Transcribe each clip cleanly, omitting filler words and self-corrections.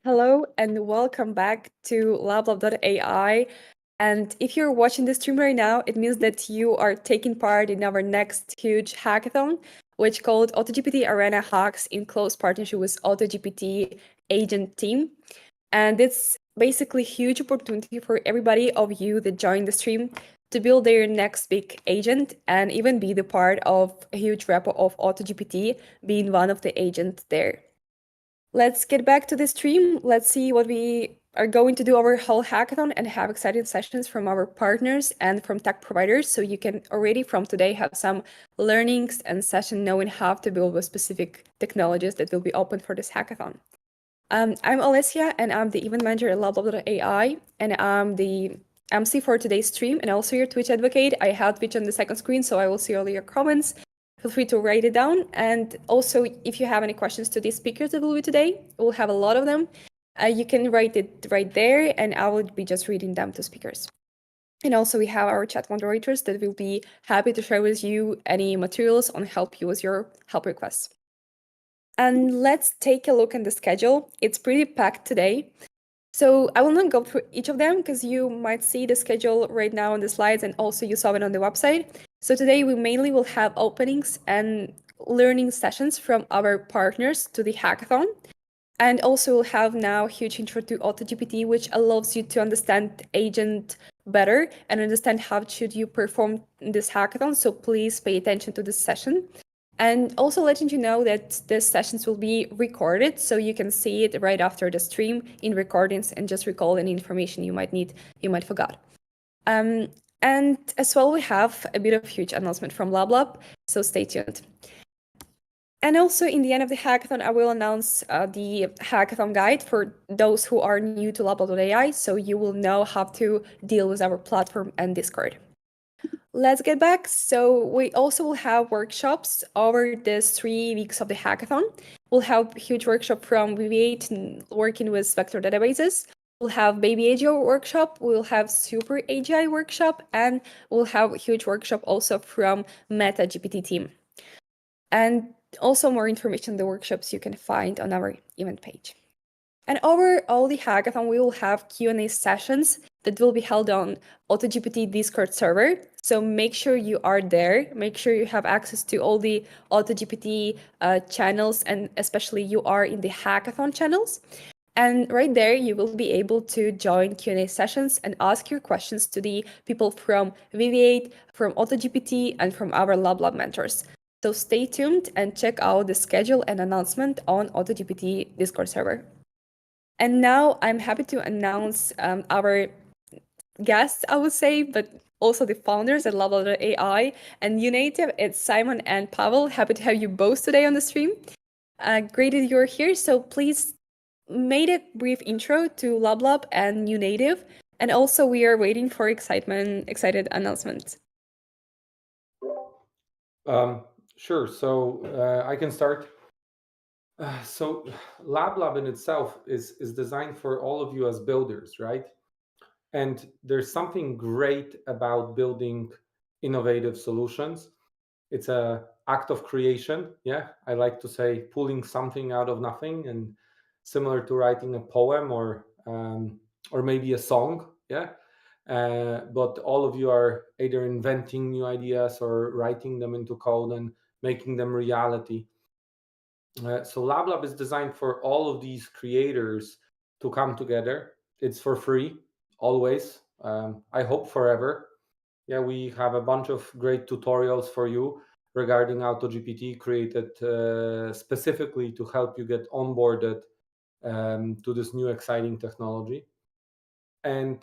Hello and welcome back to LabLab.ai. And if you're watching this stream right now, it means that you are taking part in our next huge hackathon, which called AutoGPT Arena Hacks in close partnership with AutoGPT agent team. And it's basically a huge opportunity for everybody of you that join the stream to build their next big agent and even be the part of a huge repo of AutoGPT, being one of the agents there. Let's get back to the stream. Let's see what we are going to do our whole hackathon and have exciting sessions from our partners and from tech providers. So you can already from today have some learnings and session knowing how to build with specific technologies that will be open for this hackathon. I'm Alessia and I'm the event manager at LabLab.ai and I'm the MC for today's stream and also your Twitch advocate. I have Twitch on the second screen, so I will see all your comments. Feel free to write it down. And also, if you have any questions to these speakers that will be today, we'll have a lot of them. You can write it right there, and I will be just reading them to speakers. And also, we have our chat moderators that will be happy to share with you any materials on help you with your help requests. And let's take a look at the schedule. It's pretty packed today. So I will not go through each of them because you might see the schedule right now on the slides and also you saw it on the website. So today we mainly will have openings and learning sessions from our partners to the hackathon. And also we'll have now a huge intro to AutoGPT, which allows you to understand the agent better and understand how should you perform in this hackathon. So please pay attention to this session. And also letting you know that the sessions will be recorded, so you can see it right after the stream in recordings and just recall any information you might need, you might forgot. And as well, we have a bit of huge announcement from LabLab, so stay tuned. And also in the end of the hackathon, I will announce the hackathon guide for those who are new to LabLab.ai, so you will know how to deal with our platform and Discord. Let's get back. So we also will have workshops over these 3 weeks of the hackathon. We'll have a huge workshop from VV8 working with vector databases. We'll have Baby AGI workshop. We'll have Super AGI workshop, and we'll have a huge workshop also from Meta GPT team. And also more information on the workshops you can find on our event page. And over all the hackathon, we will have Q&A sessions that will be held on AutoGPT Discord server. So make sure you are there. Make sure you have access to all the AutoGPT channels, and especially you are in the hackathon channels. And right there, you will be able to join Q&A sessions and ask your questions to the people from VV8, from AutoGPT, and from our LabLab mentors. So stay tuned and check out the schedule and announcement on AutoGPT Discord server. And now I'm happy to announce our guests, I would say, but also the founders at LabLab.ai and UNative. It's Simon and Pavel. Happy to have you both today on the stream. Great that you're here. So please make a brief intro to LabLab and UNative. And also we are waiting for excited announcements. Sure. So I can start. So LabLab in itself is designed for all of you as builders, right? And there's something great about building innovative solutions. It's a act of creation. Yeah, I like to say pulling something out of nothing, and similar to writing a poem or maybe a song. Yeah. But all of you are either inventing new ideas or writing them into code and making them reality. So LabLab is designed for all of these creators to come together. It's for free, always. I hope forever. Yeah, we have a bunch of great tutorials for you regarding AutoGPT created specifically to help you get onboarded to this new exciting technology. And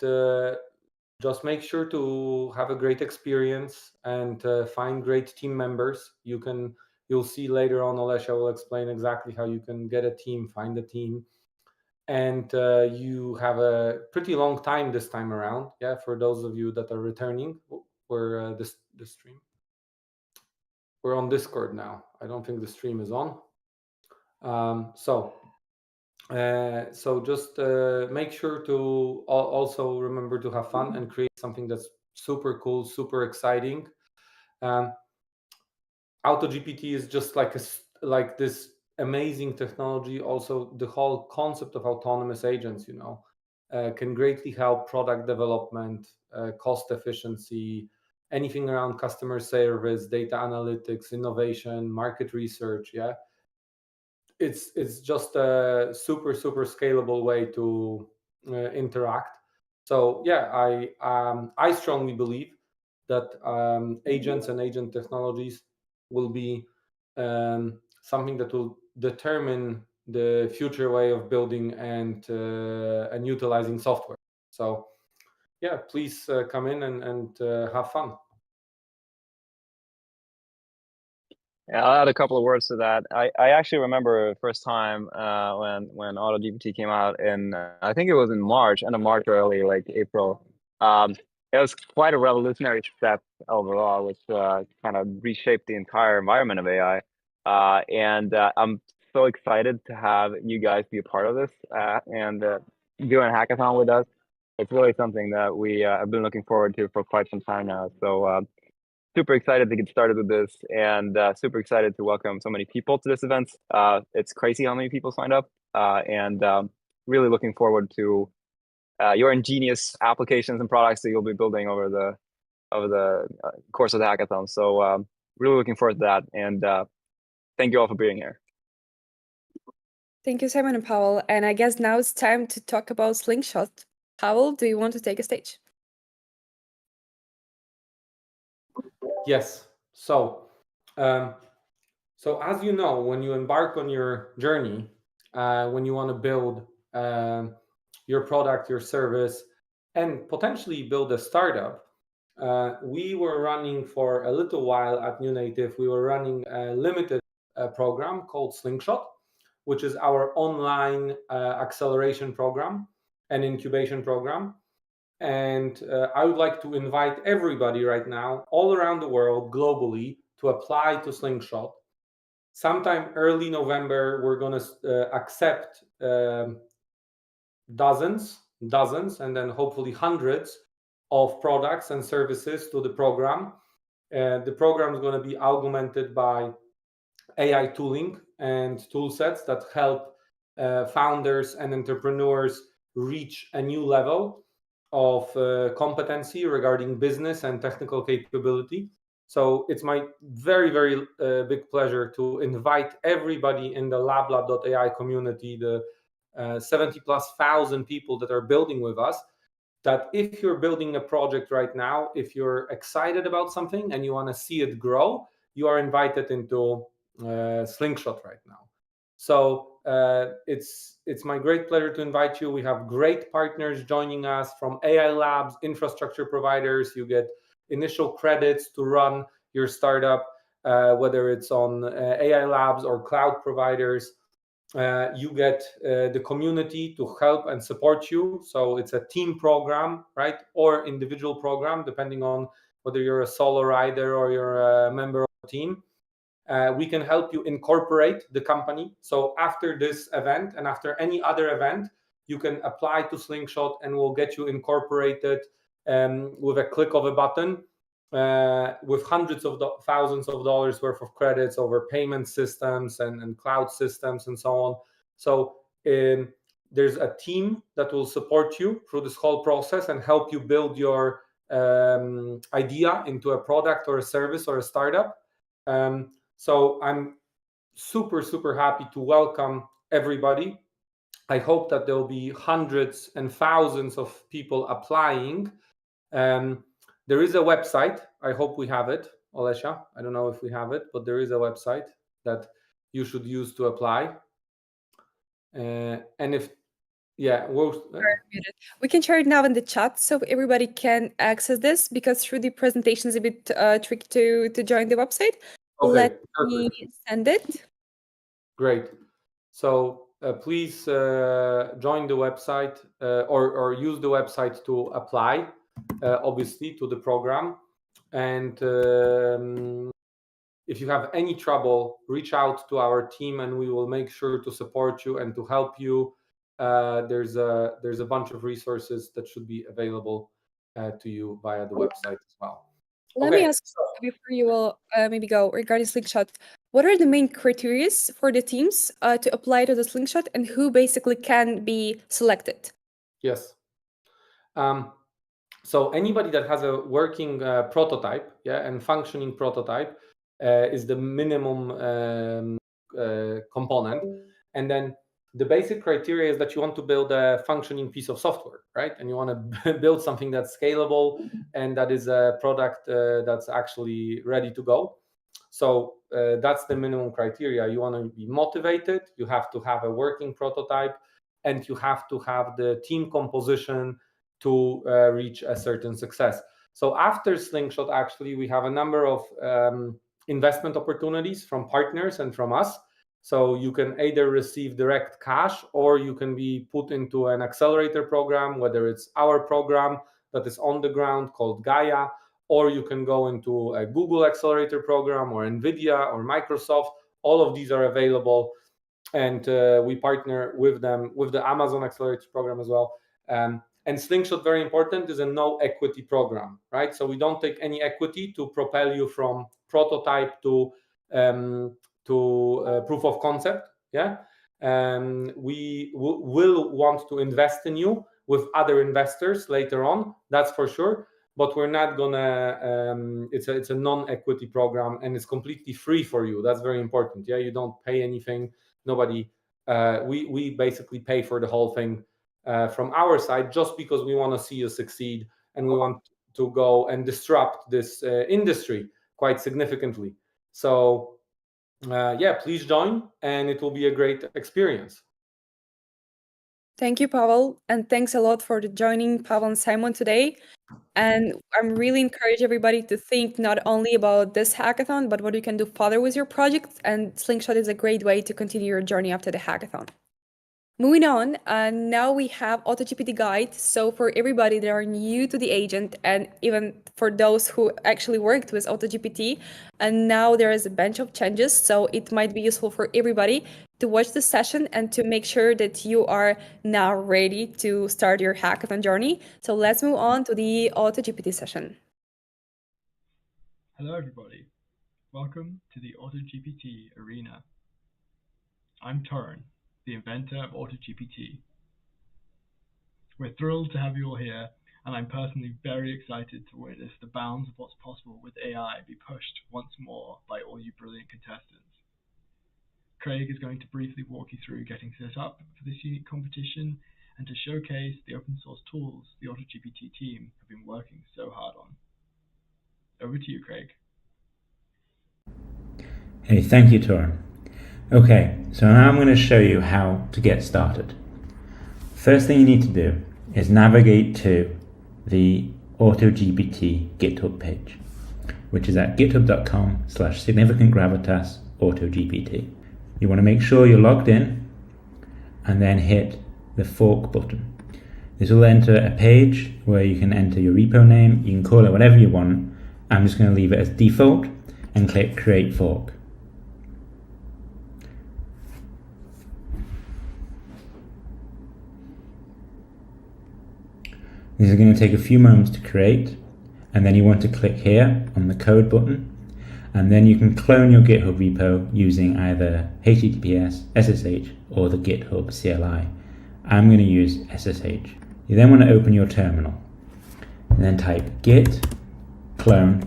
just make sure to have a great experience and find great team members. You'll see later on, Alessia will explain exactly how you can get a team, find a team. And you have a pretty long time this time around. Yeah, for those of you that are returning, we're this stream. We're on Discord now. I don't think the stream is on. So just make sure to also remember to have fun and create something that's super cool, super exciting. AutoGPT is just like this amazing technology. Also, the whole concept of autonomous agents, can greatly help product development, cost efficiency, anything around customer service, data analytics, innovation, market research. Yeah, it's just a super scalable way to interact. So yeah, I strongly believe that agents and agent technologies will be something that will determine the future way of building and utilizing software. So yeah, please come in and have fun. Yeah, I'll add a couple of words to that. I actually remember the first time when AutoGPT came out in I think it was in March, end of March, or early like April. It was quite a revolutionary step overall, which kind of reshaped the entire environment of AI. And I'm so excited to have you guys be a part of this and doing a hackathon with us. It's really something that we have been looking forward to for quite some time now. So super excited to get started with this, and super excited to welcome so many people to this event. It's crazy how many people signed up, and really looking forward to your ingenious applications and products that you'll be building over the course of the hackathon. So really looking forward to that, and thank you all for being here. Thank you, Simon and Powell. And I guess now it's time to talk about Slingshot. Powell, do you want to take a stage? Yes. So as you know, when you embark on your journey, when you want to build your product, your service, and potentially build a startup, we were running for a little while at New Native. We were running a limited program called Slingshot, which is our online acceleration program and incubation program. And I would like to invite everybody right now, all around the world, globally, to apply to Slingshot. Sometime early November, we're going to accept dozens, and then hopefully hundreds of products and services to the program. The program is going to be augmented by AI tooling and tool sets that help founders and entrepreneurs reach a new level of competency regarding business and technical capability. So it's my very big pleasure to invite everybody in the lablab.ai community, the 70,000+ people that are building with us, that if you're building a project right now, if you're excited about something and you want to see it grow, you are invited into Slingshot right now. So it's my great pleasure to invite you. We have great partners joining us from AI labs, infrastructure providers. You get initial credits to run your startup, whether it's on AI labs or cloud providers. You get the community to help and support you. So it's a team program, right? Or individual program, depending on whether you're a solo rider or you're a member of a team. We can help you incorporate the company. So after this event and after any other event, you can apply to Slingshot and we'll get you incorporated with a click of a button with hundreds of thousands of dollars worth of credits over payment systems and cloud systems and so on. So there's a team that will support you through this whole process and help you build your idea into a product or a service or a startup. So I'm super happy to welcome everybody. I hope that there'll be hundreds and thousands of people applying. There is a website. I hope we have it, Olesha. I don't know if we have it, but there is a website that you should use to apply. And if, yeah, we can share it now in the chat so everybody can access this, because through the presentation is a bit tricky to join the website. Okay, Let perfect. me send it. Great. So please join the website or use the website to apply, obviously, to the program. And if you have any trouble, reach out to our team and we will make sure to support you and to help you. There's a bunch of resources that should be available to you via the website as well. Let me ask before you will maybe go regarding Slingshot. What are the main criteria for the teams to apply to the Slingshot, and who basically can be selected? Yes. So anybody that has a working prototype, and functioning prototype is the minimum component. And then the basic criteria is that you want to build a functioning piece of software, right? And you want to build something that's scalable and that is a product that's actually ready to go. So that's the minimum criteria. You want to be motivated, you have to have a working prototype, and you have to have the team composition to reach a certain success. So after Slingshot, actually, we have a number of investment opportunities from partners and from us. So you can either receive direct cash, or you can be put into an accelerator program, whether it's our program that is on the ground called Gaia, or you can go into a Google accelerator program, or NVIDIA or Microsoft. All of these are available, and we partner with them, with the Amazon accelerator program as well. And Slingshot, very important, is a no equity program, right? So we don't take any equity to propel you from prototype to proof of concept. We will want to invest in you with other investors later on, that's for sure. But we're not gonna. It's a non-equity program, and it's completely free for you. That's very important. You don't pay anything. Nobody. We basically pay for the whole thing from our side, just because we want to see you succeed, and we want to go and disrupt this industry quite significantly. So please join, and it will be a great experience. Thank you, Pavel, and thanks a lot for joining Pavel and Simon today. And I'm really encourage everybody to think not only about this hackathon, but what you can do further with your project. And Slingshot is a great way to continue your journey after the hackathon. Moving on, now we have AutoGPT guide. So for everybody that are new to the agent, and even for those who actually worked with AutoGPT, and now there is a bunch of changes. So it might be useful for everybody to watch the session and to make sure that you are now ready to start your hackathon journey. So let's move on to the AutoGPT session. Hello everybody, welcome to the AutoGPT arena. I'm Torren, the inventor of AutoGPT. We're thrilled to have you all here, and I'm personally very excited to witness the bounds of what's possible with AI be pushed once more by all you brilliant contestants. Craig is going to briefly walk you through getting set up for this unique competition and to showcase the open source tools the AutoGPT team have been working so hard on. Over to you, Craig. Hey, thank you, Torren. Okay, so now I'm going to show you how to get started. First thing you need to do is navigate to the AutoGPT GitHub page, which is at github.com/significantgravitas-AutoGPT. You want to make sure you're logged in and then hit the fork button. This will enter a page where you can enter your repo name. You can call it whatever you want. I'm just going to leave it as default and click Create Fork. This is going to take a few moments to create, and then you want to click here on the code button, and then you can clone your GitHub repo using either HTTPS, SSH, or the GitHub CLI. I'm going to use SSH. You then want to open your terminal, and then type git clone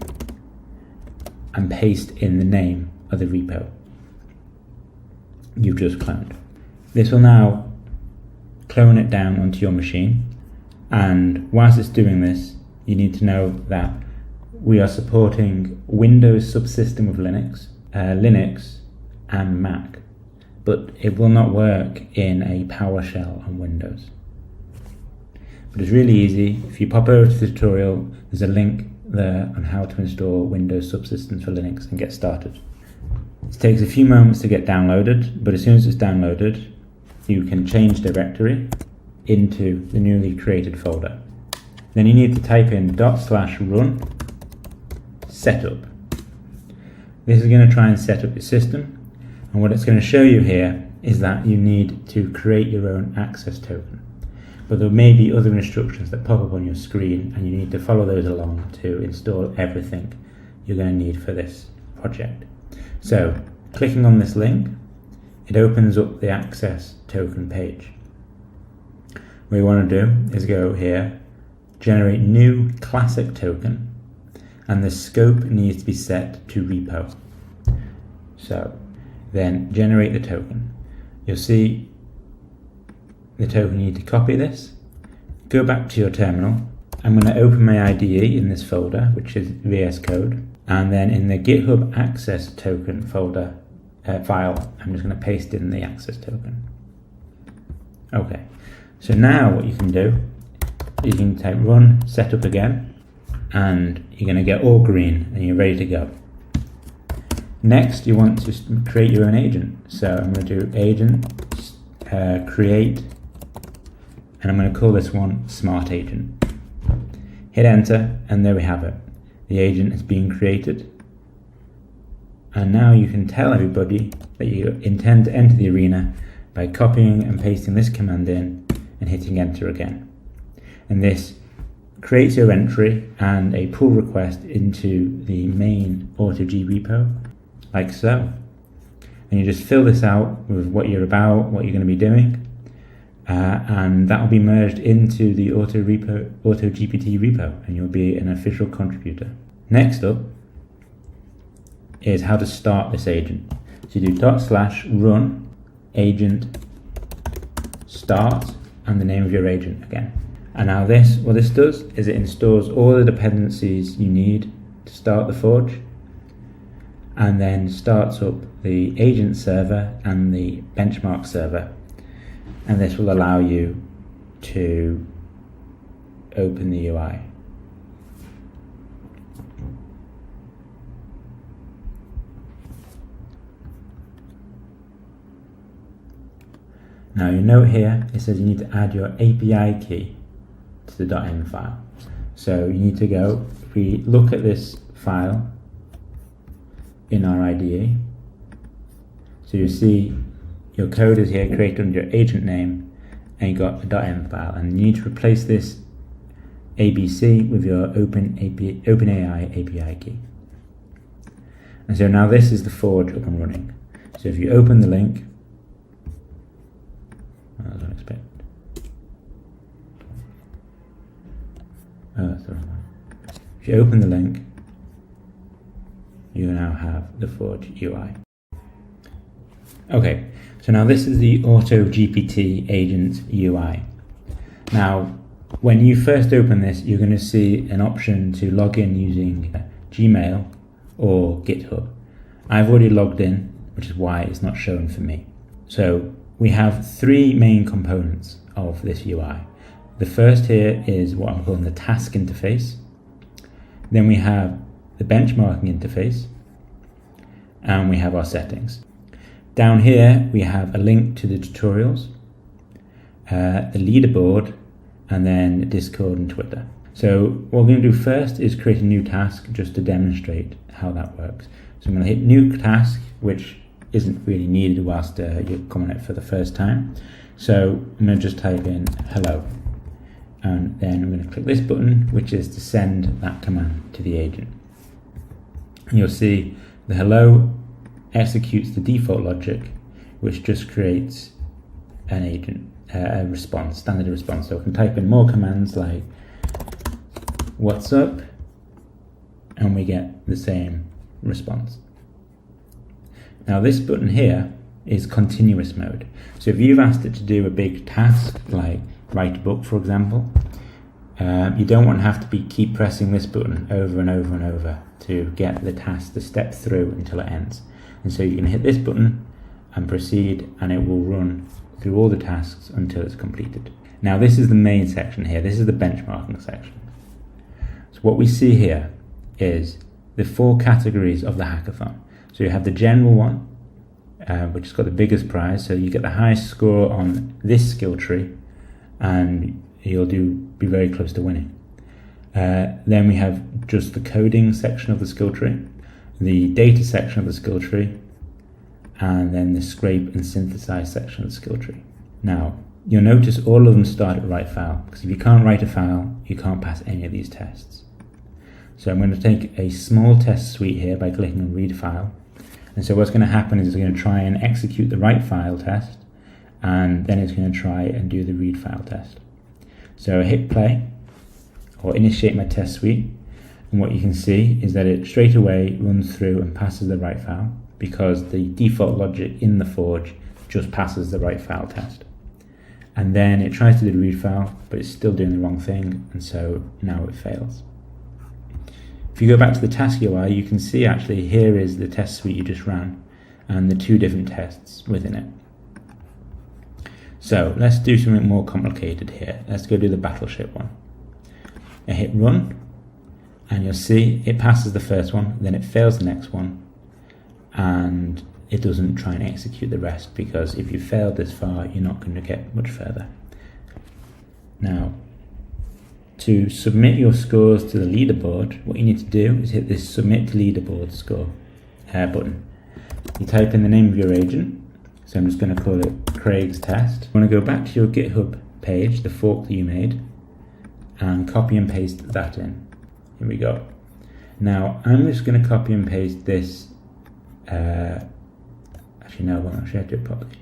and paste in the name of the repo you've just cloned. This will now clone it down onto your machine, and whilst it's doing this, you need to know that we are supporting Windows subsystem of Linux, Linux and Mac, but it will not work in a PowerShell on Windows. But it's really easy. If you pop over to the tutorial, there's a link there on how to install Windows subsystems for Linux and get started. It takes a few moments to get downloaded, but as soon as it's downloaded, you can change directory into the newly created folder. Then you need to type in /run setup. This is going to try and set up your system, and what it's going to show you here is that you need to create your own access token. But there may be other instructions that pop up on your screen, and you need to follow those along to install everything you're going to need for this project. So Clicking on this link, it opens up the access token page. What you want to do is go here, generate new classic token, and the scope needs to be set to repo. So then generate the token. You'll see the token, you need to copy this, go back to your terminal. I'm going to open my IDE in this folder, which is VS Code, and then in the GitHub access token folder file, I'm just going to paste in the access token. Okay, so now what you can do, you can type run setup again, and you're going to get all green and you're ready to go. Next, you want to create your own agent. So I'm going to do agent create, and I'm going to call this one smart agent. Hit enter, and there we have it. The agent is being created. And now you can tell everybody that you intend to enter the arena by copying and pasting this command in and hitting enter again. And this creates your entry and a pull request into the main AutoG repo, like so. And you just fill this out with what you're about, what you're going to be doing, and that will be merged into the AutoGPT repo, and you'll be an official contributor. Next up is how to start this agent. So you do /run agent start and the name of your agent again. And now what this does is it installs all the dependencies you need to start the forge, and then starts up the agent server and the benchmark server. And this will allow you to open the UI. Now you note here, it says you need to add your API key to the .env file. So you need to go, if we look at this file in our IDE, so you see your code is here created under your agent name, and you got a .env file, and you need to replace this ABC with your OpenAI API key. And so now this is the forge up and running. So if you open the link, as I expect. Oh, that's the wrong one. If you open the link, you now have the Forge UI. Okay, so now this is the AutoGPT agent UI. Now, when you first open this, you're going to see an option to log in using Gmail or GitHub. I've already logged in, which is why it's not showing for me. So we have three main components of this UI. The first here is what I'm calling the task interface. Then we have the benchmarking interface, and we have our settings. Down here we have a link to the tutorials, the leaderboard, and then Discord and Twitter. So what we're going to do first is create a new task just to demonstrate how that works. So I'm going to hit new task, which isn't really needed whilst you're coming out for the first time. So I'm going to just type in hello, and then I'm going to click this button, which is to send that command to the agent. And you'll see the hello executes the default logic, which just creates an agent, a response, standard response. So I can type in more commands like what's up, and we get the same response. Now this button here is continuous mode. So if you've asked it to do a big task, like write a book, for example, you don't want to have to keep pressing this button over and over and over to get the task to step through until it ends. And so you can hit this button and proceed, and it will run through all the tasks until it's completed. Now this is the main section here. This is the benchmarking section. So what we see here is the 4 categories of the hackathon. So you have the general one, which has got the biggest prize. So you get the highest score on this skill tree, and you'll be very close to winning. Then we have just the coding section of the skill tree, the data section of the skill tree, and then the scrape and synthesize section of the skill tree. Now, you'll notice all of them start at write file, because if you can't write a file, you can't pass any of these tests. So I'm going to take a small test suite here by clicking on read file, And so what's going to happen is it's going to try and execute the write file test, and then it's going to try and do the read file test. So I hit play or initiate my test suite, and what you can see is that it straight away runs through and passes the write file, because the default logic in the Forge just passes the write file test. And then it tries to do the read file, but it's still doing the wrong thing, and so now it fails. If you go back to the task UI, you can see actually here is the test suite you just ran and the two different tests within it. So let's do something more complicated here. Let's go do the battleship one. I hit run, and you'll see it passes the first one, then it fails the next one, and it doesn't try and execute the rest, because if you failed this far, you're not going to get much further. Now, to submit your scores to the leaderboard, what you need to do is hit this submit to leaderboard score button. You type in the name of your agent, so I'm just going to call it Craig's test. You want to go back to your GitHub page, the fork that you made, and copy and paste that in. Here we go. Now, I'm just going to copy and paste this. Actually, no, I won't actually do it properly.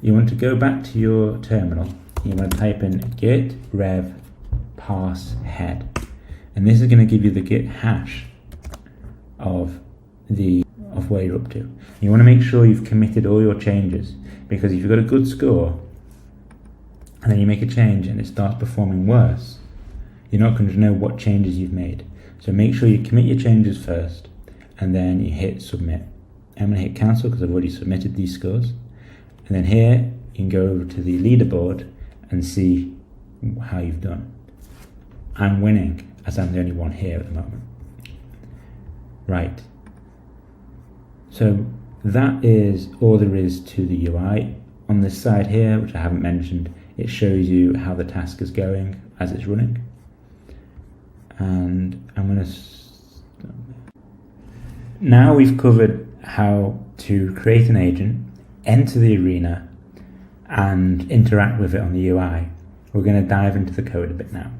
You want to go back to your terminal. You want to type in git rev parse head, and this is going to give you the git hash of where you're up to. You want to make sure you've committed all your changes, because if you've got a good score and then you make a change and it starts performing worse, you're not going to know what changes you've made. So make sure you commit your changes first, and then you hit submit. I'm going to hit cancel because I've already submitted these scores. And then here you can go over to the leaderboard and see how you've done. I'm winning, as I'm the only one here at the moment. Right. So that is all there is to the UI. On this side here, which I haven't mentioned, it shows you how the task is going as it's running. And I'm going to... Now we've covered how to create an agent, enter the arena, and interact with it on the UI. We're going to dive into the code a bit now.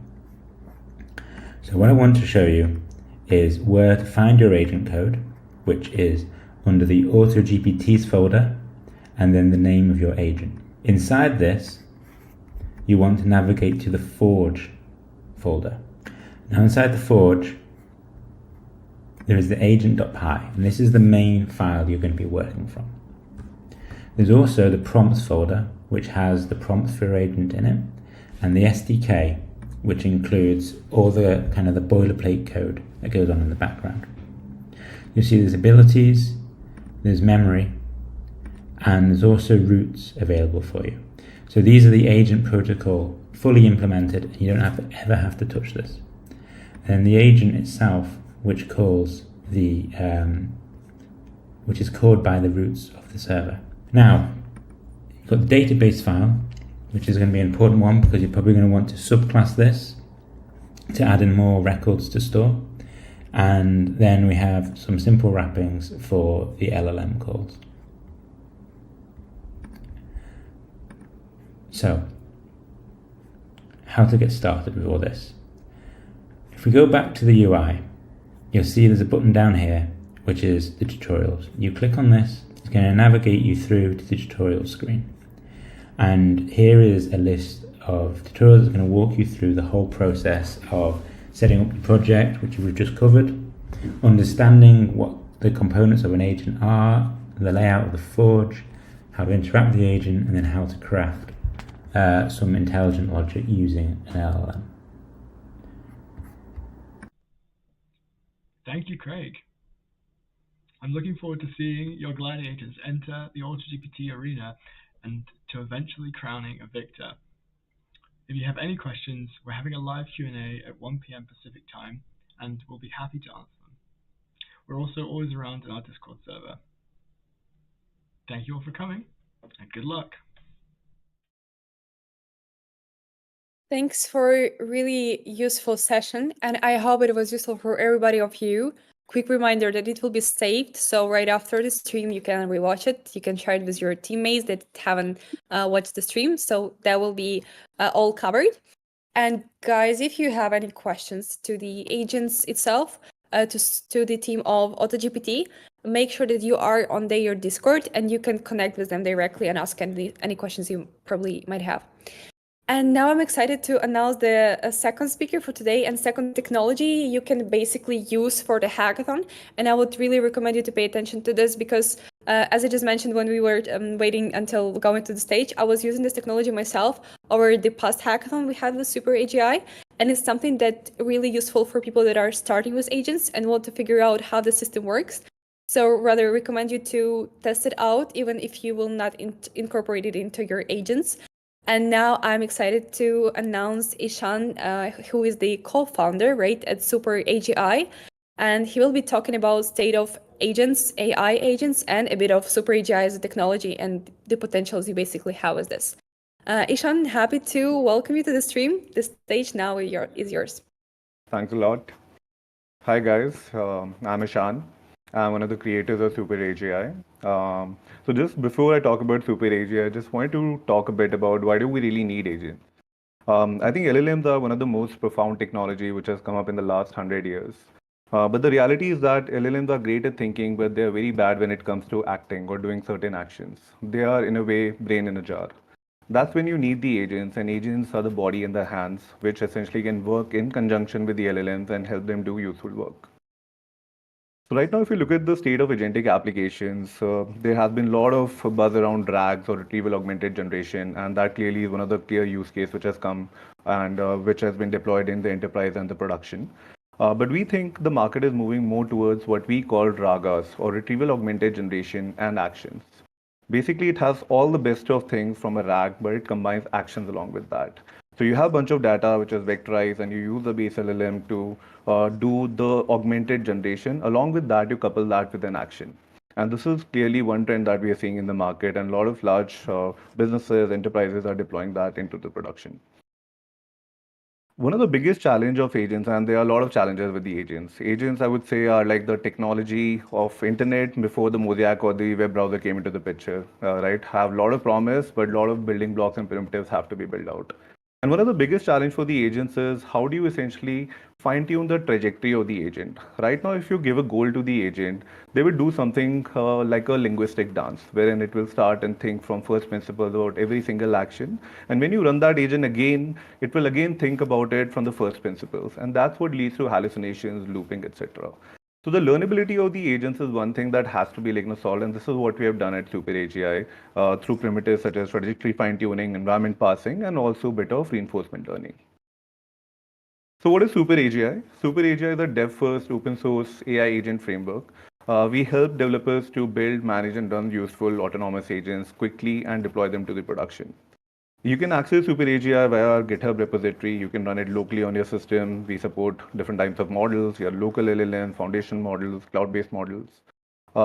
So what I want to show you is where to find your agent code, which is under the AutoGPTs folder, and then the name of your agent. Inside this, you want to navigate to the Forge folder. Now inside the Forge, there is the agent.py, and this is the main file you're going to be working from. There's also the prompts folder, which has the prompts for your agent in it, and the SDK, which includes all the kind of the boilerplate code that goes on in the background. You'll see there's abilities, there's memory, and there's also routes available for you. So these are the agent protocol fully implemented, and you don't ever have to touch this. And the agent itself, which calls the which is called by the routes of the server. Now, you've got the database file, which is going to be an important one because you're probably going to want to subclass this to add in more records to store. And then we have some simple wrappings for the LLM calls. So, how to get started with all this? If we go back to the UI, you'll see there's a button down here, which is the tutorials. You click on this, it's going to navigate you through to the tutorial screen. And here is a list of tutorials that are going to walk you through the whole process of setting up the project, which we've just covered, understanding what the components of an agent are, the layout of the Forge, how to interact with the agent, and then how to craft some intelligent logic using an LLM. Thank you, Craig. I'm looking forward to seeing your gladiators enter the AutoGPT arena and to eventually crowning a victor. If you have any questions, we're having a live Q&A at 1 p.m. Pacific time, and we'll be happy to answer them. We're also always around in our Discord server. Thank you all for coming, and good luck. Thanks for a really useful session, and I hope it was useful for everybody of you. Quick reminder that it will be saved, so right after the stream you can rewatch it. You can share it with your teammates that haven't watched the stream, so that will be all covered. And guys, if you have any questions to the agents itself, to the team of AutoGPT, make sure that you are on their Discord and you can connect with them directly and ask any questions you probably might have. And now I'm excited to announce the second speaker for today and second technology you can basically use for the hackathon. And I would really recommend you to pay attention to this because as I just mentioned when we were waiting until going to the stage, I was using this technology myself over the past hackathon we had with Super AGI. And it's something that really useful for people that are starting with agents and want to figure out how the system works. So rather recommend you to test it out, even if you will not incorporate it into your agents. And now I'm excited to announce Ishan, who is the co-founder, right, at Super AGI. And he will be talking about state of agents, AI agents, and a bit of Super AGI as a technology and the potentials you basically have with this. Ishan, happy to welcome you to the stream. The stage now is yours. Thanks a lot. Hi guys, I'm Ishan. I'm one of the creators of Super AGI. So just before I talk about Super AGI, I just wanted to talk a bit about why do we really need agents. I think LLMs are one of the most profound technology which has come up in the last 100 years. But the reality is that LLMs are great at thinking, but they're very bad when it comes to acting or doing certain actions. They are, in a way, brain in a jar. That's when you need the agents, and agents are the body and the hands, which essentially can work in conjunction with the LLMs and help them do useful work. So right now, if you look at the state of agentic applications, there has been a lot of buzz around RAGs or retrieval augmented generation, and that clearly is one of the clear use case which has come and which has been deployed in the enterprise and the production. But we think the market is moving more towards what we call RAGAs or retrieval augmented generation and actions. Basically, it has all the best of things from a RAG, but it combines actions along with that. So you have a bunch of data which is vectorized and you use the base LLM to do the augmented generation. Along with that, you couple that with an action. And this is clearly one trend that we are seeing in the market, and a lot of large businesses, enterprises are deploying that into the production. One of the biggest challenge of agents, and there are a lot of challenges with the agents. Agents, I would say, are like the technology of internet before the Mosaic or the web browser came into the picture, right? Have a lot of promise, but a lot of building blocks and primitives have to be built out. And one of the biggest challenge for the agents is how do you essentially fine tune the trajectory of the agent? Right now, if you give a goal to the agent, they will do something like a linguistic dance, wherein it will start and think from first principles about every single action. And when you run that agent again, it will again think about it from the first principles. And that's what leads to hallucinations, looping, etc. So the learnability of the agents is one thing that has to be solved, and this is what we have done at Super AGI through primitives such as trajectory fine-tuning, environment parsing, and also a bit of reinforcement learning. So what is Super AGI? Super AGI is a dev-first open source AI agent framework. We help developers to build, manage, and run useful autonomous agents quickly and deploy them to the production. You can access Super AGI via our GitHub repository. You can run it locally on your system. We support different types of models, your local LLM, foundation models, cloud-based models.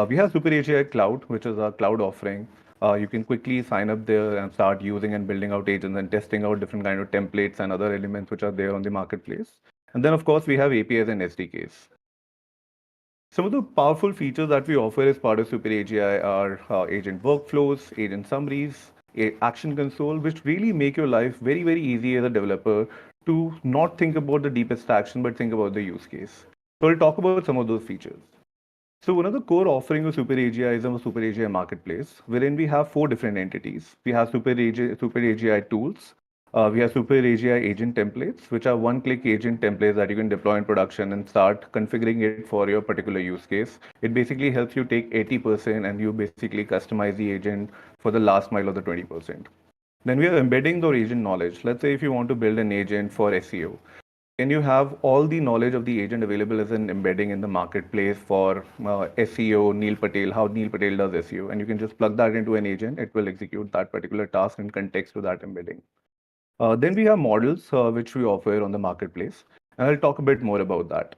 We have Super AGI Cloud, which is our cloud offering. You can quickly sign up there and start using and building out agents and testing out different kind of templates and other elements which are there on the marketplace. And then, of course, we have APIs and SDKs. Some of the powerful features that we offer as part of Super AGI are agent workflows, agent summaries, action console, which really make your life very, very easy as a developer to not think about the deepest action, but think about the use case. So I'll talk about some of those features. So one of the core offerings of Super AGI is our Super AGI marketplace, wherein we have 4 different entities. We have Super AGI tools, we have Super AGI agent templates, which are one-click agent templates that you can deploy in production and start configuring it for your particular use case. It basically helps you take 80% and you basically customize the agent for the last mile of the 20%. Then we are embedding the agent knowledge. Let's say if you want to build an agent for SEO, can you have all the knowledge of the agent available as an embedding in the marketplace for SEO, Neil Patel, how Neil Patel does SEO, and you can just plug that into an agent. It will execute that particular task in context to that embedding. Then we have models, which we offer on the marketplace, and I'll talk a bit more about that.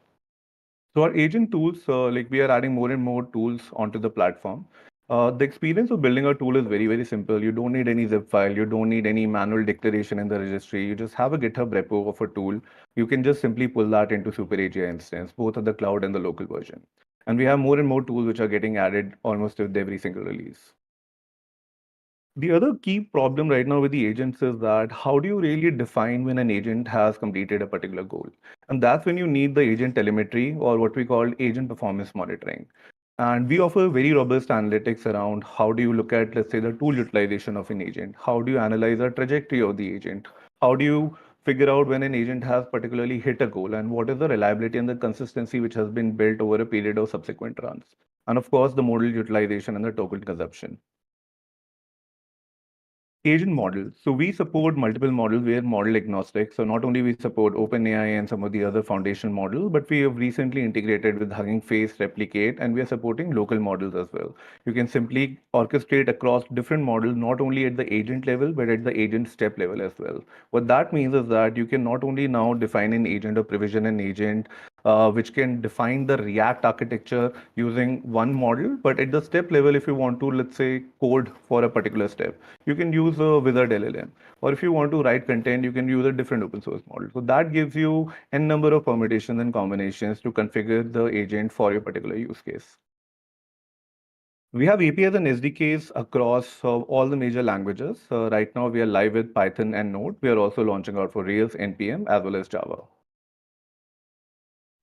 So our agent tools, like we are adding more and more tools onto the platform. The experience of building a tool is very, very simple. You don't need any zip file. You don't need any manual declaration in the registry. You just have a GitHub repo of a tool. You can just simply pull that into Super AGI instance, both at the cloud and the local version. And we have more and more tools which are getting added almost with every single release. The other key problem right now with the agents is that how do you really define when an agent has completed a particular goal? And that's when you need the agent telemetry or what we call agent performance monitoring. And we offer very robust analytics around how do you look at, let's say, the tool utilization of an agent? How do you analyze the trajectory of the agent? How do you figure out when an agent has particularly hit a goal? And what is the reliability and the consistency which has been built over a period of subsequent runs? And of course, the model utilization and the token consumption. Agent model. So we support multiple models. We are model agnostic. So not only we support OpenAI and some of the other foundational models, but we have recently integrated with Hugging Face, Replicate, and we are supporting local models as well. You can simply orchestrate across different models, not only at the agent level, but at the agent step level as well. What that means is that you can not only now define an agent or provision an agent, which can define the React architecture using one model. But at the step level, if you want to, let's say, code for a particular step, you can use a wizard LLM. Or if you want to write content, you can use a different open source model. So that gives you n number of permutations and combinations to configure the agent for your particular use case. We have APIs and SDKs across all the major languages. Right now, we are live with Python and Node. We are also launching out for Rails, NPM, as well as Java.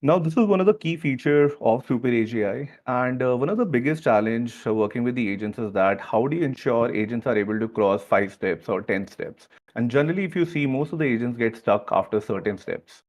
Now, this is one of the key features of Super AGI, and one of the biggest challenge working with the agents is that how do you ensure agents are able to cross 5 steps or 10 steps? And generally, if you see, most of the agents get stuck after certain steps.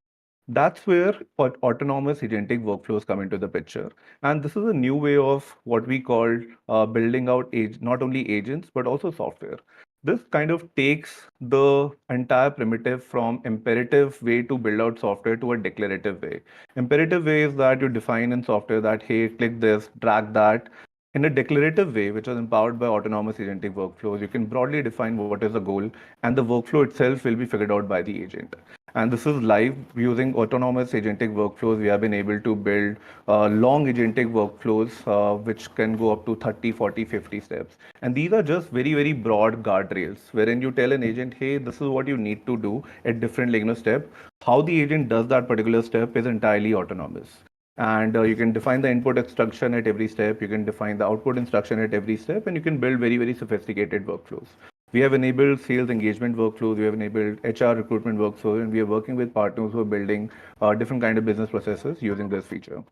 That's where autonomous agentic workflows come into the picture. And this is a new way of what we call building out not only agents, but also software. This kind of takes the entire primitive from imperative way to build out software to a declarative way. Imperative way is that you define in software that, hey, click this, drag that. In a declarative way, which is empowered by autonomous agentic workflows, you can broadly define what is the goal, and the workflow itself will be figured out by the agent. And this is live using autonomous agentic workflows. We have been able to build long agentic workflows, which can go up to 30, 40, 50 steps. And these are just very, very broad guardrails, wherein you tell an agent, hey, this is what you need to do at different step. How the agent does that particular step is entirely autonomous. And you can define the input instruction at every step. You can define the output instruction at every step, and you can build very, very sophisticated workflows. We have enabled sales engagement workflows. We have enabled HR recruitment workflows, and we are working with partners who are building different kind of business processes using this feature.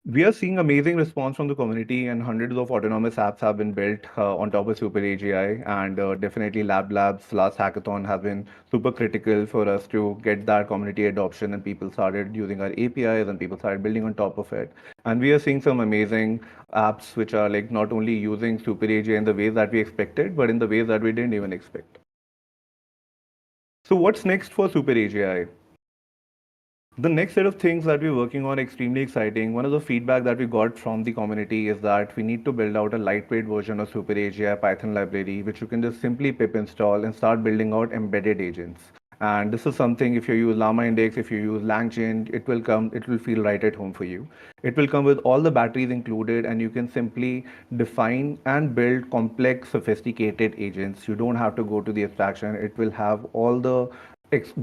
We are seeing amazing response from the community, and hundreds of autonomous apps have been built on top of Super AGI. And definitely Labs last hackathon has been super critical for us to get that community adoption, and people started using our APIs and people started building on top of it. And we are seeing some amazing apps which are like not only using Super AGI in the ways that we expected, but in the ways that we didn't even expect. So what's next for Super AGI? The next set of things that we're working on extremely exciting. One of the feedback that we got from the community is that we need to build out a lightweight version of Super AGI Python library, which you can just simply pip install and start building out embedded agents. And this is something, if you use Llama Index, if you use LangChain, it will feel right at home for you. It will come with all the batteries included, and you can simply define and build complex, sophisticated agents. You don't have to go to the abstraction. It will have all the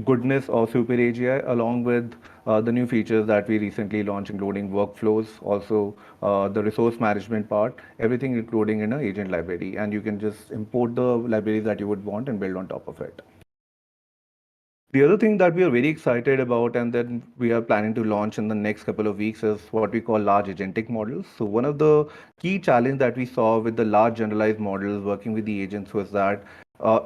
goodness of Super AGI along with the new features that we recently launched, including workflows, also the resource management part, everything including in an agent library. And you can just import the libraries that you would want and build on top of it. The other thing that we are very excited about and then we are planning to launch in the next couple of weeks is what we call large agentic models. So one of the key challenge that we saw with the large generalized models working with the agents was that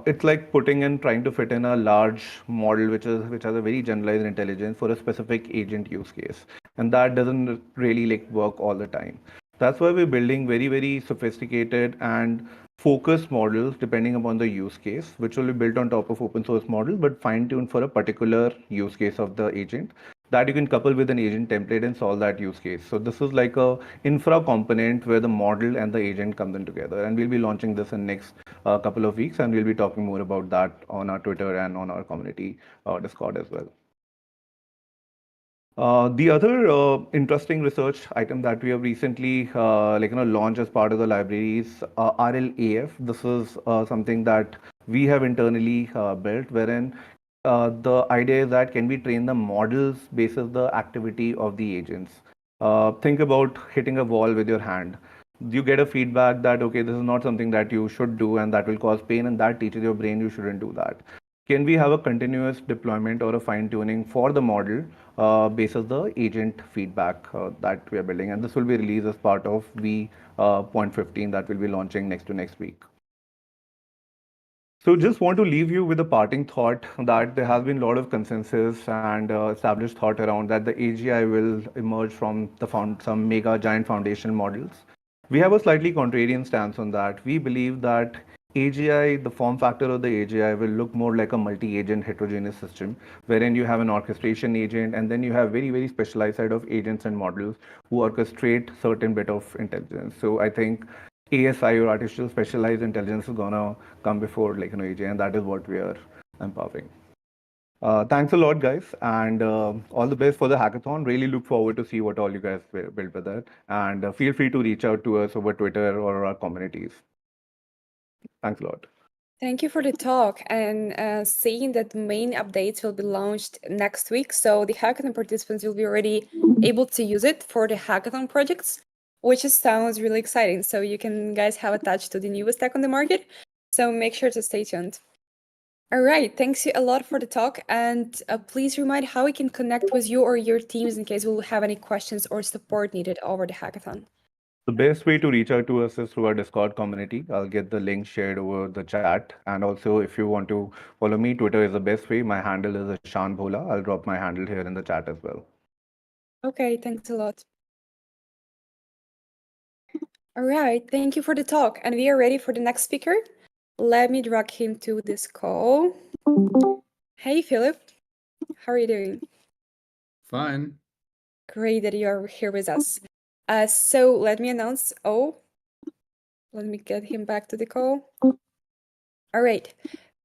it's like trying to fit in a large model which has a very generalized intelligence for a specific agent use case, and that doesn't really like work all the time. That's why we're building very, very sophisticated and focused models depending upon the use case, which will be built on top of open source model, but fine-tuned for a particular use case of the agent that you can couple with an agent template and solve that use case. So this is like a infra component where the model and the agent come in together. And we'll be launching this in next couple of weeks, and we'll be talking more about that on our Twitter and on our community Discord as well. The other interesting research item that we have recently launched as part of the library is RLAF. This is something that we have internally built, wherein the idea is that can we train the models based on the activity of the agents. Think about hitting a wall with your hand. You get a feedback that, okay, this is not something that you should do and that will cause pain, and that teaches your brain you shouldn't do that. can we have a continuous deployment or a fine tuning for the model based on the agent feedback that we are building? And this will be released as part of V.15 that we'll be launching next week. So just want to leave you with a parting thought that there has been a lot of consensus and established thought around that the AGI will emerge from some mega giant foundation models. We have a slightly contrarian stance on that. We believe that AGI, the form factor of the AGI will look more like a multi-agent heterogeneous system, wherein you have an orchestration agent and then you have very, very specialized set of agents and models who orchestrate certain bit of intelligence. So I think ASI or artificial specialized intelligence is gonna come before AGI, and that is what we are empowering. Thanks a lot, guys, and all the best for the hackathon. Really look forward to see what all you guys build with it, and feel free to reach out to us over Twitter or our communities. Thanks a lot. Thank you for the talk, and seeing that the main updates will be launched next week, so the hackathon participants will be already able to use it for the hackathon projects, which sounds really exciting. So you can guys have attached to the newest tech on the market. So make sure to stay tuned. All right, thanks you a lot for the talk, and please remind how we can connect with you or your teams in case we'll have any questions or support needed over the hackathon. The best way to reach out to us is through our Discord community. I'll get the link shared over the chat. And also, if you want to follow me, Twitter is the best way. My handle is Ishan Bhola. I'll drop my handle here in the chat as well. Okay, thanks a lot. All right, thank you for the talk. And we are ready for the next speaker. Let me drag him to this call. Hey, Philip. How are you doing? Fine. Great that you are here with us. So let me announce. Let me get him back to the call. All right.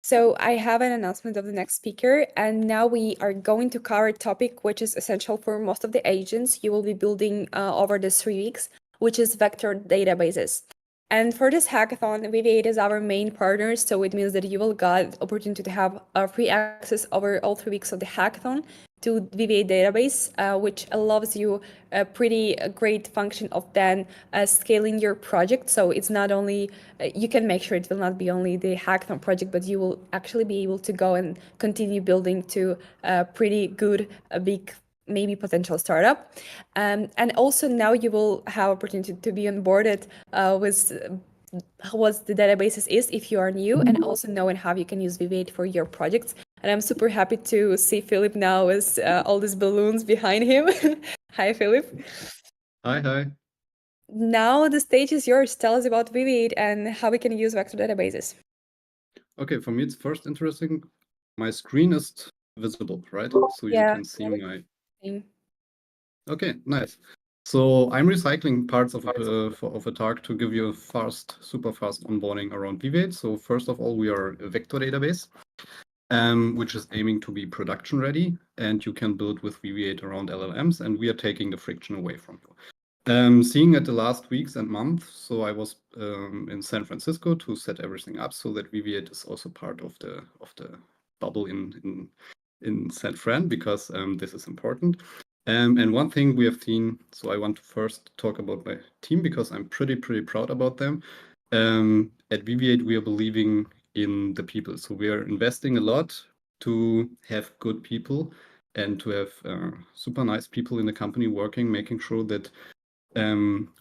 So I have an announcement of the next speaker, and now we are going to cover a topic which is essential for most of the agents you will be building over the 3 weeks, which is vector databases. And for this hackathon, VV8 is our main partner, so it means that you will get opportunity to have free access over all 3 weeks of the hackathon to VV8 database, which allows you a pretty great function of then scaling your project. So it's not only, you can make sure it will not be only the hackathon project, but you will actually be able to go and continue building to a pretty good, big, maybe potential startup. And also now you will have opportunity to be onboarded with what the databases is if you are new, and also knowing how you can use VV8 for your projects. And I'm super happy to see Philip now with all these balloons behind him. Hi, Philip. Hi. Now the stage is yours. Tell us about VV8 and how we can use vector databases. Okay, for me it's first interesting. My screen is visible, right? So you can see my. Okay, nice. So I'm recycling parts of a talk to give you a super fast onboarding around VV8. So first of all, we are a vector database, which is aiming to be production ready, and you can build with VV8 around LLMs, and we are taking the friction away from you. Seeing at the last weeks and months, so I was in San Francisco to set everything up so that VV8 is also part of the bubble in San Fran, because this is important. And one thing we have seen, so I want to first talk about my team because I'm pretty proud about them. At VV8, we are believing in the people. So we are investing a lot to have good people and to have super nice people in the company working, making sure that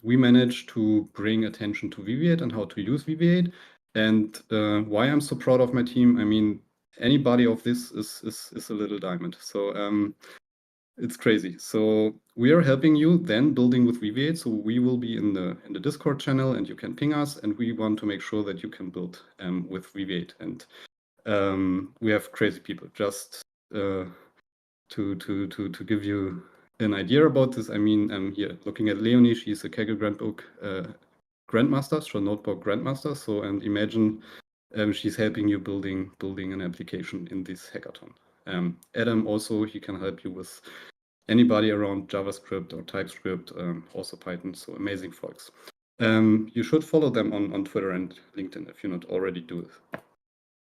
we manage to bring attention to VV8 and how to use VV8. And why I'm so proud of my team, I mean, anybody of this is a little diamond. So it's crazy. So we are helping you then building with VV8. So we will be in the Discord channel and you can ping us, and we want to make sure that you can build with VV8. And we have crazy people. Just to give you an idea about this, I mean, here looking at Leonie, she's a Kaggle Grandbook Grandmaster, so Notebook Grandmaster. So and imagine she's helping you building an application in this hackathon. Adam also, he can help you with anybody around JavaScript or TypeScript, also Python, so amazing folks. You should follow them on Twitter and LinkedIn if you not already do it.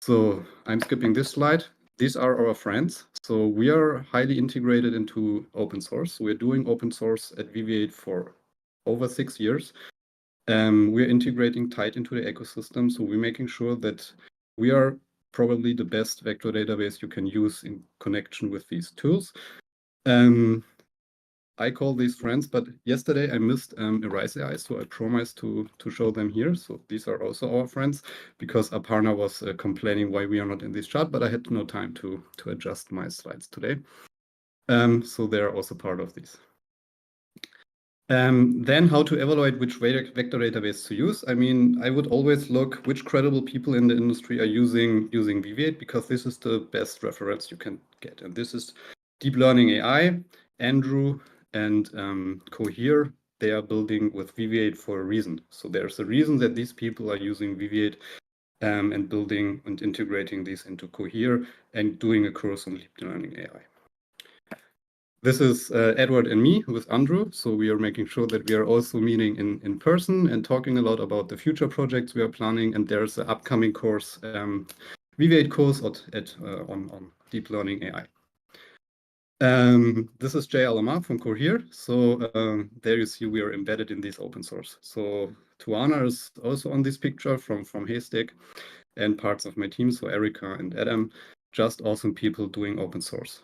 So I'm skipping this slide. These are our friends. So we are highly integrated into open source. We're doing open source at VV8 for over 6 years. We're integrating tight into the ecosystem. So we're making sure that we are probably the best vector database you can use in connection with these tools. I call these friends, but yesterday I missed Arise AI, so I promised to show them here. So these are also our friends, because Aparna was complaining why we are not in this chart, but I had no time to adjust my slides today. So they're also part of this. Then how to evaluate which vector database to use. I mean, I would always look which credible people in the industry are using VV8, because this is the best reference you can get. And this is Deep Learning AI, Andrew, and Cohere. They are building with VV8 for a reason. So there's a reason that these people are using VV8 and building and integrating these into Cohere and doing a course on Deep Learning AI. This is Edward and me with Andrew. So we are making sure that we are also meeting in person and talking a lot about the future projects we are planning. And there's an upcoming course, VV8 course on Deep Learning AI. This is Jay Alamar from Cohere. So there you see we are embedded in this open source. So Tuana is also on this picture from Haystack, and parts of my team. So Erica and Adam, just awesome people doing open source.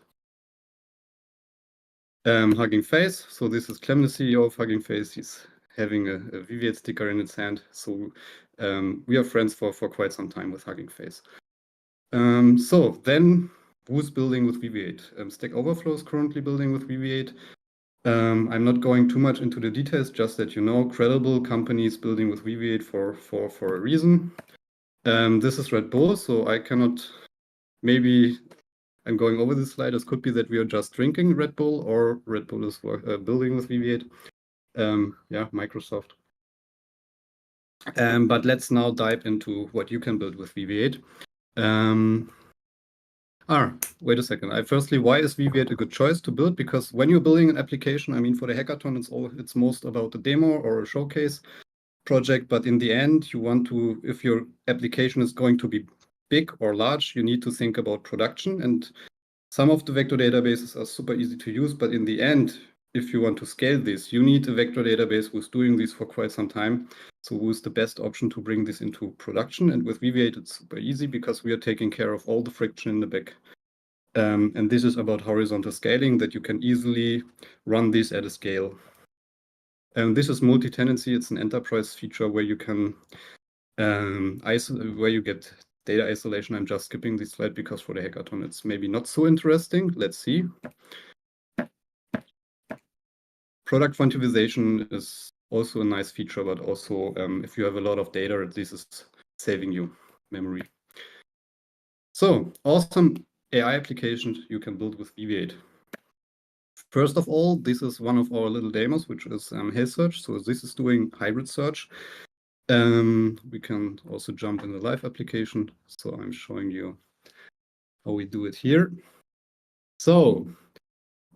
Hugging Face. So this is Clem, the CEO of Hugging Face. He's having a VV8 sticker in its hand. So we are friends for quite some time with Hugging Face. So then who's building with VV8? Stack Overflow is currently building with VV8. I'm not going too much into the details, just that you know, credible companies building with VV8 for a reason. This is Red Bull, so I cannot, maybe I'm going over this slide. It could be that we are just drinking Red Bull, or Red Bull is building with VV8. Yeah, Microsoft. But let's now dive into what you can build with VV8. Wait a second. Firstly, why is VV8 a good choice to build? Because when you're building an application, I mean, for the hackathon, it's most about a demo or a showcase project. But in the end, you want to, if your application is going to be big or large, you need to think about production. And some of the vector databases are super easy to use. But in the end, if you want to scale this, you need a vector database who's doing this for quite some time. So who's the best option to bring this into production? And with VV8, it's super easy because we are taking care of all the friction in the back. And this is about horizontal scaling, that you can easily run this at a scale. And this is multi-tenancy. It's an enterprise feature where you can where you get data isolation. I'm just skipping this slide because for the hackathon, it's maybe not so interesting. Let's see. Product quantization is also a nice feature, but also if you have a lot of data, this is saving you memory. So awesome AI applications you can build with VV8. First of all, this is one of our little demos, which is Health Search. So this is doing hybrid search. We can also jump in the live application. So I'm showing you how we do it here. So,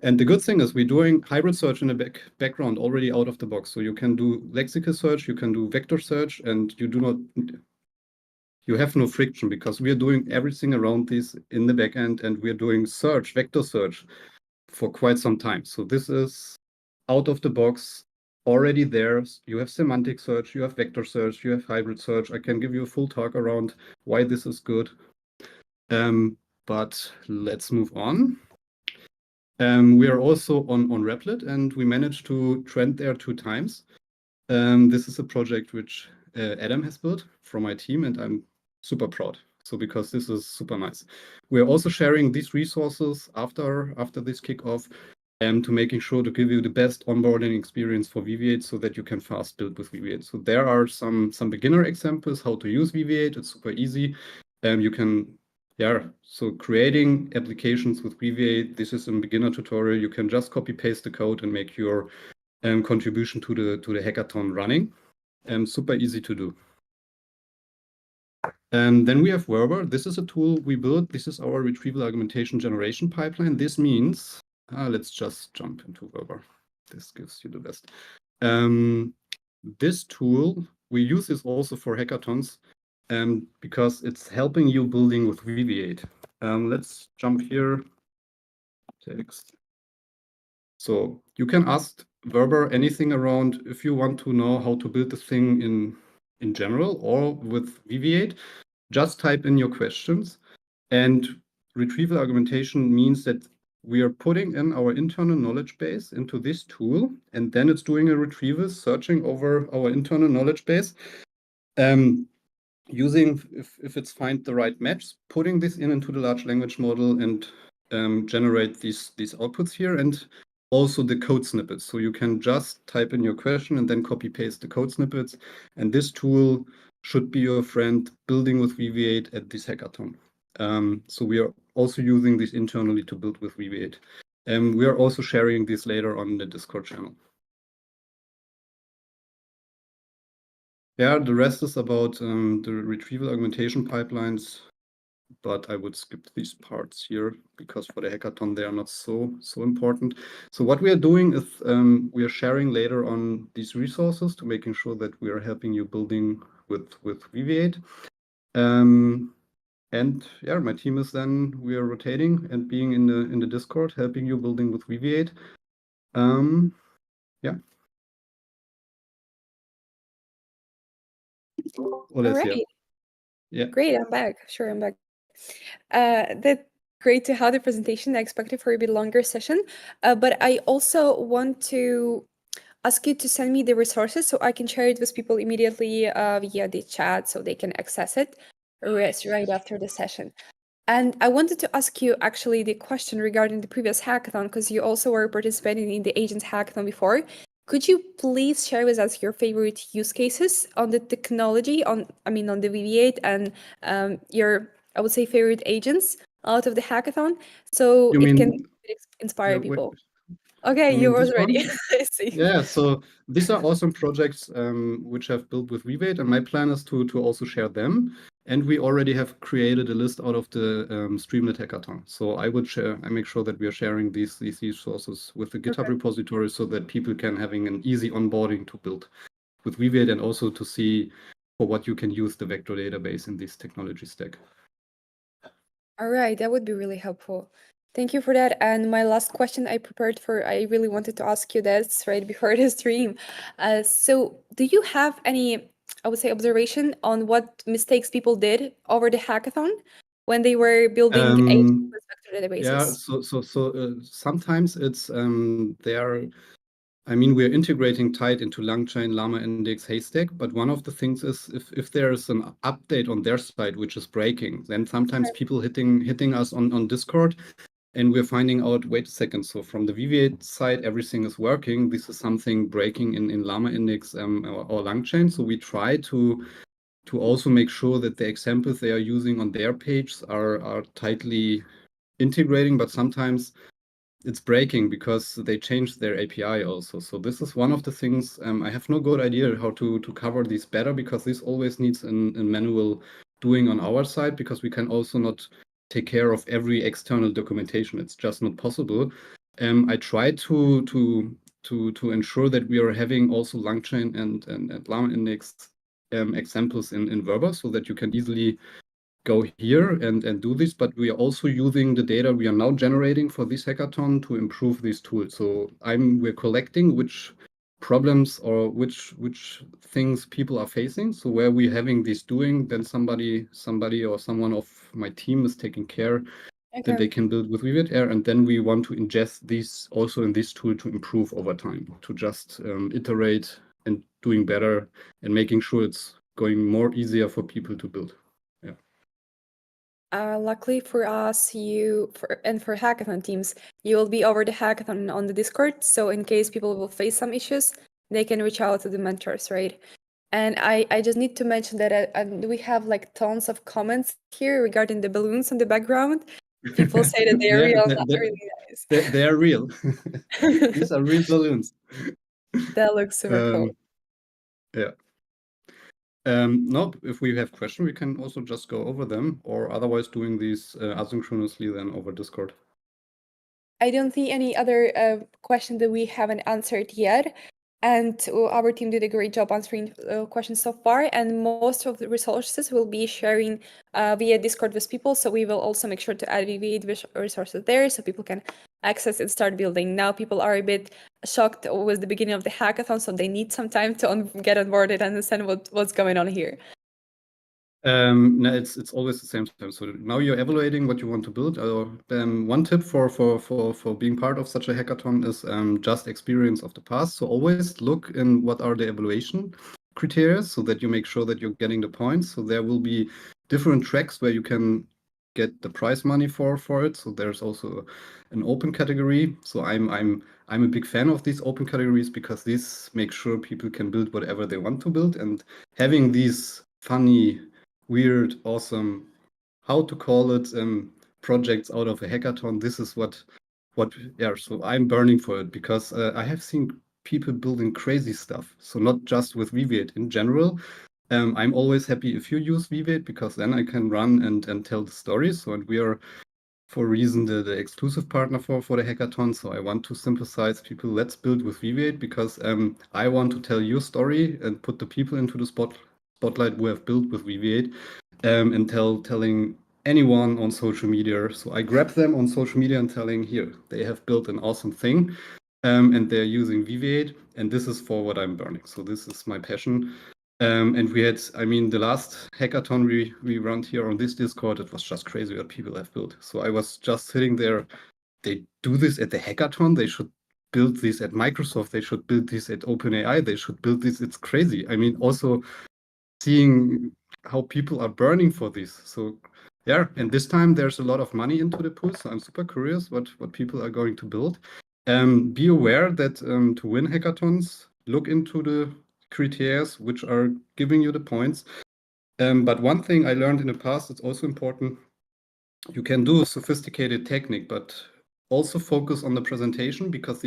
and the good thing is we're doing hybrid search in the background already out of the box. So you can do lexical search, you can do vector search, and you have no friction because we are doing everything around this in the backend, and we're doing search, vector search for quite some time. So this is out of the box, already there. You have semantic search, you have vector search, you have hybrid search. I can give you a full talk around why this is good. But let's move on. We are also on Replit, and we managed to trend there 2 times. This is a project which Adam has built from my team, and I'm super proud. So because this is super nice. We're also sharing these resources after this kickoff to making sure to give you the best onboarding experience for VV8 so that you can fast build with VV8. So there are some beginner examples how to use VV8. It's super easy. You can, so creating applications with VV8, this is a beginner tutorial. You can just copy paste the code and make your contribution to the hackathon running. Super easy to do. Then we have Verber. This is a tool we built. This is our retrieval augmentation generation pipeline. This means, let's just jump into Verber. This gives you the best. This tool, we use this also for hackathons because it's helping you building with VV8. Let's jump here. Text. So you can ask Verber anything around if you want to know how to build this thing in general or with VV8. Just type in your questions. And retrieval augmentation means that we are putting in our internal knowledge base into this tool, and then it's doing a retrieval, searching over our internal knowledge base, using, if it's find the right match, putting this into the large language model and generate these outputs here, and also the code snippets. So you can just type in your question and then copy paste the code snippets. And this tool should be your friend building with VV8 at this hackathon. So we are also using this internally to build with VV8. We are also sharing this later on the Discord channel. Yeah, the rest is about the retrieval augmentation pipelines, but I would skip these parts here because for the hackathon they are not so important. So what we are doing is we are sharing later on these resources to making sure that we are helping you building with VV8. And yeah, my team is then we are rotating and being in the Discord, helping you building with VV8. Yeah. All right. Yeah. Great, I'm back. Sure, I'm back. That's great to have the presentation. I expected for a bit longer session, but I also want to ask you to send me the resources so I can share it with people immediately via the chat so they can access it right after the session. And I wanted to ask you actually the question regarding the previous hackathon, because you also were participating in the Agents Hackathon before. Could you please share with us your favorite use cases on the technology, on the VV8 and your, I would say, favorite agents out of the hackathon, so it can inspire people? Okay, you was ready. I see. Yeah, so these are awesome projects which I've built with VV8, and my plan is to also share them. And we already have created a list out of the Streamlit hackathon. So I would share, I make sure that we are sharing these resources with the GitHub repository so that people can having an easy onboarding to build with VV8 and also to see for what you can use the vector database in this technology stack. All right, that would be really helpful. Thank you for that. And my last question I prepared for, I really wanted to ask you this right before the stream. So do you have any, I would say, observation on what mistakes people did over the hackathon when they were building vector databases? Yeah, so sometimes it's we're integrating tight into LangChain, Llama Index, Haystack, but one of the things is if there is an update on their side which is breaking, then sometimes people hitting us on Discord, and we're finding out, wait a second, so from the VV8 side, everything is working. This is something breaking in Llama Index or LangChain. So we try to also make sure that the examples they are using on their page are tightly integrating, but sometimes it's breaking because they changed their API also. So this is one of the things I have no good idea how to cover this better, because this always needs a manual doing on our side, because we can also not take care of every external documentation. It's just not possible. I try to ensure that we are having also LangChain and Llama Index examples in Verba, so that you can easily go here and do this, but we are also using the data we are now generating for this hackathon to improve these tools. So we're collecting which problems or which things people are facing. So where we're having this doing, then somebody or someone of my team is taking care that they can build with VV8 Air, and then we want to ingest these also in this tool to improve over time, to just iterate and doing better and making sure it's going more easier for people to build. Luckily for us, and for hackathon teams, you will be over the hackathon on the Discord. So in case people will face some issues, they can reach out to the mentors, right? And I just need to mention that we have like tons of comments here regarding the balloons in the background. People say that they are real, not really nice. They are real. These are real balloons. That looks super cool. Yeah. No, if we have questions, we can also just go over them, or otherwise doing these asynchronously then over Discord. I don't see any other question that we haven't answered yet. And our team did a great job answering questions so far. And most of the resources will be sharing via Discord with people. So we will also make sure to add VV8 resources there so people can access and start building. Now people are a bit shocked with the beginning of the hackathon, so they need some time to get on board and understand what's going on here. No, it's always the same time. So now you're evaluating what you want to build. One tip for being part of such a hackathon is just experience of the past. So always look in what are the evaluation criteria so that you make sure that you're getting the points. So there will be different tracks where you can get the prize money for it. So there's also an open category. So I'm a big fan of these open categories because these make sure people can build whatever they want to build, and having these funny, weird, awesome, how to call it, projects out of a hackathon. This is what yeah. So I'm burning for it because I have seen people building crazy stuff. So not just with VV8 in general. I'm always happy if you use VV8 because then I can run and tell the stories. So, and we are, for a reason, the exclusive partner for the hackathon. So I want to synthesize people. Let's build with VV8 because I want to tell your story and put the people into the spotlight who have built with VV8, and telling anyone on social media. So I grab them on social media and telling, here, they have built an awesome thing, and they're using VV8, and this is for what I'm burning. So this is my passion. And we had, I mean, the last hackathon we run here on this Discord, it was just crazy what people have built. So I was just sitting there, they do this at the hackathon, they should build this at Microsoft, they should build this at OpenAI, they should build this, it's crazy. I mean, also seeing how people are burning for this. So yeah, and this time there's a lot of money into the pool, so I'm super curious what people are going to build. Be aware that to win hackathons, look into the criteria which are giving you the points. But one thing I learned in the past, it's also important, you can do a sophisticated technique, but also focus on the presentation, because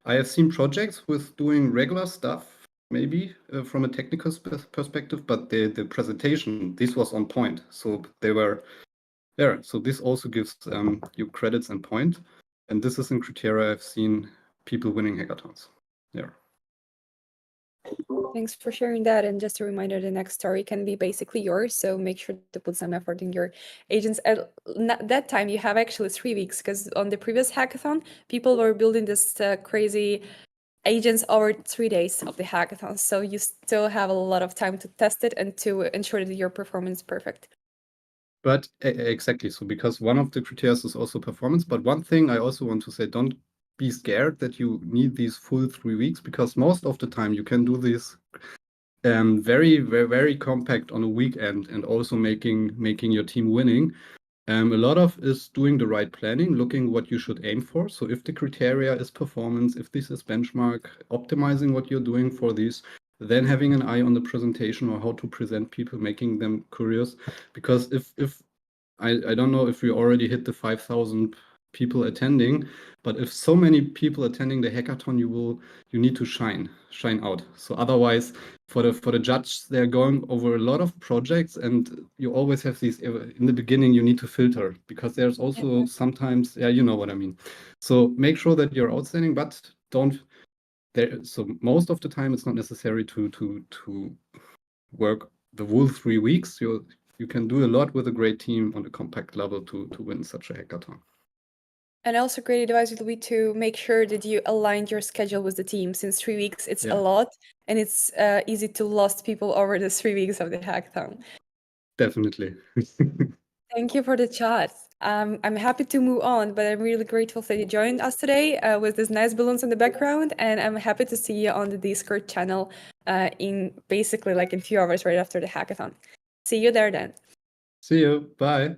I have seen projects with doing regular stuff, maybe from a technical perspective, but the presentation, this was on point. So they were there. So this also gives you credits and point. And this is in criteria I've seen people winning hackathons. Yeah. Thanks for sharing that. And just a reminder, the next story can be basically yours. So make sure to put some effort in your agents. At that time, you have actually 3 weeks, because on the previous hackathon, people were building this crazy agents over 3 days of the hackathon. So you still have a lot of time to test it and to ensure that your performance is perfect. But exactly. So because one of the criteria is also performance. But one thing I also want to say, don't be scared that you need these full 3 weeks, because most of the time you can do this very, very, very compact on a weekend, and also making your team winning. A lot of is doing the right planning, looking what you should aim for. So if the criteria is performance, if this is benchmark, optimizing what you're doing for these, then having an eye on the presentation or how to present people, making them curious. Because if I don't know if we already hit the 5,000 people attending, but if so many people attending the hackathon, you need to shine out. So otherwise, for the judge, they're going over a lot of projects, and you always have these, in the beginning you need to filter, because there's also sometimes, yeah, you know what I mean. So make sure that you're outstanding, but don't there. So most of the time it's not necessary to work the whole 3 weeks. You can do a lot with a great team on a compact level to win such a hackathon. And also, great advice would be to make sure that you align your schedule with the team, since 3 weeks it's a lot, and it's easy to lose people over the 3 weeks of the hackathon. Definitely. Thank you for the chat. I'm happy to move on, but I'm really grateful that you joined us today with these nice balloons in the background, and I'm happy to see you on the Discord channel in basically like in a few hours right after the hackathon. See you there then. See you. Bye.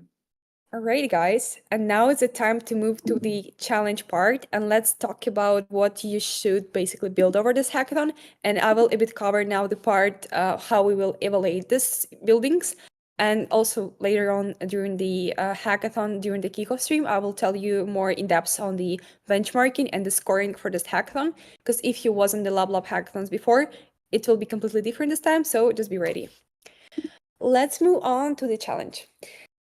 Alrighty, guys, and now it's the time to move to the challenge part, and let's talk about what you should basically build over this hackathon. And I will a bit cover now the part how we will evaluate these buildings, and also later on during the hackathon, during the kickoff stream, I will tell you more in depth on the benchmarking and the scoring for this hackathon. Because if you wasn't the Lab hackathons before, it will be completely different this time. So just be ready. Let's move on to the challenge.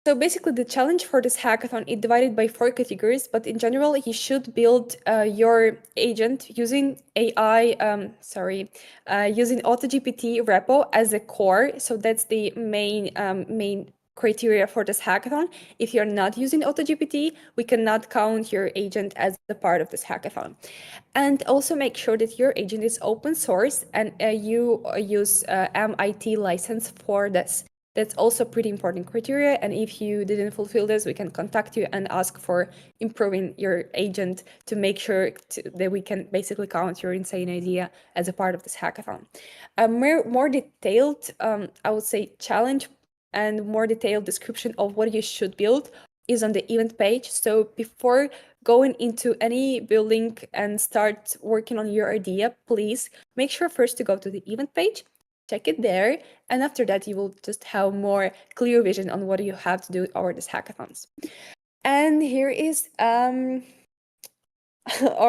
So basically, the challenge for this hackathon is divided by 4 categories, but in general, you should build your agent using using AutoGPT repo as a core. So that's the main criteria for this hackathon. If you're not using AutoGPT, we cannot count your agent as a part of this hackathon. And also make sure that your agent is open source and you use MIT license for this. That's also pretty important criteria. And if you didn't fulfill this, we can contact you and ask for improving your agent to make sure that we can basically count your insane idea as a part of this hackathon. A more detailed, I would say, challenge and more detailed description of what you should build is on the event page. So before going into any building and start working on your idea, please make sure first to go to the event page, check it there, and after that you will just have more clear vision on what you have to do over these hackathons. And here is all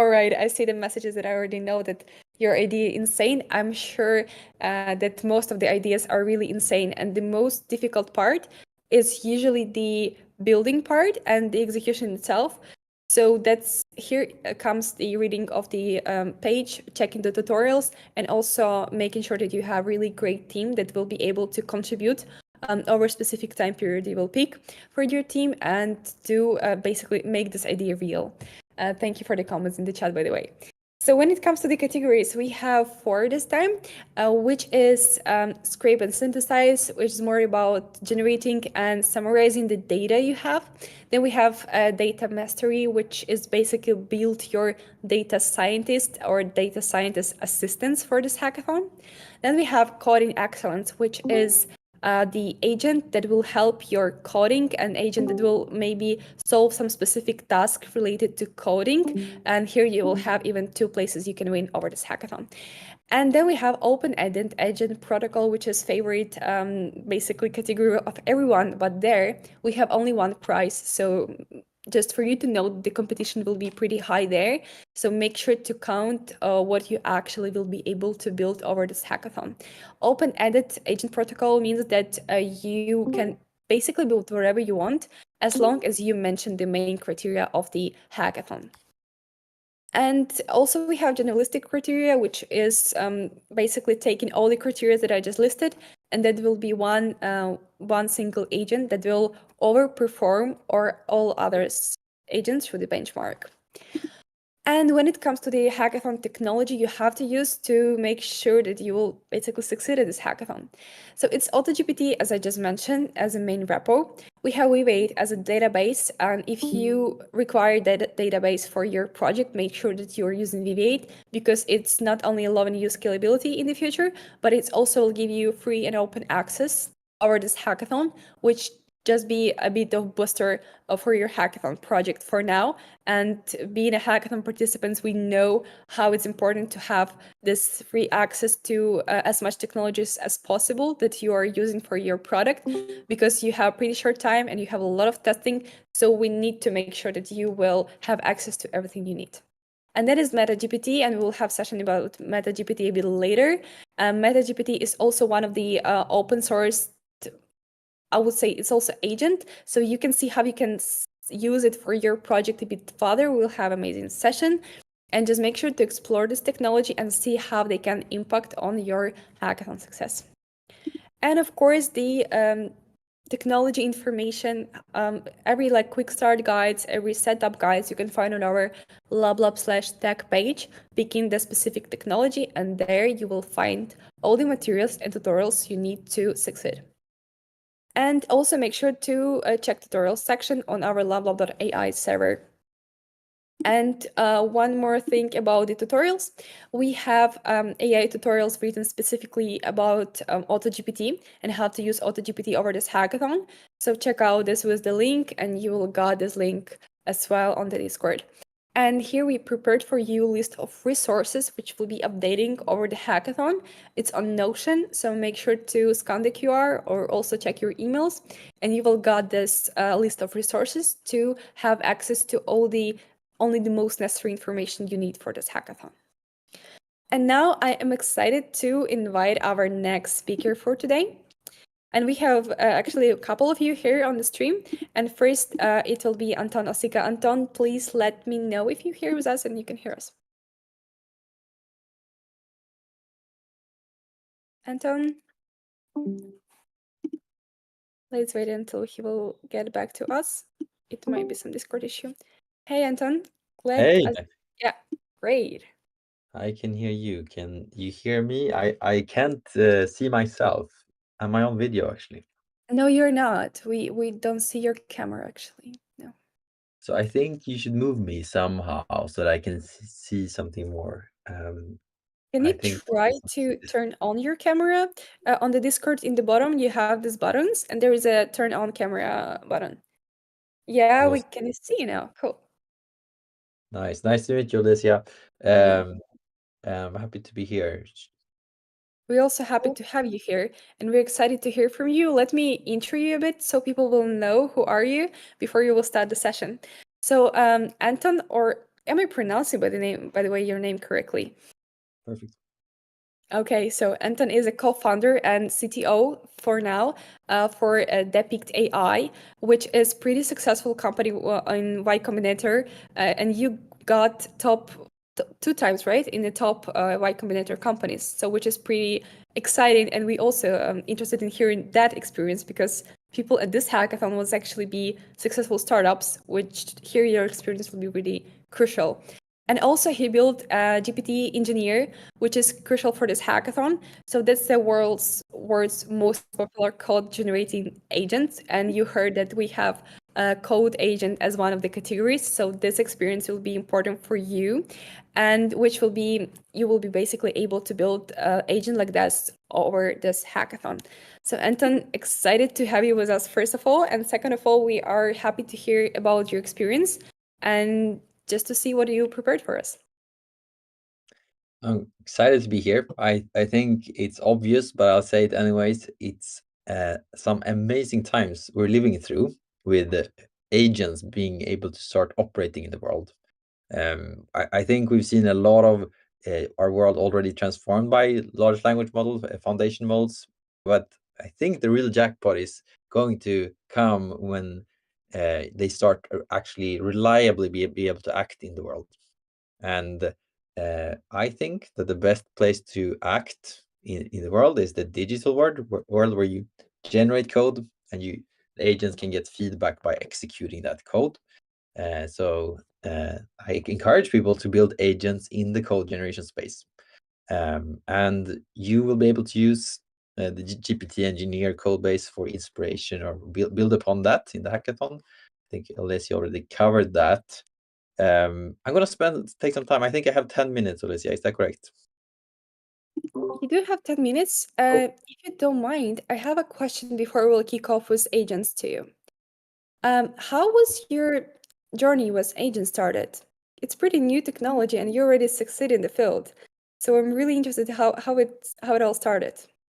right, I see the messages that I already know that your idea is insane. I'm sure that most of the ideas are really insane, and the most difficult part is usually the building part and the execution itself. So that's here comes the reading of the page, checking the tutorials, and also making sure that you have really great team that will be able to contribute over a specific time period you will pick for your team and to basically make this idea real. Thank you for the comments in the chat, by the way. So when it comes to the categories, we have 4 this time, which is scrape and synthesize, which is more about generating and summarizing the data you have. Then we have data mastery, which is basically build your data scientist or data scientist assistants for this hackathon. Then we have coding excellence, which is the agent that will help your coding, an agent that will maybe solve some specific task related to coding. And here you will have even 2 places you can win over this hackathon. And then we have open-ended agent protocol, which is favorite basically category of everyone, but there we have only 1 prize. So just for you to know, the competition will be pretty high there. So make sure to count what you actually will be able to build over this hackathon. Open-ended agent protocol means that you can basically build whatever you want, as long as you mention the main criteria of the hackathon. And also we have generalistic criteria, which is basically taking all the criteria that I just listed, and that will be one single agent that will overperform or all others agents through the benchmark. And when it comes to the hackathon technology you have to use to make sure that you will basically succeed at this hackathon. So it's AutoGPT, as I just mentioned, as a main repo. We have V8 as a database, and if you require that database for your project, make sure that you're using V8 because it's not only allowing you scalability in the future, but it's also will give you free and open access over this hackathon, which just be a bit of booster for your hackathon project for now. And being a hackathon participants, we know how it's important to have this free access to as much technologies as possible that you are using for your product, because you have pretty short time and you have a lot of testing. So we need to make sure that you will have access to everything you need. And that is MetaGPT, and we'll have session about MetaGPT a bit later. MetaGPT is also one of the open source, I would say it's also agent, so you can see how you can use it for your project a bit further. We'll have amazing session, and just make sure to explore this technology and see how they can impact on your hackathon success. And of course, the technology information, every quick start guides, every setup guides you can find on our lablab/tech page, picking the specific technology, and there you will find all the materials and tutorials you need to succeed. And also make sure to check tutorial section on our lablab.ai server. And one more thing about the tutorials, we have AI tutorials written specifically about AutoGPT and how to use AutoGPT over this hackathon. So check out this with the link, and you will get this link as well on the Discord. And here we prepared for you a list of resources which will be updating over the hackathon. It's on Notion, so make sure to scan the QR or also check your emails, and you will get this list of resources to have access to only the most necessary information you need for this hackathon. And now I am excited to invite our next speaker for today. And we have actually a couple of you here on the stream. And first, it will be Anton Osika. Anton, please let me know if you hear us and you can hear us. Anton? Let's wait until he will get back to us. It might be some Discord issue. Hey, Anton. Hey, Yeah, great. I can hear you. Can you hear me? I can't see myself. Am I on video actually? No, you're not. We don't see your camera actually. No. So I think you should move me somehow so that I can see something more. Can I you think try to turn on your camera? On the Discord in the bottom, you have these buttons, and there is a turn on camera button. Yeah, we can see you now. Cool. Nice to meet you, Alicia. Yeah. I'm happy to be here. We're also happy to have you here, and we're excited to hear from you. Let me intro you a bit so people will know who are you before you will start the session. So, Anton, or am I pronouncing by the way, your name correctly? Perfect. Okay, so Anton is a co-founder and CTO for now for Depict AI, which is pretty successful company in Y Combinator, and you got top 2 times, right, in the top Y Combinator companies. So which is pretty exciting, and we also interested in hearing that experience because people at this hackathon will actually be successful startups, which here your experience will be really crucial. And also he built a GPT engineer, which is crucial for this hackathon. So that's the world's most popular code generating agent. And you heard that we have a code agent as one of the categories. So this experience will be important for you, and which will be you will be basically able to build an agent like this over this hackathon. So Anton, excited to have you with us first of all, and second of all, we are happy to hear about your experience and just to see what you prepared for us. I'm excited to be here. I think it's obvious, but I'll say it anyways. It's some amazing times we're living through with agents being able to start operating in the world. I think we've seen a lot of our world already transformed by large language models, foundation models, but I think the real jackpot is going to come when they start actually reliably be able to act in the world. And I think that the best place to act in the world is the digital world where you generate code and the agents can get feedback by executing that code. So I encourage people to build agents in the code generation space. And you will be able to use the GPT engineer code base for inspiration or build upon that in the hackathon. I think Alessia already covered that. I'm going to take some time. I think I have 10 minutes, Alicia. Is that correct? You do have 10 minutes. If you don't mind, I have a question before we'll kick off with agents to you. How was your journey with agents started? It's pretty new technology and you already succeed in the field. So I'm really interested how it all started.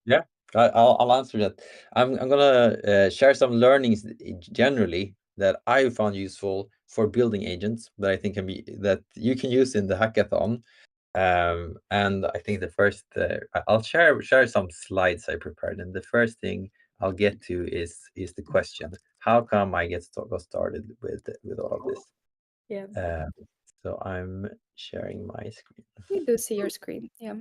Yeah, I'll answer that. I'm gonna share some learnings generally that I found useful for building agents that I think that you can use in the hackathon. And I think the first I'll share some slides I prepared, and the first thing I'll get to is the question: how come I got started with all of this? Yeah. So I'm sharing my screen. We do see your screen. Yeah.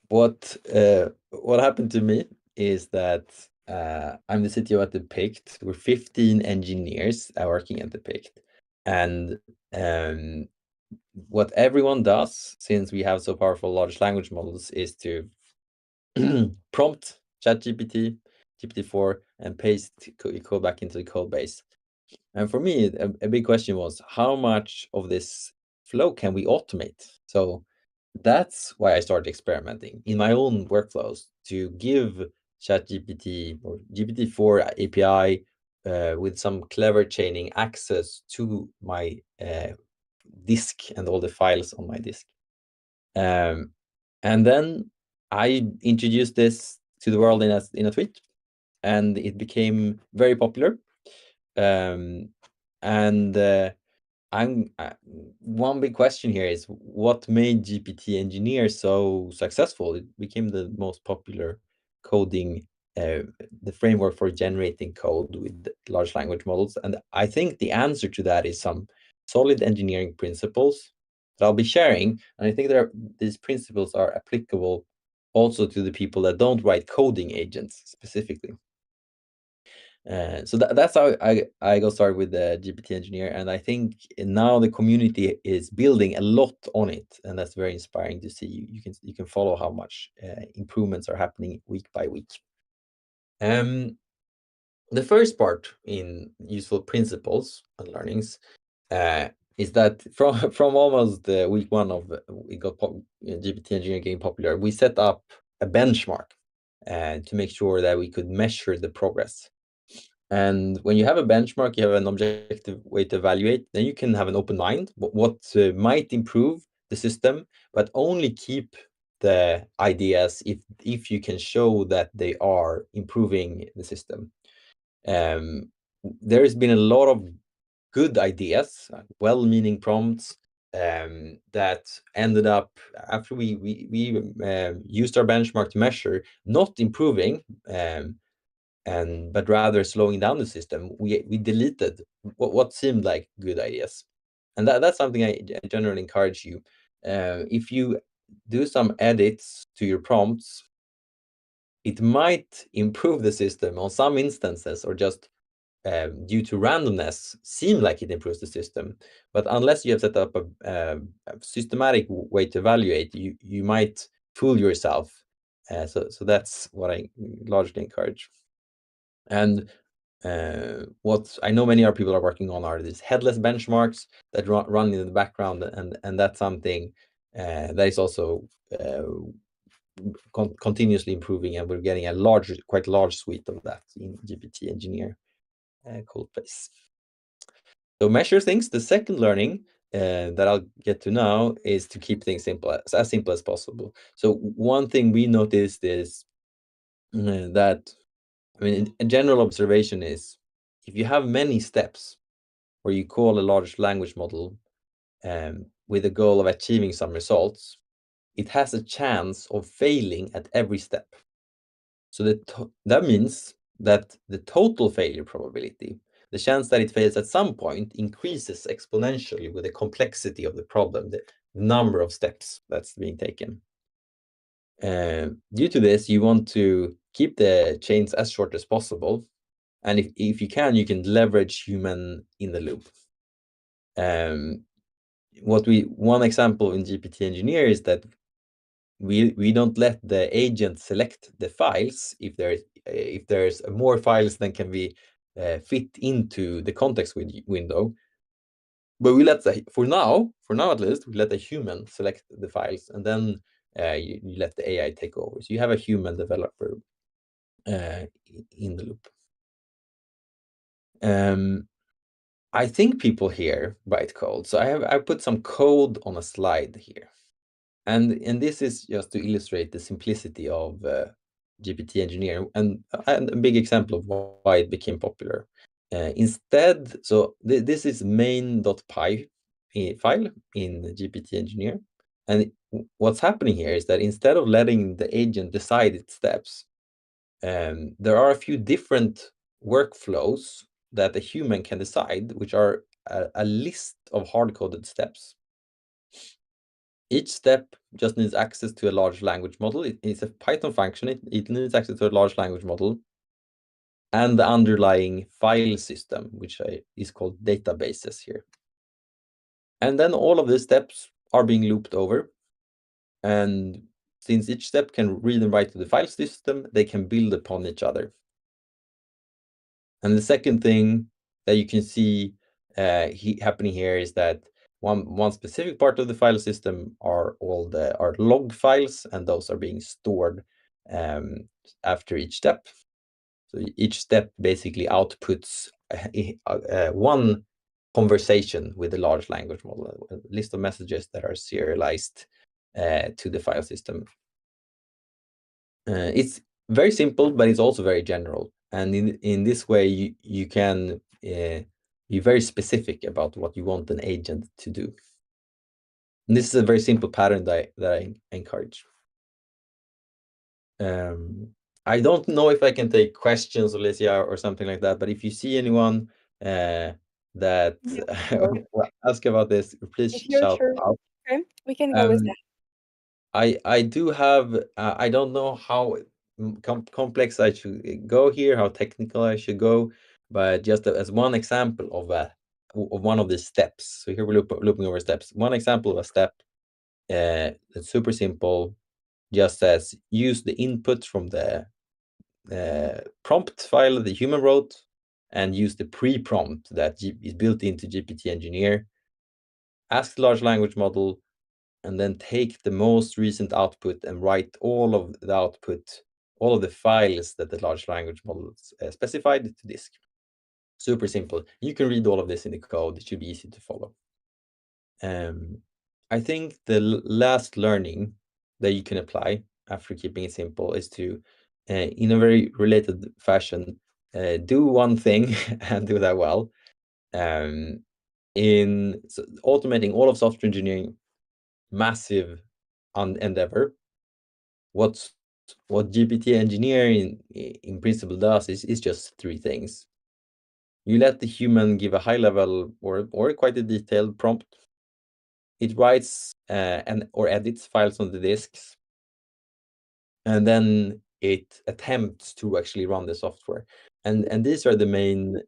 What happened to me is that I'm the CTO at Depict. We're 15 engineers working at Depict, and what everyone does, since we have so powerful large language models, is to prompt ChatGPT, GPT-4, and paste code back into the code base. And for me, a big question was, how much of this flow can we automate? So that's why I started experimenting in my own workflows to give ChatGPT or GPT-4 API with some clever chaining access to my disk and all the files on my disk. And then I introduced this to the world in a tweet, and it became very popular. One big question here is what made GPT engineer so successful? It became the most popular coding, the framework for generating code with large language models. And I think the answer to that is some solid engineering principles that I'll be sharing. And I think these principles are applicable also to the people that don't write coding agents specifically. So that's how I got started with the GPT engineer, and I think now the community is building a lot on it, and that's very inspiring to see. You can follow how much improvements are happening week by week. The first part in useful principles and learnings is that from almost week one of we got GPT engineer getting popular, we set up a benchmark to make sure that we could measure the progress. And when you have a benchmark, you have an objective way to evaluate, then you can have an open mind, what might improve the system, but only keep the ideas if you can show that they are improving the system. There's been a lot of good ideas, well-meaning prompts that ended up after we used our benchmark to measure, not improving, but rather slowing down the system. We deleted what seemed like good ideas, and that's something I generally encourage you. If you do some edits to your prompts, it might improve the system on some instances, or just due to randomness, seem like it improves the system. But unless you have set up a systematic way to evaluate, you might fool yourself. So that's what I largely encourage. And what I know many other people are working on are these headless benchmarks that run in the background, and that's something that is also continuously improving, and we're getting a quite large suite of that in GPT engineer code base. So measure things. The second learning that I'll get to now is to keep things as simple as possible. So one thing we noticed is that, I mean, a general observation is if you have many steps where you call a large language model with the goal of achieving some results, it has a chance of failing at every step. So that means that the total failure probability, the chance that it fails at some point, increases exponentially with the complexity of the problem, the number of steps that's being taken. Due to this, you want to keep the chains as short as possible, and if you can leverage human in the loop. One example in GPT engineer is that we don't let the agent select the files if there's more files than can be fit into the context window. But we let for now at least, we let the human select the files, and then you let the AI take over. So you have a human developer in the loop. I think people here write code, so I put some code on a slide here. And this is just to illustrate the simplicity of GPT engineer, and a big example of why it became popular. Instead, so this is main.py file in GPT engineer, and what's happening here is that instead of letting the agent decide its steps, there are a few different workflows that a human can decide, which are a list of hard-coded steps. Each step just needs access to a large language model. It's a Python function. It needs access to a large language model and the underlying file system, which is called databases here. And then all of these steps are being looped over. And since each step can read and write to the file system, they can build upon each other. And the second thing that you can see happening here is that one specific part of the file system are log files, and those are being stored after each step. So each step basically outputs one conversation with a large language model, a list of messages that are serialized to the file system. It's very simple, but it's also very general. And in this way, you can be very specific about what you want an agent to do. And this is a very simple pattern that I encourage. I don't know if I can take questions, Alicia, or something like that, but if you see anyone that ask about this, please shout out. Okay, we can go with that. I do have, I don't know how complex I should go here, how technical I should go, but just as one example of one of the steps. So here we're looping over steps. One example of a step that's super simple, just says use the input from the prompt file the human wrote and use the pre-prompt that is built into GPT Engineer. Ask the large language model, and then take the most recent output and write all of the output, all of the files that the large language model specified to disk. Super simple. You can read all of this in the code. It should be easy to follow. I think the last learning that you can apply after keeping it simple is to, in a very related fashion, do one thing and do that well. In automating all of software engineering, massive endeavor. What GPT Engineer in principle does is just three things. You let the human give a high level or quite a detailed prompt. It writes or edits files on the disks, and then it attempts to actually run the software. And these are the main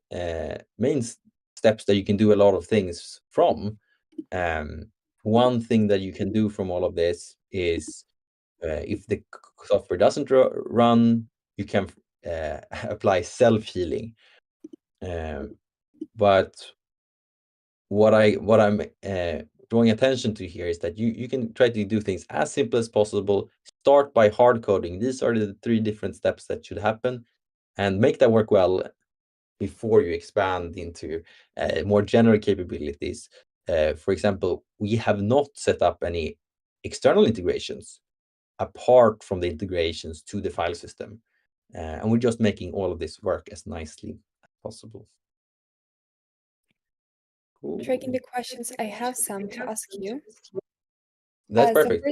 steps that you can do a lot of things from. One thing that you can do from all of this is if the software doesn't run, you can apply self-healing. But what I'm drawing attention to here is that you can try to do things as simple as possible. Start by hard coding. These are the three different steps that should happen, and make that work well before you expand into more general capabilities. For example, we have not set up any external integrations apart from the integrations to the file system. And we're just making all of this work as nicely as possible. Cool. Tracking the questions, I have some to ask you. That's perfect.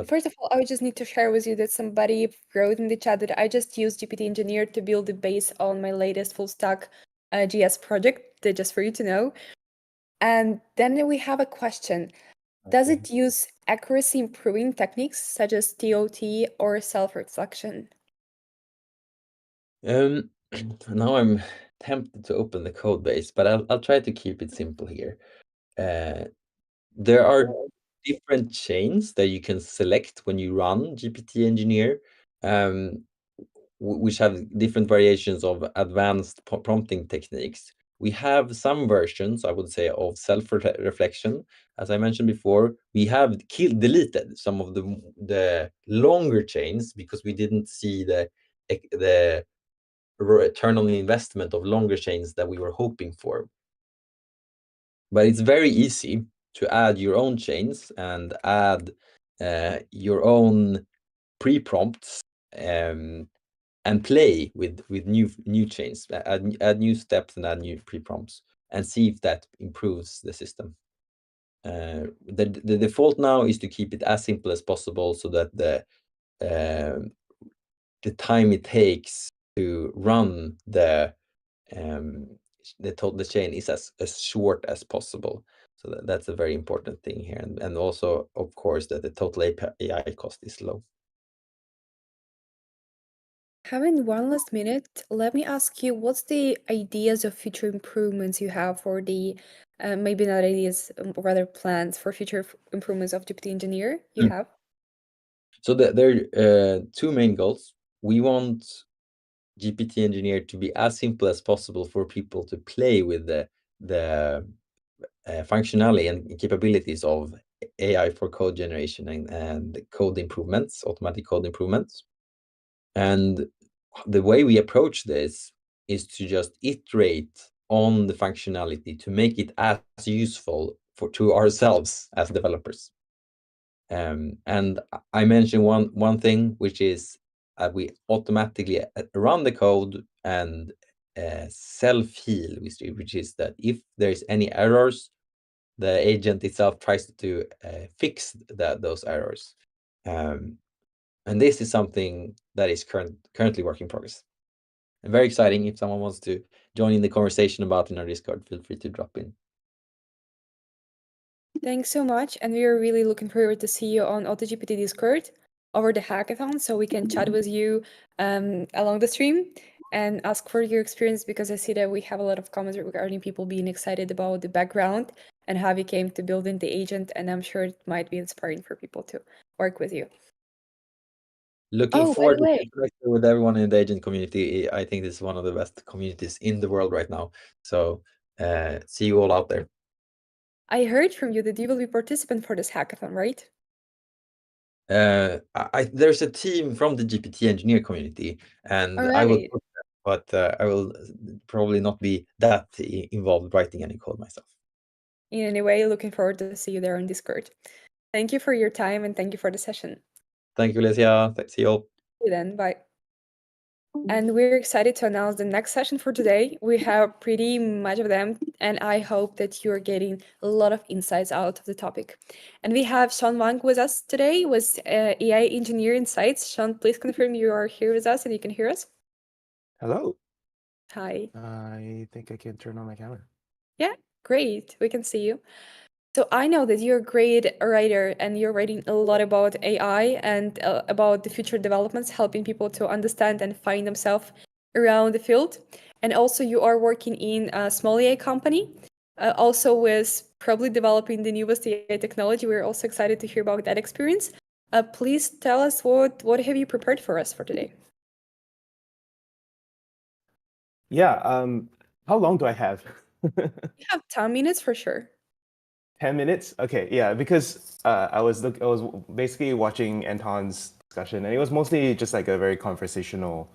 First of all, I would just need to share with you that somebody wrote in the chat that I just used GPT Engineer to build the base on my latest full stack GS project, just for you to know. And then we have a question. Does it use accuracy improving techniques such as TOT or self-reflection? Now I'm tempted to open the code base, but I'll try to keep it simple here. There are different chains that you can select when you run GPT Engineer, which have different variations of advanced prompting techniques. We have some versions, I would say, of self-reflection. As I mentioned before, we have deleted some of the longer chains because we didn't see the return on the investment of longer chains that we were hoping for. But it's very easy to add your own chains and add your own pre-prompts and play with new chains, add new steps and add new pre-prompts, and see if that improves the system. The default now is to keep it as simple as possible so that the time it takes to run the chain is as short as possible. So that's a very important thing here, and also, of course, that the total AI cost is low. Having one last minute, let me ask you, what's the ideas of future improvements you have for the, maybe not ideas, rather plans for future improvements of GPT Engineer you have? So there are two main goals. We want GPT Engineer to be as simple as possible for people to play with the functionality and capabilities of AI for code generation and code improvements, automatic code improvements. And the way we approach this is to just iterate on the functionality to make it as useful to ourselves as developers. And I mentioned one thing, which is we automatically run the code and self-heal, which is that if there's any errors, the agent itself tries to fix those errors. And this is something that is currently work in progress. And very exciting. If someone wants to join in the conversation about in our Discord, feel free to drop in. Thanks so much, and we are really looking forward to see you on AutoGPT Discord. over the hackathon so we can chat with you along the stream and ask for your experience, because I see that we have a lot of comments regarding people being excited about the background and how you came to building the agent, and I'm sure it might be inspiring for people to work with you. Looking forward to connecting with everyone in the agent community. I think this is one of the best communities in the world right now. So see you all out there. I heard from you that you will be participant for this hackathon, right? There's a team from the GPT engineer community, and I will, but I will probably not be that involved writing any code myself. In any way, looking forward to see you there on Discord. Thank you for your time and thank you for the session. Thank you, Alicia. See you all. See you then. Bye. And we're excited to announce the next session for today. We have pretty much of them, and I hope that you're getting a lot of insights out of the topic. And we have Sean Wang with us today, with AI Engineer Insights. Sean, please confirm you are here with us and you can hear us. Hello. Hi. I think I can turn on my camera. Yeah, great. We can see you. So I know that you're a great writer and you're writing a lot about AI and about the future developments, helping people to understand and find themselves around the field. And also you are working in a small AI company, also with probably developing the newest AI technology. We're also excited to hear about that experience. Please tell us what have you prepared for us for today? Yeah, how long do I have? You have 10 minutes for sure. 10 minutes? Okay, yeah, because I was basically watching Anton's discussion, and it was mostly just like a very conversational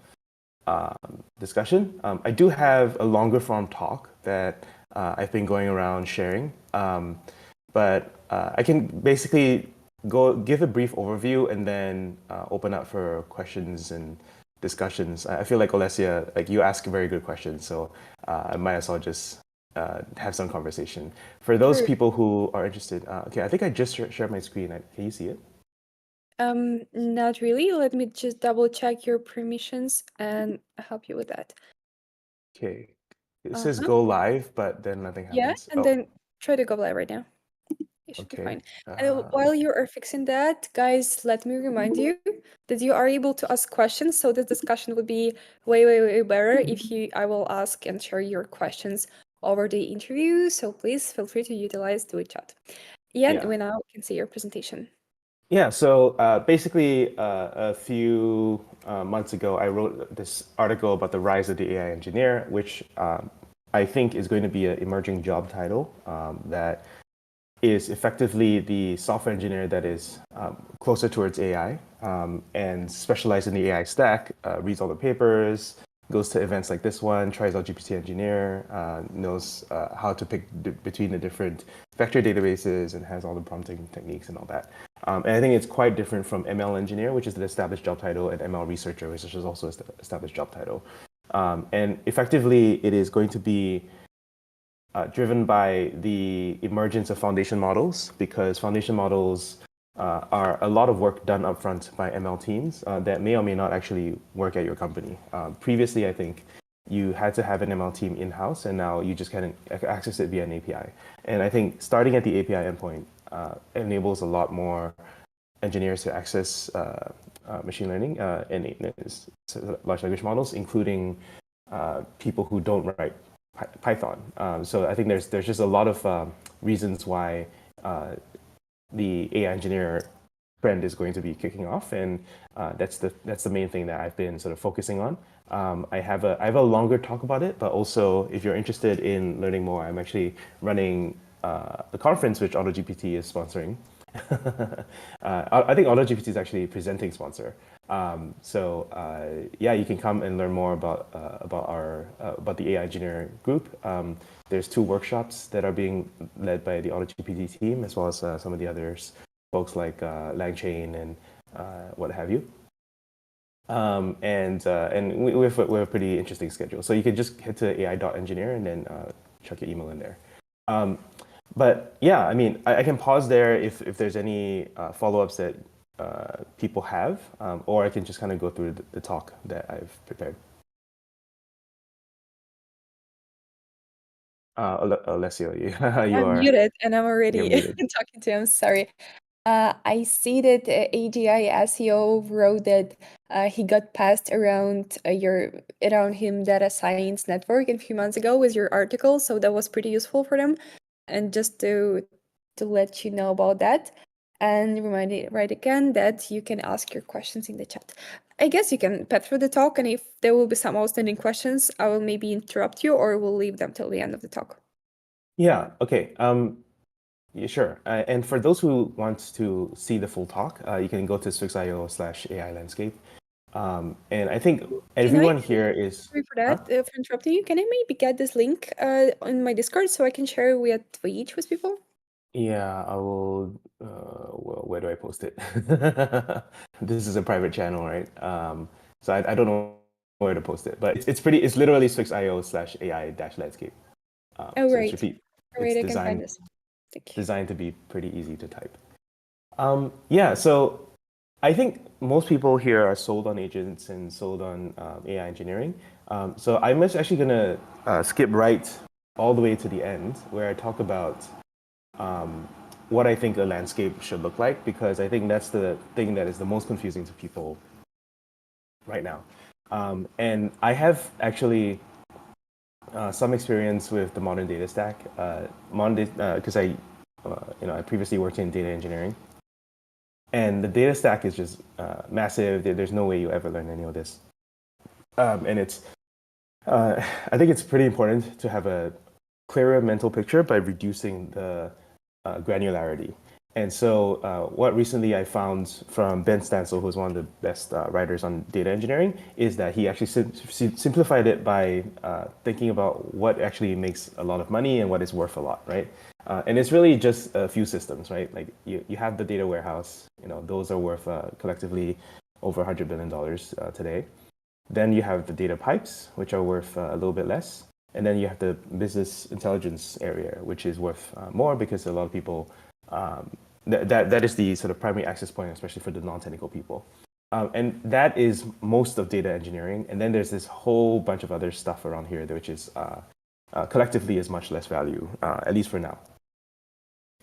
discussion. I do have a longer form talk that I've been going around sharing, but I can basically give a brief overview and then open up for questions and discussions. I feel like Alessia, like you ask very good questions, so I might as well just have some conversation. For those people who are interested, okay, I think I just shared my screen. Can you see it? Not really. Let me just double check your permissions and help you with that. Okay, it says go live, but then nothing happens. Yeah, and then try to go live right now. It should be fine. And while you are fixing that, guys, let me remind you that you are able to ask questions. So this discussion would be way, way, way better if I will ask and share your questions over the interview. So please feel free to utilize the chat. Yeah, we now can see your presentation. Yeah, so basically a few months ago, I wrote this article about the rise of the AI engineer, which I think is going to be an emerging job title that is effectively the software engineer that is closer towards AI and specialized in the AI stack, reads all the papers, goes to events like this one, tries out GPT engineer, knows how to pick between the different vector databases and has all the prompting techniques and all that. And I think it's quite different from ML engineer, which is the established job title, and ML researcher, which is also an established job title. And effectively, it is going to be driven by the emergence of foundation models, because foundation models are a lot of work done upfront by ML teams that may or may not actually work at your company. Previously, I think you had to have an ML team in-house, and now you just can access it via an API. And I think starting at the API endpoint enables a lot more engineers to access machine learning and large language models, including people who don't write Python. So I think there's just a lot of reasons why the AI engineer trend is going to be kicking off, and that's the main thing that I've been sort of focusing on. I have a longer talk about it, but also if you're interested in learning more, I'm actually running a conference which AutoGPT is sponsoring. I think AutoGPT is actually a presenting sponsor. So yeah, you can come and learn more about the AI engineer group. There's 2 workshops that are being led by the AutoGPT team, as well as some of the others, folks like LangChain and what have you. And we have a pretty interesting schedule. So you can just head to ai.engineer and then chuck your email in there. But yeah, I mean, I can pause there if there's any follow-ups that people have, or I can just kind of go through the talk that I've prepared. Alessio, you are muted, and I'm already talking to him. Sorry. I see that AGI SEO wrote that he got passed around around him data science network a few months ago with your article, so that was pretty useful for them. And just to let you know about that, and remind it right again that you can ask your questions in the chat. I guess you can pet through the talk, and if there will be some outstanding questions, I will maybe interrupt you, or we'll leave them till the end of the talk. Yeah. Okay. Yeah, sure. And for those who want to see the full talk, you can go to swix.io/AI landscape. And I think everyone here is. Sorry for that, for interrupting you. Can I maybe get this link on my Discord so I can share it with Twitch with people? Yeah, I will. Well, where do I post it? This is a private channel, right? So I don't know where to post it, but it's literally swix.io/AI-landscape. Oh, So right. it's repeat. All right, It's I can find this. designed to be pretty easy to type. Yeah, so I think most people here are sold on agents and sold on AI engineering. So I'm actually gonna skip right all the way to the end where I talk about what I think a landscape should look like, because I think that's the thing that is the most confusing to people right now. And I have actually some experience with the modern data stack, because I previously worked in data engineering, and the data stack is just massive. There's no way you ever learn any of this, and I think it's pretty important to have a clearer mental picture by reducing the granularity. And so what recently I found from Ben Stansel, who's one of the best writers on data engineering, is that he actually simplified it by thinking about what actually makes a lot of money and what is worth a lot, right? And it's really just a few systems, right? Like you have the data warehouse, those are worth collectively over $100 billion today. Then you have the data pipes, which are worth a little bit less. And then you have the business intelligence area, which is worth more because a lot of people, that is the sort of primary access point, especially for the non-technical people. And that is most of data engineering. And then there's this whole bunch of other stuff around here, which is collectively is much less value, at least for now.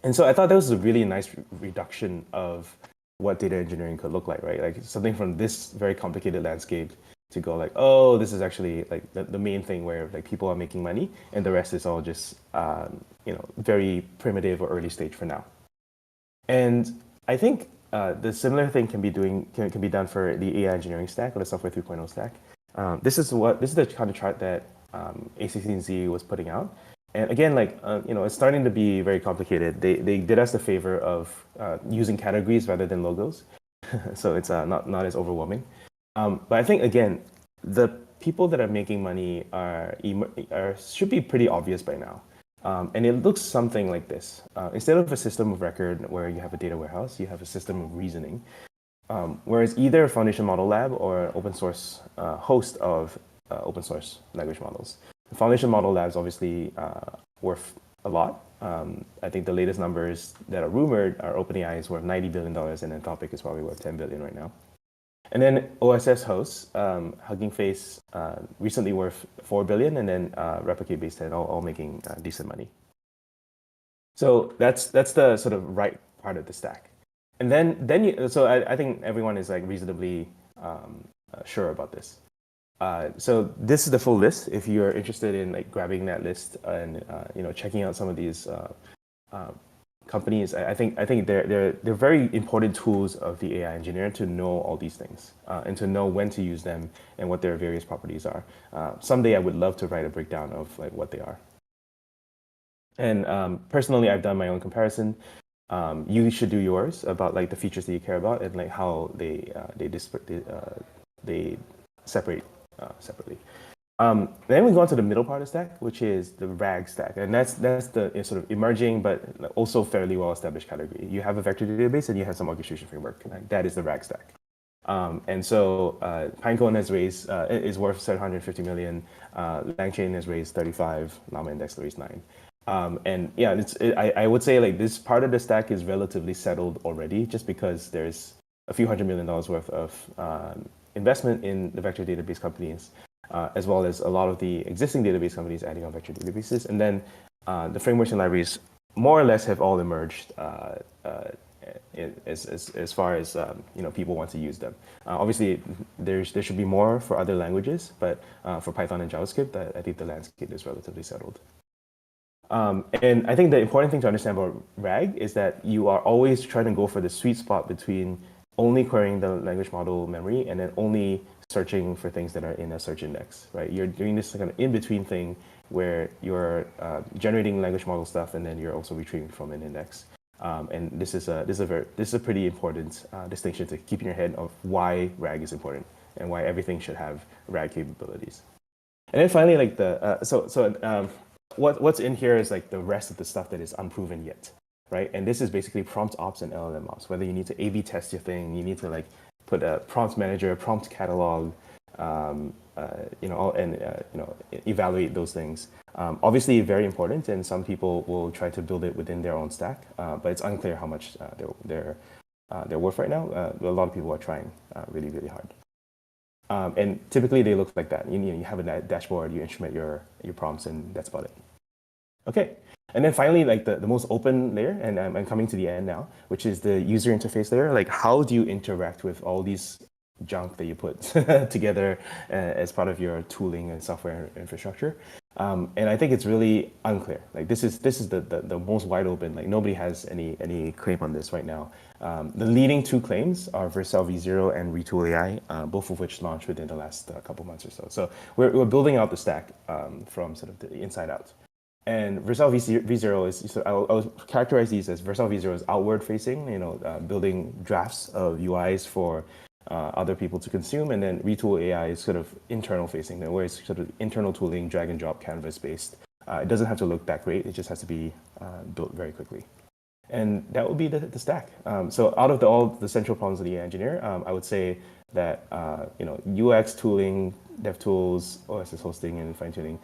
And so I thought that was a really nice reduction of what data engineering could look like, right? Like something from this very complicated landscape to go like, oh, this is actually like the main thing where like people are making money, and the rest is all just very primitive or early stage for now. And I think the similar thing can be done for the AI engineering stack or the software 3.0 stack. This is the kind of chart that ACC&Z was putting out. And again, it's starting to be very complicated. They did us the favor of using categories rather than logos, so it's not as overwhelming. But I think, again, the people that are making money should be pretty obvious by now. And it looks something like this. Instead of a system of record where you have a data warehouse, you have a system of reasoning. Whereas either a foundation model lab or an open source host of open source language models. The foundation model labs obviously worth a lot. I think the latest numbers that are rumored are OpenAI is worth $90 billion, and Anthropic is probably worth $10 billion right now. And then OSS hosts, Hugging Face, recently worth $4 billion, and then Replicate Base 10, all making decent money. So that's the sort of right part of the stack. And so I think everyone is like reasonably sure about this. So this is the full list. If you're interested in like grabbing that list and checking out some of these companies, I think they're very important tools of the AI engineer to know all these things and to know when to use them and what their various properties are. Someday I would love to write a breakdown of like what they are. And personally, I've done my own comparison. You should do yours about like the features that you care about and like how they separate separately. Then we go on to the middle part of the stack, which is the RAG stack. And that's the sort of emerging, but also fairly well-established category. You have a vector database and you have some orchestration framework. And that is the RAG stack. And so Pinecone has raised, is worth 750 million. LangChain has raised 35, Llama Index raised 9. And yeah, I would say like this part of the stack is relatively settled already, just because there's a few $100 million worth of investment in the vector database companies, as well as a lot of the existing database companies adding on vector databases. And then the frameworks and libraries more or less have all emerged. as far as people want to use them. Obviously, there should be more for other languages, but for Python and JavaScript, I think the landscape is relatively settled. And I think the important thing to understand about RAG is that you are always trying to go for the sweet spot between only querying the language model memory and then only searching for things that are in a search index, right? You're doing this kind of in-between thing where you're generating language model stuff and then you're also retrieving from an index. And this is a pretty important distinction to keep in your head of why RAG is important and why everything should have RAG capabilities. And then finally, like what's in here is like the rest of the stuff that is unproven yet, right? And this is basically prompt ops and LLM ops. Whether you need to A/B test your thing, you need to like put a prompt manager, prompt catalog, evaluate those things. Obviously, very important, and some people will try to build it within their own stack, but it's unclear how much they're worth right now. A lot of people are trying really, really hard. And typically they look like that. You have a dashboard, you instrument your prompts, and that's about it. Okay, and then finally, like the most open layer, and I'm coming to the end now, which is the user interface layer. Like, how do you interact with all these junk that you put together as part of your tooling and software infrastructure? And I think it's really unclear. Like this is the most wide open. Like nobody has any claim on this right now. The leading two claims are Vercel v0 and Retool AI, both of which launched within the last couple months or so. So we're building out the stack from sort of the inside out. And Vercel v0 is, so I'll characterize these as Vercel v0 is outward facing, building drafts of UIs for other people to consume, and then Retool AI is sort of internal facing, where it's sort of internal tooling, drag and drop canvas based. It doesn't have to look that great, it just has to be built very quickly. And that would be the stack. So out of all the central problems of the AI engineer, I would say that UX tooling, dev tools, OSS hosting, and fine tuning.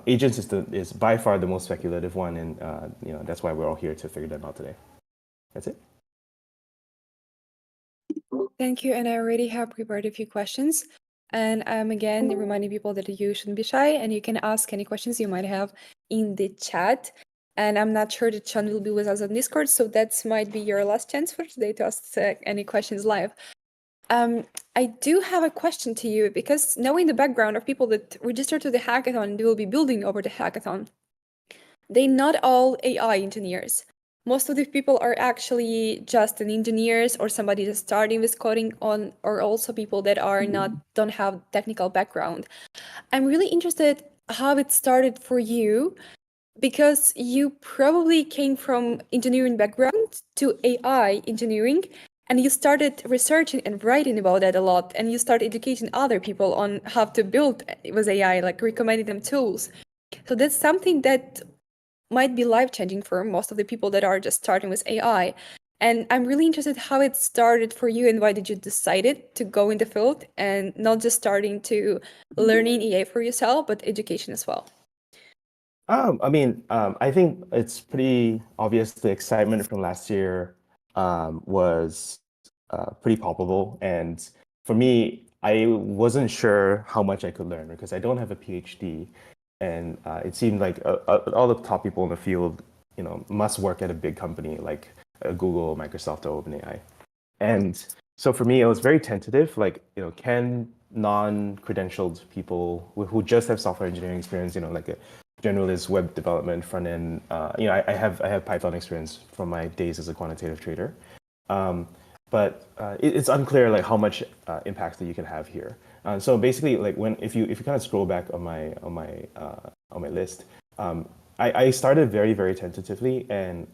Agents is by far the most speculative one, and that's why we're all here to figure them out today. That's it. Thank you, and I already have prepared a few questions. And I'm again reminding people that you shouldn't be shy, and you can ask any questions you might have in the chat. And I'm not sure that Sean will be with us on Discord, so that might be your last chance for today to ask any questions live. I do have a question to you, because knowing the background of people that register to the hackathon and they will be building over the hackathon, they're not all AI engineers. Most of the people are actually just engineers or somebody that's starting with coding on, or also people that are don't have technical background. I'm really interested how it started for you, because you probably came from engineering background to AI engineering, and you started researching and writing about that a lot, and you started educating other people on how to build with AI, like recommending them tools. So that's something that might be life-changing for most of the people that are just starting with AI. And I'm really interested how it started for you, and why did you decided to go in the field and not just starting to learning AI for yourself, but education as well. I think it's pretty obvious the excitement from last year was pretty palpable. And for me, I wasn't sure how much I could learn because I don't have a PhD. And it seemed like all the top people in the field, must work at a big company like Google, Microsoft, or OpenAI. And so for me, it was very tentative. Like, can non-credentialed people who just have software engineering experience, like a generalist web development front end. I have Python experience from my days as a quantitative trader, but it's unclear like how much impact that you can have here. So basically, like if you kind of scroll back on my list, I started very, very tentatively, and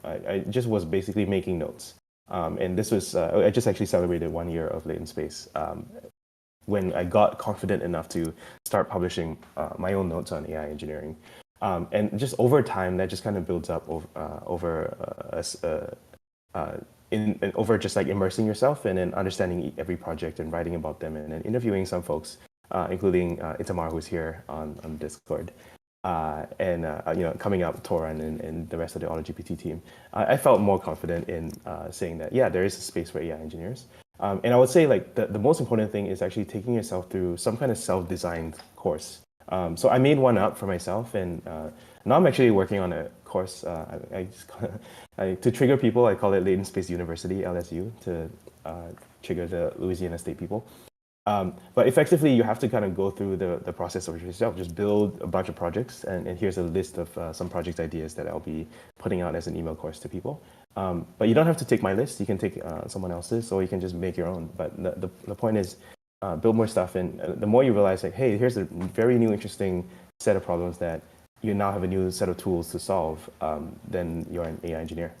I just was basically making notes. And this was I just actually celebrated 1 year of Latent Space. When I got confident enough to start publishing my own notes on AI engineering. And just over time, that just kind of builds up over just like immersing yourself and then understanding every project and writing about them and then interviewing some folks, including Itamar, who's here on Discord, and coming up Toran and the rest of the AutoGPT team. I felt more confident in saying that, yeah, there is a space for AI engineers. And I would say like the most important thing is actually taking yourself through some kind of self-designed course. So I made one up for myself, and now I'm actually working on a course. To trigger people, I call it Latent Space University, LSU, to trigger the Louisiana State people. But effectively, you have to kind of go through the process of yourself. Just build a bunch of projects, and here's a list of some project ideas that I'll be putting out as an email course to people. But you don't have to take my list. You can take someone else's, or you can just make your own. But the point is, build more stuff, and the more you realize, like, hey, here's a very new, interesting set of problems that you now have a new set of tools to solve, then you're an AI engineer.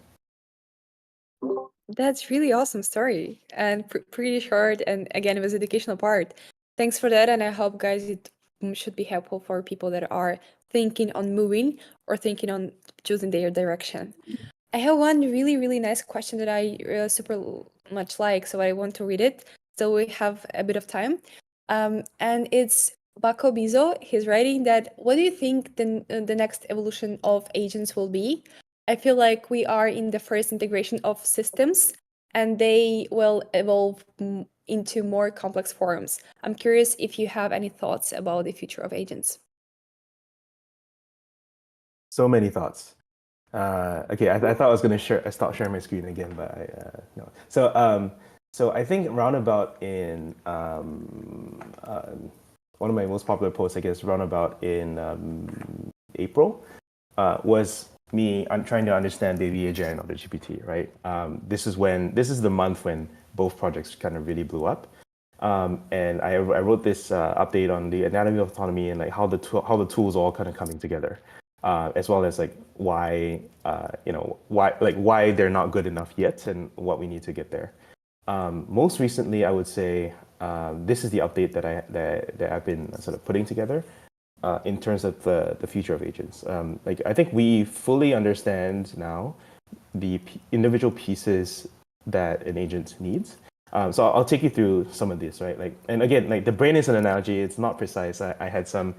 That's really awesome story, and pretty short, and again, it was educational part. Thanks for that, and I hope, guys, it should be helpful for people that are thinking on moving or thinking on choosing their direction. I have one really, really nice question that I super much like, so I want to read it. So we have a bit of time. And it's Baco Bizo. He's writing that, what do you think the next evolution of agents will be? I feel like we are in the first integration of systems, and they will evolve into more complex forms. I'm curious if you have any thoughts about the future of agents. So many thoughts. Okay, I thought I was going to stop sharing my screen again, but no. So I think roundabout in one of my most popular posts, I guess, roundabout in April, was me trying to understand Baby AGI and AutoGPT, right? This is the month when both projects kind of really blew up. And I wrote this update on the anatomy of autonomy and like how the tools are all kind of coming together. As well as like why they're not good enough yet and what we need to get there. Most recently, I would say this is the update that I've been sort of putting together in terms of the future of agents. Like I think we fully understand now the individual pieces that an agent needs. So I'll take you through some of this, right? Like, and again, like the brain is an analogy; it's not precise. I had some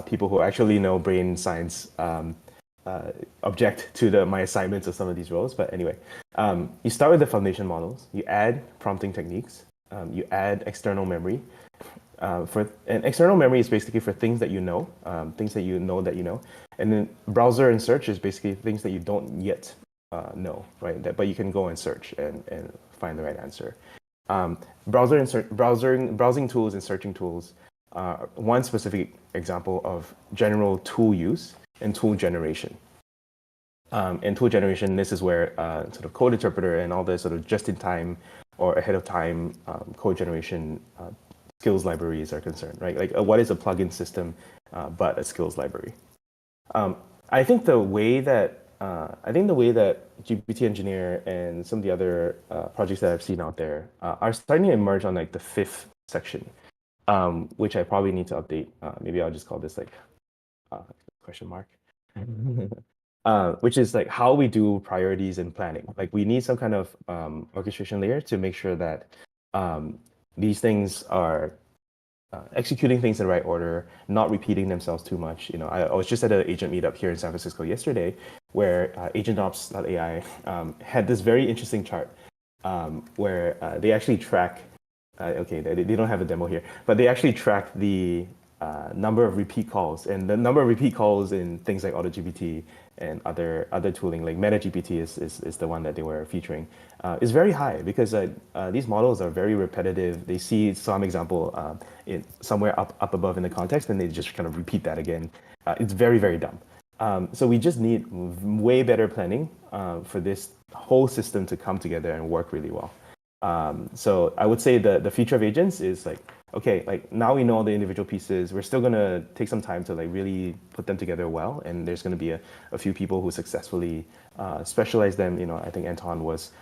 people who actually know brain science object to my assignments of some of these roles. But anyway, you start with the foundation models, you add prompting techniques, you add external memory. And external memory is basically for things that you know, and then browser and search is basically things that you don't yet know, right? But you can go and search and find the right answer. Browsing tools and searching tools. One specific example of general tool use and tool generation. In tool generation, this is where sort of code interpreter and all the sort of just-in-time or ahead-of-time code generation skills libraries are concerned, right? Like what is a plugin system but a skills library? I think the way that GPT Engineer and some of the other projects that I've seen out there are starting to emerge on like the 5th section. Which I probably need to update. Maybe I'll just call this like question mark, which is like how we do priorities and planning. Like we need some kind of orchestration layer to make sure that these things are executing things in the right order, not repeating themselves too much. You know, I was just at an agent meetup here in San Francisco yesterday, where AgentOps.ai had this very interesting chart where they actually track. Okay, they don't have a demo here, but they actually track the number of repeat calls, and the number of repeat calls in things like AutoGPT and other tooling like MetaGPT is the one that they were featuring, is very high because these models are very repetitive. They see some example somewhere up above in the context, and they just kind of repeat that again. It's very, very dumb. So we just need way better planning for this whole system to come together and work really well. So I would say the future of agents is like, okay, like now we know all the individual pieces. We're still gonna take some time to like really put them together well, and there's gonna be a few people who successfully specialize them. You know, I think Anton was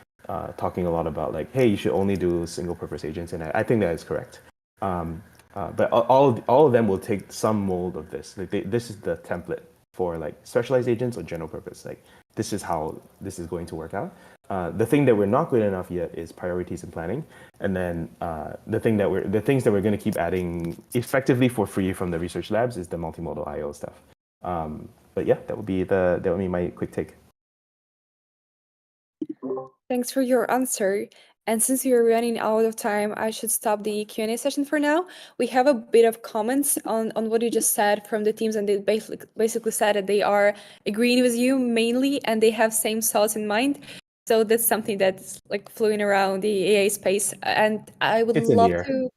talking a lot about like, hey, you should only do single-purpose agents, and I think that is correct. But all of them will take some mold of this. Like this is the template for like specialized agents or general purpose. Like this is how this is going to work out. The thing that we're not good enough yet is priorities and planning, and then the things that we're going to keep adding effectively for free from the research labs is the multimodal I/O stuff. But yeah, that would be my quick take. Thanks for your answer. And since we are running out of time, I should stop the Q&A session for now. We have a bit of comments on what you just said from the teams, and they basically said that they are agreeing with you mainly, and they have same thoughts in mind. So that's something that's like flowing around the AI space. And I would It's in love the air. to,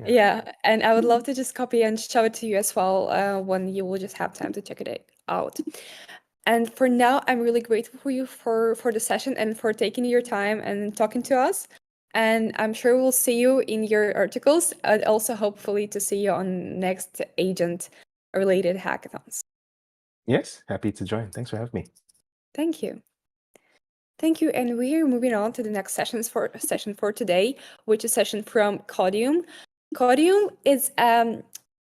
Yeah. and I would love to just copy and show it to you as well when you will just have time to check it out. And for now, I'm really grateful for you for the session and for taking your time and talking to us. And I'm sure we'll see you in your articles and also hopefully to see you on next agent-related hackathons. Yes, happy to join. Thanks for having me. Thank you. Thank you. And we are moving on to the next session for today, which is a session from Codium. Codium is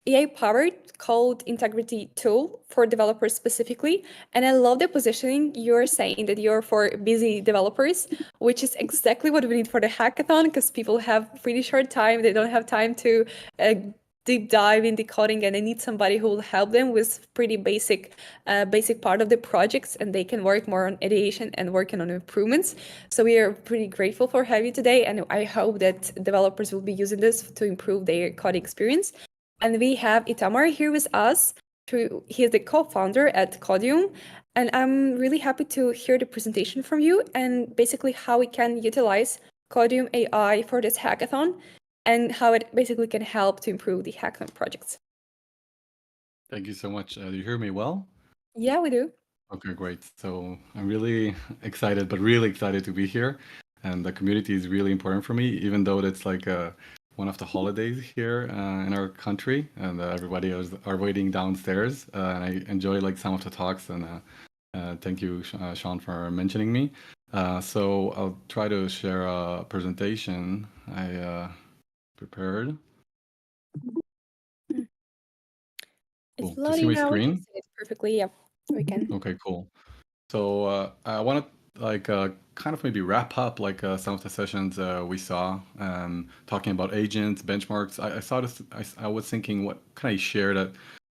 AI-powered code integrity tool for developers specifically. And I love the positioning. You're saying that you're for busy developers, which is exactly what we need for the hackathon, because people have pretty short time. They don't have time to deep dive into coding, and they need somebody who will help them with pretty basic part of the projects, and they can work more on ideation and working on improvements. So we are pretty grateful for having you today, and I hope that developers will be using this to improve their coding experience. And we have Itamar here with us. He is the co-founder at Codium, and I'm really happy to hear the presentation from you and basically how we can utilize Codium AI for this hackathon and how it basically can help to improve the hackathon projects. Thank you so much. Do you hear me well? Yeah, we do. Okay, great. So I'm really excited, but really excited to be here. And the community is really important for me, even though it's like one of the holidays here in our country, and everybody are waiting downstairs. And I enjoy like some of the talks, and thank you, Sean, for mentioning me. So I'll try to share a presentation I prepared. It's Cool. To see my loading now. We can screen? see it perfectly. Yeah, we can. Okay, cool. So I want to like kind of maybe wrap up like some of the sessions we saw, talking about agents, benchmarks. I saw this. I was thinking, what can I share that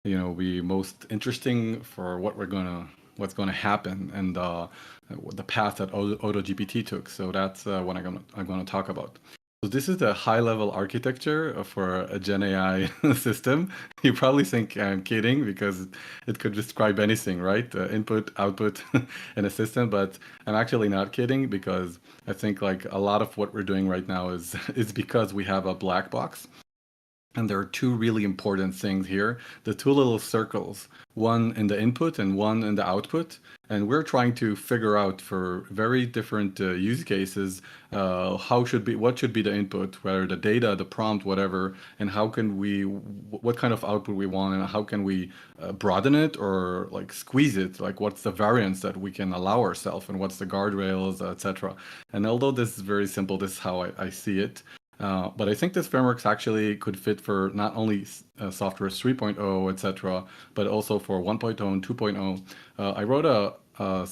be most interesting for what's gonna happen, and the path that AutoGPT took. So that's what I'm gonna talk about. So this is the high-level architecture for a Gen AI system. You probably think I'm kidding because it could describe anything, right? Input, output, in a system. But I'm actually not kidding, because I think like a lot of what we're doing right now is because we have a black box. And there are two really important things here. The two little circles, one in the input and one in the output. And we're trying to figure out for very different use cases, what should be the input, whether the data, the prompt, whatever, and what kind of output we want, and how can we broaden it or like squeeze it, like what's the variance that we can allow ourselves, and what's the guardrails, etc. And although this is very simple, this is how I see it. But I think this frameworks actually could fit for not only software 3.0, etc., but also for 1.0 and 2.0. I wrote a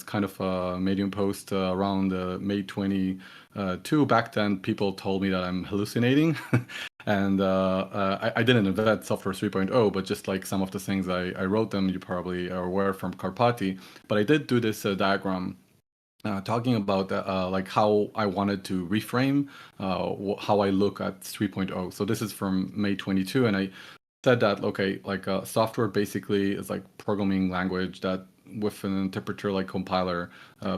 kind of a Medium post around May 22. Back then, people told me that I'm hallucinating. And I didn't invent software 3.0, but just like some of the things I wrote them, you probably are aware from Karpati. But I did do this diagram talking about like how I wanted to reframe how I look at 3.0. So this is from May 22, and I said that, okay, like software basically is like programming language that with an interpreter like compiler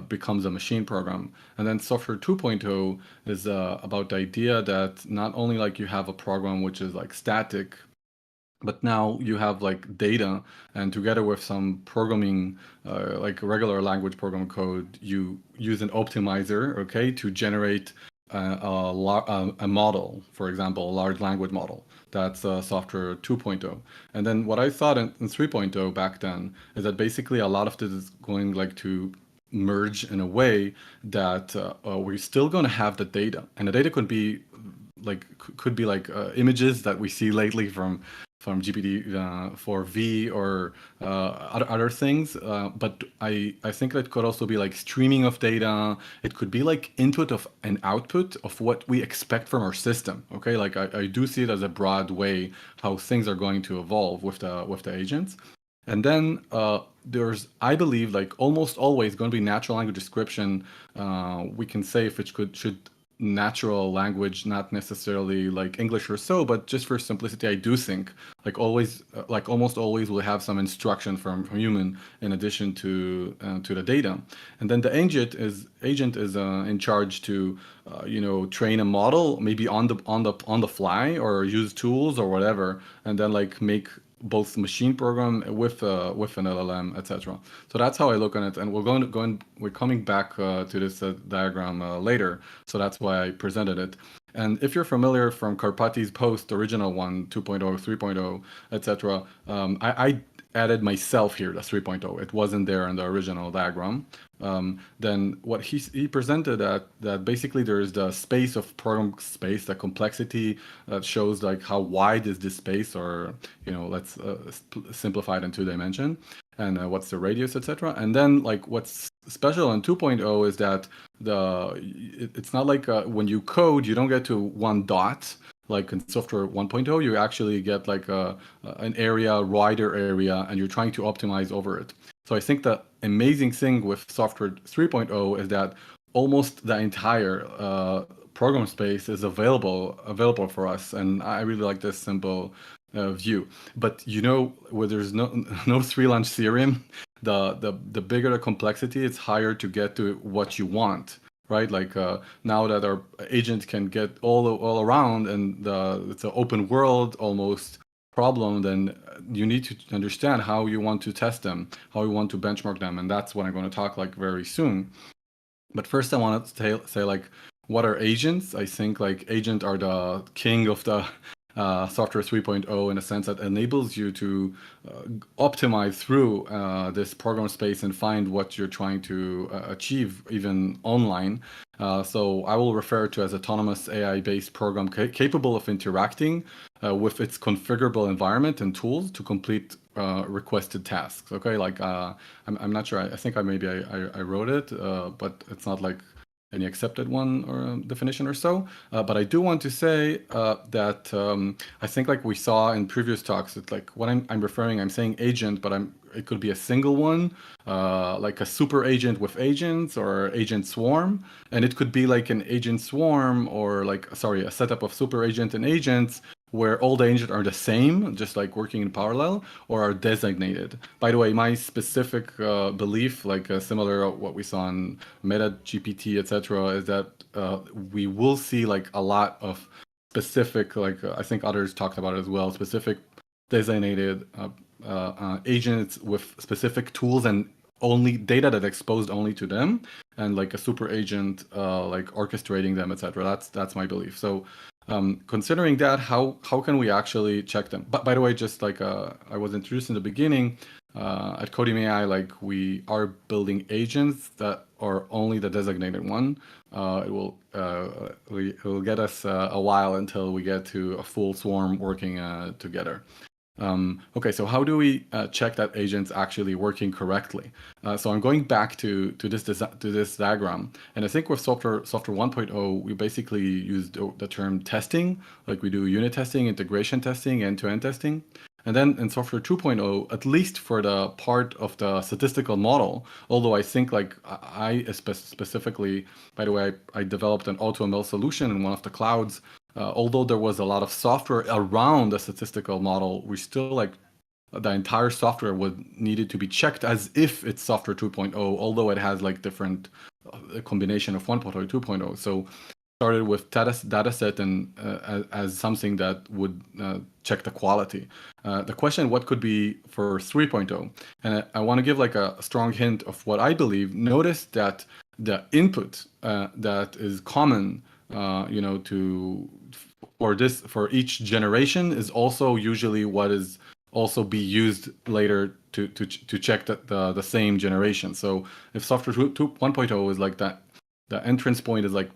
becomes a machine program. And then software 2.0 is about the idea that not only like you have a program which is like static, but now you have like data, and together with some programming, like regular language program code, you use an optimizer, okay, to generate a model, for example, a large language model. That's software 2.0. And then what I thought in 3.0 back then is that basically a lot of this is going like to merge in a way that we're still going to have the data, and the data could be like images that we see lately from GPT-4V or other things. But I think that could also be like streaming of data. It could be like input of and output of what we expect from our system. Okay, like I do see it as a broad way how things are going to evolve with the agents. And then there's, I believe, like almost always going to be natural language description. We can say if it should natural language, not necessarily like English or so, but just for simplicity, I do think like always, like almost always, we'll have some instruction from human in addition to the data, and then the agent is in charge to train a model maybe on the fly or use tools or whatever, and then like make both machine program with an LLM, etc. So that's how I look on it, and we're coming back to this diagram later. So that's why I presented it. And if you're familiar from Karpati's post, original one, 2.0, 3.0, etc., I added myself here, the 3.0. It wasn't there in the original diagram. Then what he presented that basically there is the space of program space, the complexity that shows like how wide is this space, or let's simplify it in 2-dimension, and what's the radius, etc. And then like what's special in 2.0 is that it's not like when you code, you don't get to one dot. Like in software 1.0, you actually get like an wider area, and you're trying to optimize over it. So I think the amazing thing with software 3.0 is that almost the entire program space is available for us, and I really like this simple view. But where there's no three-lunch theorem, the bigger the complexity, it's higher to get to what you want. Right, like now that our agent can get all around, and it's an open world almost problem, then you need to understand how you want to test them, how you want to benchmark them, and that's what I'm going to talk like very soon. But first, I want to say like, what are agents? I think like agent are the king of the software 3.0 in a sense that enables you to optimize through this program space and find what you're trying to achieve even online. So I will refer to as autonomous AI-based program capable of interacting with its configurable environment and tools to complete requested tasks. Okay, like I'm not sure. I think I wrote it, but it's not like any accepted one or definition or so. But I do want to say that I think like we saw in previous talks, it's like what I'm saying agent, but it could be a single one, like a super agent with agents or agent swarm. And it could be like an agent swarm or a setup of super agent and agents where all the agents are the same, just like working in parallel, or are designated. By the way, my specific belief, like similar to what we saw in Meta GPT, etc., is that we will see like a lot of specific, I think others talked about it as well, specific designated agents with specific tools and only data that exposed only to them, and like a super agent like orchestrating them, etc. That's my belief. So considering that, how can we actually check them? But by the way, just like I was introduced in the beginning, at Codium AI, like we are building agents that are only the designated one. It will get us a while until we get to a full swarm working together. Okay, so how do we check that agent's actually working correctly? So I'm going back to this diagram, and I think with software 1.0, we basically used the term testing, like we do unit testing, integration testing, end-to-end testing. And then in software 2.0, at least for the part of the statistical model, although I think like I specifically, by the way, I developed an AutoML solution in one of the clouds. Although there was a lot of software around the statistical model, we still like the entire software needed to be checked as if it's software 2.0, although it has like different combination of 1.0 2.0. So started with data set and as something that would check the quality. The question, what could be for 3.0? And I want to give like a strong hint of what I believe. Notice that the input that is common for each generation is also usually what is also be used later to check the same generation. So if software 1.0 is like that, the entrance point is like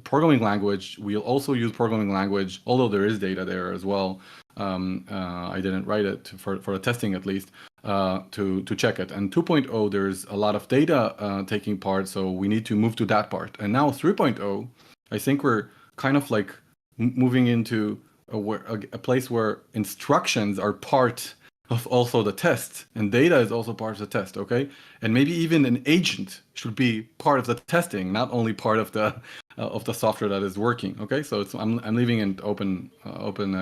programming language, we'll also use programming language, although there is data there as well. I didn't write it for the testing at least, to check it. And 2.0, there's a lot of data taking part, so we need to move to that part. And now 3.0, I think we're kind of like moving into a place where instructions are part of also the test, and data is also part of the test, okay? And maybe even an agent should be part of the testing, not only part of the of the software that is working. Okay, so I'm leaving an open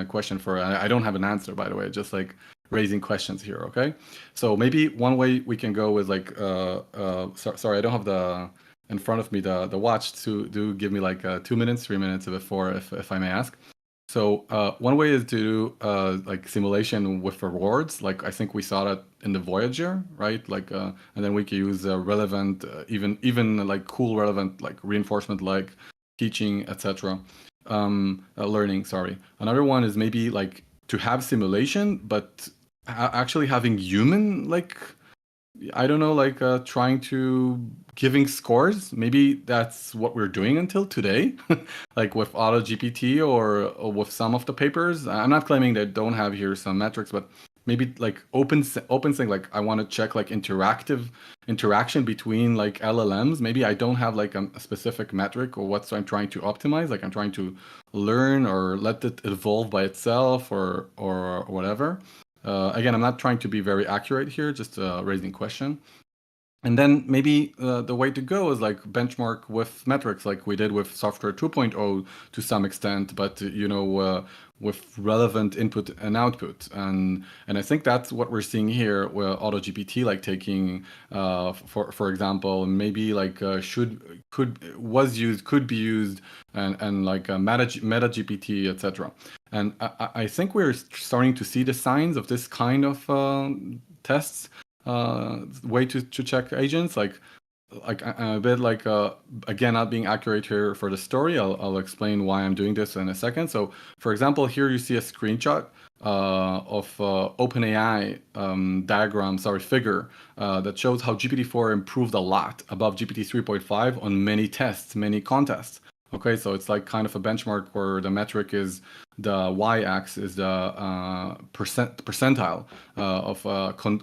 question for. I don't have an answer, by the way, just like raising questions here. Okay, so maybe one way we can go is like sorry, I don't have in front of me the watch, to do give me like 2 minutes, 3 minutes before, if I may ask. So one way is to do like simulation with rewards. Like I think we saw that in the Voyager, right? Like and then we can use relevant, even like cool relevant, like reinforcement, like teaching, etc. Learning. Sorry. Another one is maybe like to have simulation, but actually having human, like I don't know, like trying to giving scores. Maybe that's what we're doing until today, like with AutoGPT or with some of the papers. I'm not claiming they don't have here some metrics, but maybe like open thing. Like I want to check like interaction between like LLMs. Maybe I don't have like a specific metric or what I'm trying to optimize. Like I'm trying to learn or let it evolve by itself or whatever. Again, I'm not trying to be very accurate here, just raising question. And then maybe the way to go is like benchmark with metrics, like we did with software 2.0 to some extent, but with relevant input and output. And I think that's what we're seeing here with AutoGPT, like taking, for example, maybe like could be used, and like MetaGPT, etc. And I think we're starting to see the signs of this kind of tests, way to check agents, like a bit like again, not being accurate here for the story. I'll explain why I'm doing this in a second. So for example, here you see a screenshot of OpenAI figure that shows how GPT-4 improved a lot above GPT 3.5 on many tests, many contests. Okay, so it's like kind of a benchmark where the metric is the y-axis is the percentile of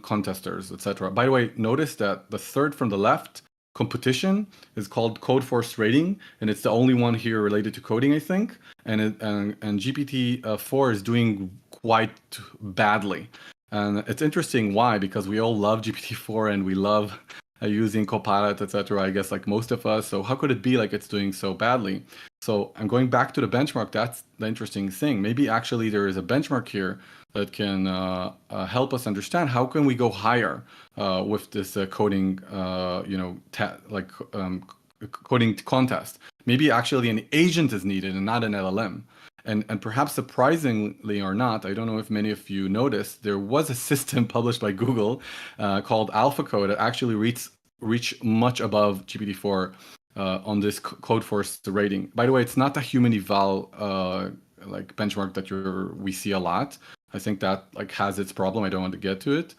contesters, etc. By the way, notice that the third from the left competition is called Codeforce rating, and it's the only one here related to coding, I think. And GPT-4 is doing quite badly, and it's interesting why, because we all love GPT-4 and we love using Copilot, etc. I guess like most of us. So how could it be like it's doing so badly? So I'm going back to the benchmark. That's the interesting thing. Maybe actually there is a benchmark here that can help us understand how can we go higher with this coding, coding contest. Maybe actually an agent is needed and not an LLM. And perhaps surprisingly or not, I don't know if many of you noticed, there was a system published by Google called AlphaCode that actually reached much above GPT-4 on this Codeforce rating. By the way, it's not a human eval like benchmark that we see a lot. I think that like has its problem. I don't want to get to it.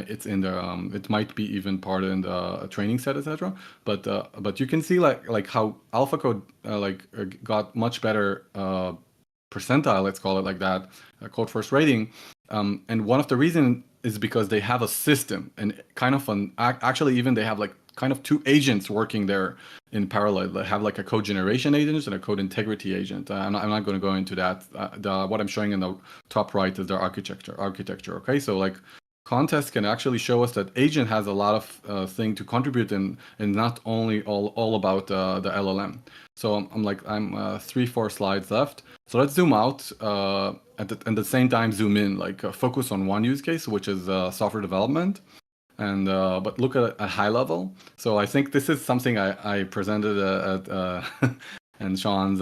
It's in the it might be even part in the training set, etc. But you can see like how AlphaCode got much better percentile, let's call it like that, Codeforce rating. And one of the reasons is because they have a system and kind of actually even they have like kind of two agents working there in parallel. They have like a code generation agent and a code integrity agent. I'm not going to go into that. What I'm showing in the top right is their architecture. Okay, so like contests can actually show us that agent has a lot of thing to contribute and not only all about the LLM. So I'm 3-4 slides left. So let's zoom out at the same time zoom in, like focus on one use case, which is software development. And but look at a high level. So I think this is something I presented at and Sean's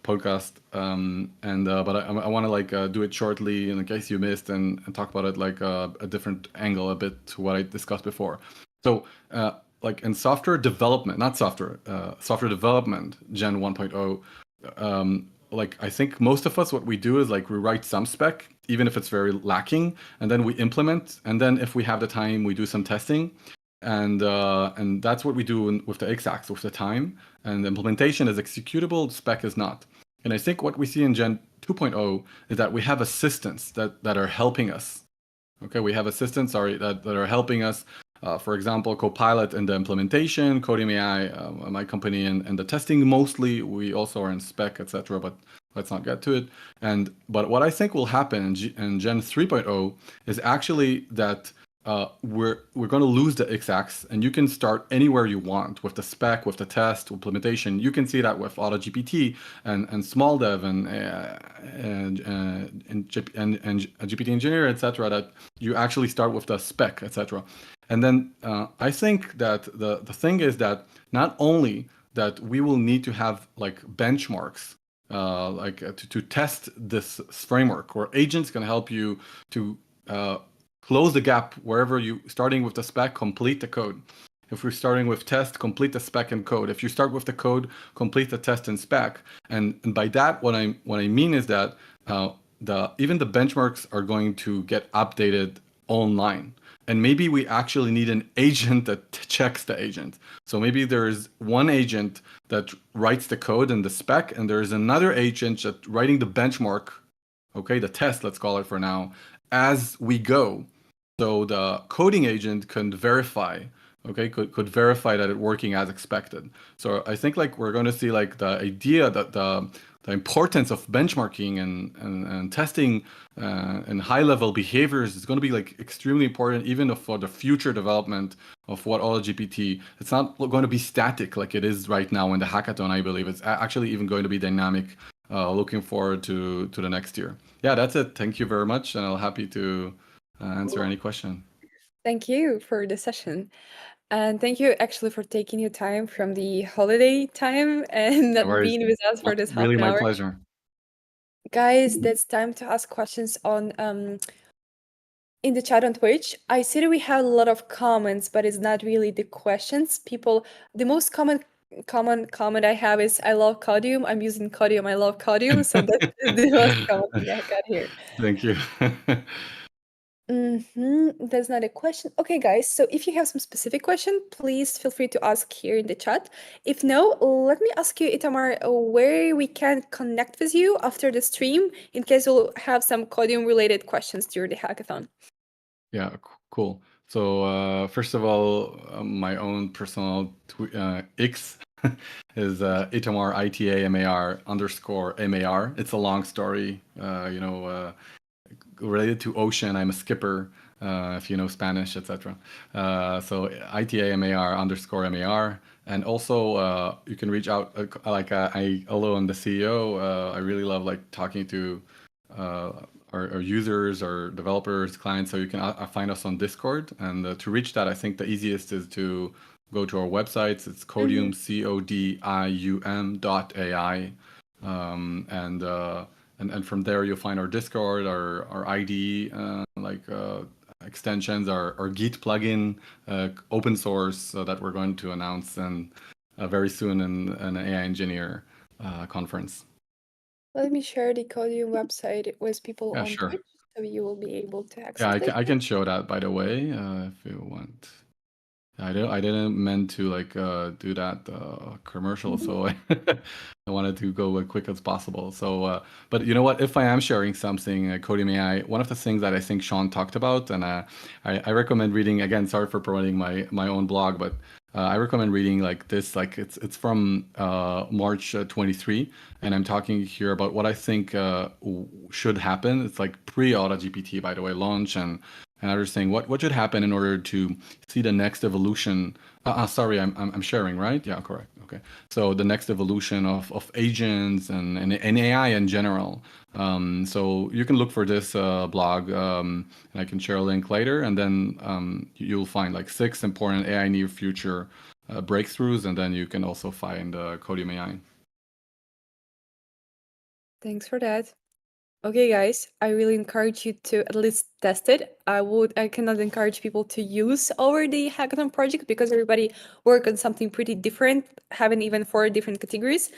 podcast. But I want to like do it shortly in case you missed and talk about it like a different angle a bit to what I discussed before. So like in software development, not software development, Gen 1.0. Like I think most of us, what we do is like we write some spec, even if it's very lacking, and then we implement, and then if we have the time, we do some testing, and that's what we do with the x-axis, with the time, and the implementation is executable, spec is not. And I think what we see in Gen 2.0 is that we have assistants that are helping us. Okay, we have assistants, that are helping us. For example, Copilot in the implementation, Coding AI, my company, and the testing mostly. We also are in spec, etc. But let's not get to it. But what I think will happen in Gen 3.0 is actually that we're going to lose the x-axis, and you can start anywhere you want with the spec, with the test, implementation. You can see that with AutoGPT and small dev and GPT engineer, etc. That you actually start with the spec, etc. And then I think that the thing is that not only that we will need to have like benchmarks to test this framework, where agents can help you to close the gap wherever you starting with the spec, complete the code. If we're starting with test, complete the spec and code. If you start with the code, complete the test and spec. And by that, what I mean is that even the benchmarks are going to get updated online. And maybe we actually need an agent that checks the agent. So maybe there's one agent that writes the code and the spec, and there's another agent that writing the benchmark, okay, the test, let's call it for now, as we go. So the coding agent can verify, okay, could verify that it's working as expected. So I think like we're going to see like the idea that the importance of benchmarking and testing and high level behaviors is going to be like extremely important, even for the future development of what AutoGPT. It's not going to be static like it is right now in the hackathon. I believe it's actually even going to be dynamic. Looking forward to the next year. Yeah, that's it. Thank you very much, and I'll happy to answer any question. Thank you for the session. And thank you actually for taking your time from the holiday time and not being with us for this half Really an my hour. pleasure. Guys, that's time to ask questions on in the chat on Twitch. I see that we have a lot of comments, but it's not really the questions. People, the most common comment I have is I love Codium. I'm using Codium. I love Codium. So that's the most common thing I got here. Thank you. That's not a question. Okay, guys. So if you have some specific question, please feel free to ask here in the chat. If no, let me ask you, Itamar, where we can connect with you after the stream in case we'll have some Codium related questions during the hackathon. Yeah, cool. So first of all, my own personal X is Itamar ITAMAR_MAR. It's a long story, related to ocean. I'm a skipper, if you know Spanish, etc. So ITAMAR_MAR. And also you can reach out, although I'm the CEO, I really love like talking to our users, our developers, clients. So you can find us on Discord. And to reach that, I think the easiest is to go to our websites. It's Codium, CODIUM.ai. And from there you'll find our Discord, our ID, extensions, our Git plugin, open source that we're going to announce and very soon in an AI engineer conference. Let me share the Codium website with people on sure. Twitch, so you will be able to access it. I can show that, by the way, if you want. I didn't meant to do that commercial, so I wanted to go as quick as possible. So, but you know what? If I am sharing something, Codium AI, one of the things that I think Sean talked about, and I recommend reading. Again, sorry for promoting my own blog, but I recommend reading like this. Like it's from March 23, and I'm talking here about what I think should happen. It's like pre-AutoGPT, by the way, launch and others saying what should happen in order to see the next evolution. Sorry, I'm sharing, right? Yeah, correct. Okay. So the next evolution of agents and AI in general. So you can look for this blog, and I can share a link later, and then you'll find like 6 important AI near future breakthroughs, and then you can also find Codium AI. Thanks for that. Okay, guys, I really encourage you to at least test it. I cannot encourage people to use over the hackathon project because everybody work on something pretty different, having even 4 different categories.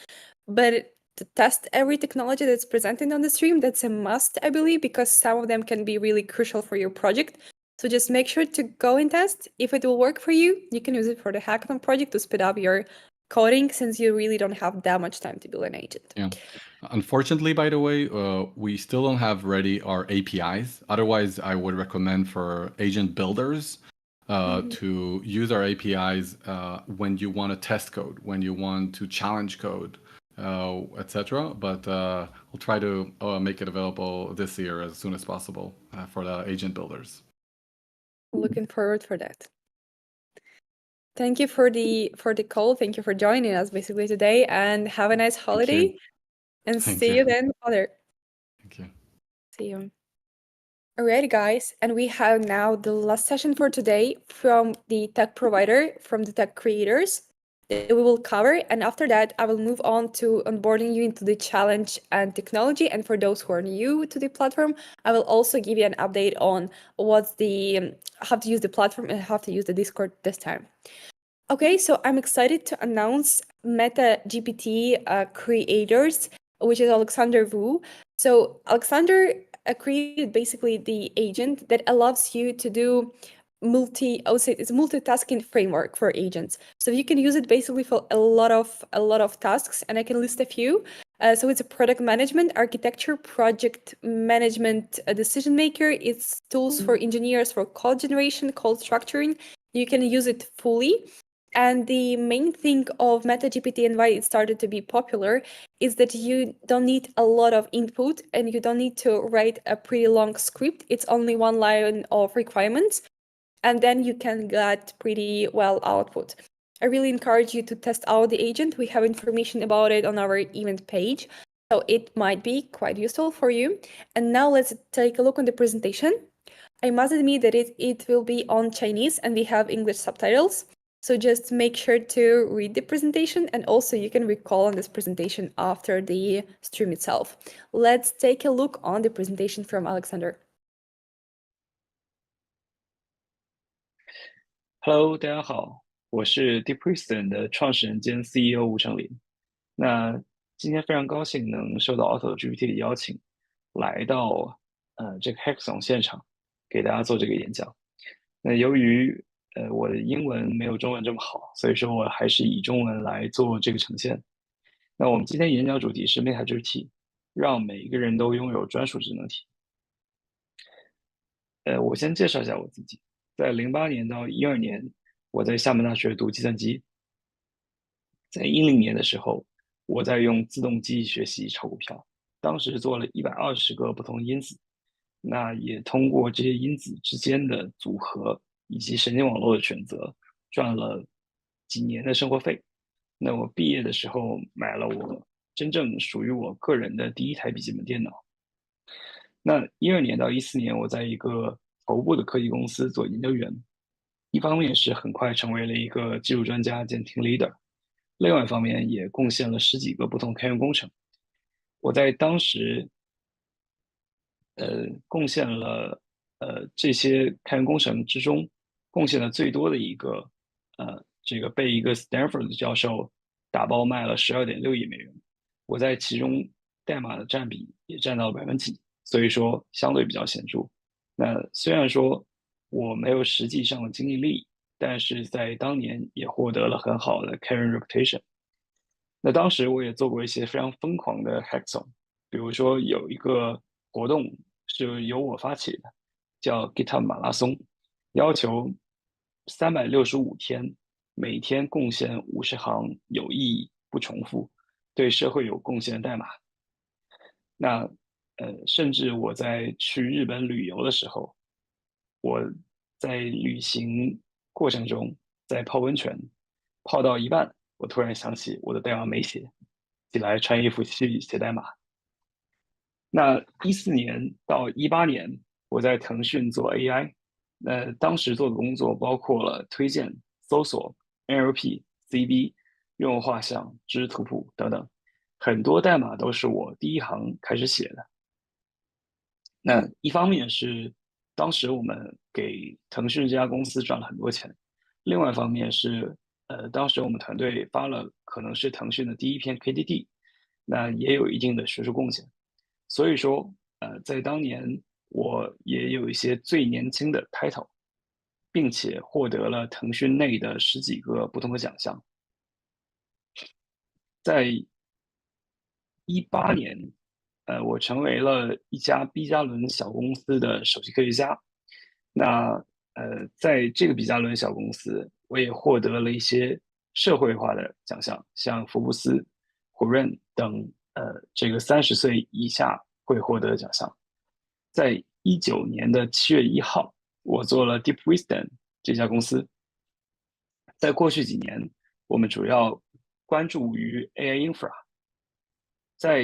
But to test every technology that's presented on the stream, that's a must, I believe, because some of them can be really crucial for your project. So just make sure to go and test. If it will work for you, you can use it for the hackathon project to speed up your coding, since you really don't have that much time to build an agent. Yeah. Unfortunately, by the way, we still don't have ready our APIs. Otherwise, I would recommend for agent builders to use our APIs when you want to test code, when you want to challenge code, etc. But we'll try to make it available this year as soon as possible for the agent builders. Looking forward for that. Thank you for the call. Thank you for joining us basically today, and have a nice holiday. And see you then, Father. Thank you. See you. Alrighty, guys, and we have now the last session for today from the tech provider, from the tech creators that we will cover. And after that, I will move on to onboarding you into the challenge and technology. And for those who are new to the platform, I will also give you an update on what's the how to use the platform and how to use the Discord this time. Okay, so I'm excited to announce Meta GPT creators, which is Alexander Wu. So Alexander created basically the agent that allows you to do I would say it's a multitasking framework for agents. So you can use it basically for a lot of tasks, and I can list a few. So it's a product management, architecture, project management, a decision maker. It's tools for engineers for code generation, code structuring. You can use it fully. And the main thing of MetaGPT and why it started to be popular is that you don't need a lot of input and you don't need to write a pretty long script. It's only one line of requirements, and then you can get pretty well output. I really encourage you to test out the agent. We have information about it on our event page, so it might be quite useful for you. And now let's take a look on the presentation. I must admit that it will be on Chinese and we have English subtitles. So just make sure to read the presentation, and also you can recall on this presentation after the stream itself. Let's take a look on the presentation from Alexander. Hello，大家好，我是 DeepReason 的创始人兼 CEO 吴成林。那今天非常高兴能受到 AutoGPT 的邀请，来到这个 Hackathon 现场，给大家做这个演讲。那由于我的英文没有中文这么好，所以说我还是以中文来做这个呈现。那我们今天演讲主题是 MetaGPT，让每一个人都拥有专属智能体。我先介绍一下我自己。在08年到12年，我在厦门大学读计算机。在10年的时候，我在用自动机学习炒股票，当时做了120个不同因子，那也通过这些因子之间的组合以及神经网络的选择，赚了几年的生活费。那我毕业的时候买了我真正属于我个人的第一台笔记本电脑。那12年到14年，我在一个头部的科技公司做研究员，一方面是很快成为了一个技术专家兼 team leader，另外一方面也贡献了10几个不同开源工程。我在当时，贡献了这些开源工程之中，贡献了最多的一个，这个被一个 Stanford 的教授打包卖了12.6亿美元。我在其中代码的占比也占到了百分几，所以说相对比较显著。那虽然说我没有实际上的经济利益，但是在当年也获得了很好的 career reputation。那当时我也做过一些非常疯狂的 hackathon，比如说有一个活动是由我发起的，叫 GitHub 马拉松，要求365天，每天贡献50行有意义、不重复、对社会有贡献的代码。那甚至我在去日本旅游的时候，我在旅行过程中在泡温泉，泡到一半，我突然想起我的代码没写，起来穿衣服去写代码。那14年到18年，我在腾讯做 AI，当时做的工作包括了推荐、搜索、NLP、CB、用户画像、知识图谱等等，很多代码都是我第一行开始写的。那一方面是当时我们给腾讯这家公司赚了很多钱，另外一方面是当时我们团队发了可能是腾讯的第一篇 KDD， 那也有一定的学术贡献。所以说在当年我也有一些最年轻的 title， 并且获得了腾讯内的10几个不同的奖项。在18年我成为了一家 B 加仑小公司的首席科学家。那在这个 B 加仑小公司，我也获得了一些社会化的奖项，像福布斯、胡润等这个30岁以下会获得奖项。在19年的7月1号，我做了 Deep Wisdom 这家公司。在过去几年，我们主要关注于 AI infra，在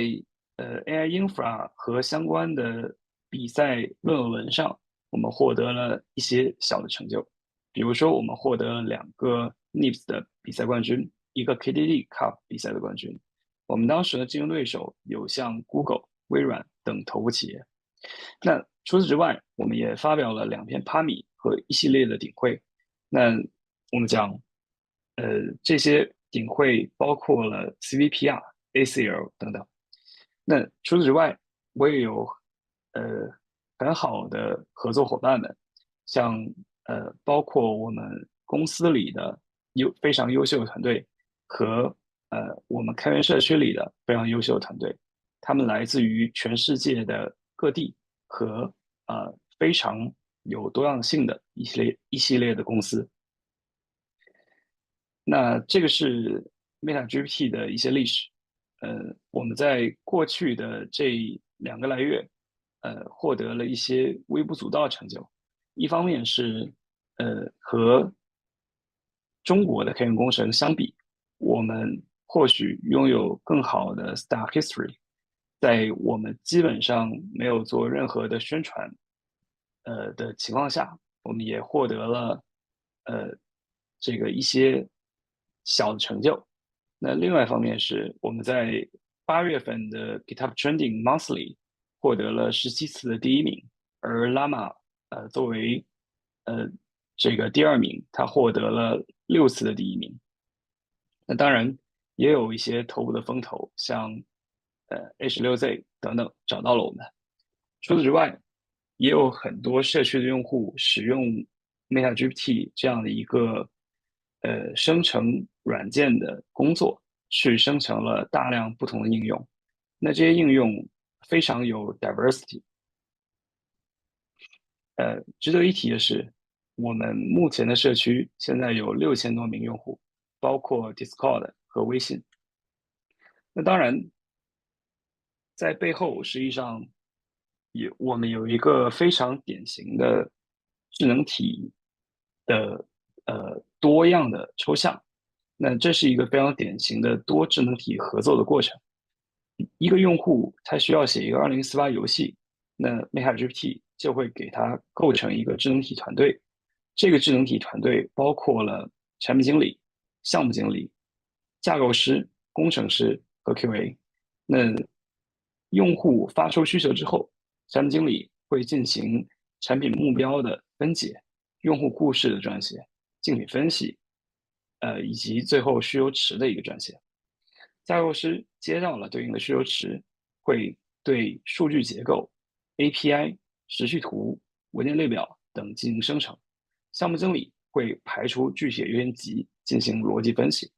AI infra 和相关的比赛论文上，我们获得了一些小的成就。比如说，我们获得了2个 NIPS 的比赛冠军，一个 KDD Cup 比赛的冠军。我们当时的竞争对手有像 Google、微软等头部企业。那除此之外，我们也发表了2篇 PAMI 和一系列的顶会。那我们讲，这些顶会包括了 CVPR、ACL 等等。那除此之外，我也有很好的合作伙伴们，像包括我们公司里的非常优秀的团队和我们开源社区里的非常优秀的团队，他们来自于全世界的各地和非常有多样性的一系列的公司。那这个是 MetaGPT 的一些历史。我们在过去的这2个来月，获得了一些微不足道的成就。一方面是和中国的开源工程相比，我们或许拥有更好的 staff history，在我们基本上没有做任何的宣传的情况下，我们也获得了这个一些小的成就。那另外一方面是我们在8月份的 GitHub Trending Monthly 获得了17次的第1名，而 Llama 作为这个第2名，他获得了6次的第1名。那当然也有一些头部的风投，像H6Z 等等找到了我们。除此之外，也有很多社区的用户使用 MetaGPT 这样的一个生成软件的工作，去生成了大量不同的应用。那这些应用非常有 diversity。值得一提的是，我们目前的社区现在有6000多名用户，包括 Discord 和微信。那当然，在背后实际上我们有一个非常典型的智能体的多样的抽象。那这是一个非常典型的多智能体合作的过程。一个用户他需要写一个2048游戏，那 MetaGPT 就会给他构成一个智能体团队。这个智能体团队包括了产品经理、项目经理、架构师、工程师和 QA。那用户发出需求之后，产品经理会进行产品目标的分解、用户故事的撰写、竞品分析，以及最后需求池的一个撰写。架构师接到了对应的需求池，会对数据结构、API、时序图、文件列表等进行生成。项目经理会排除具体优先级进行逻辑分析，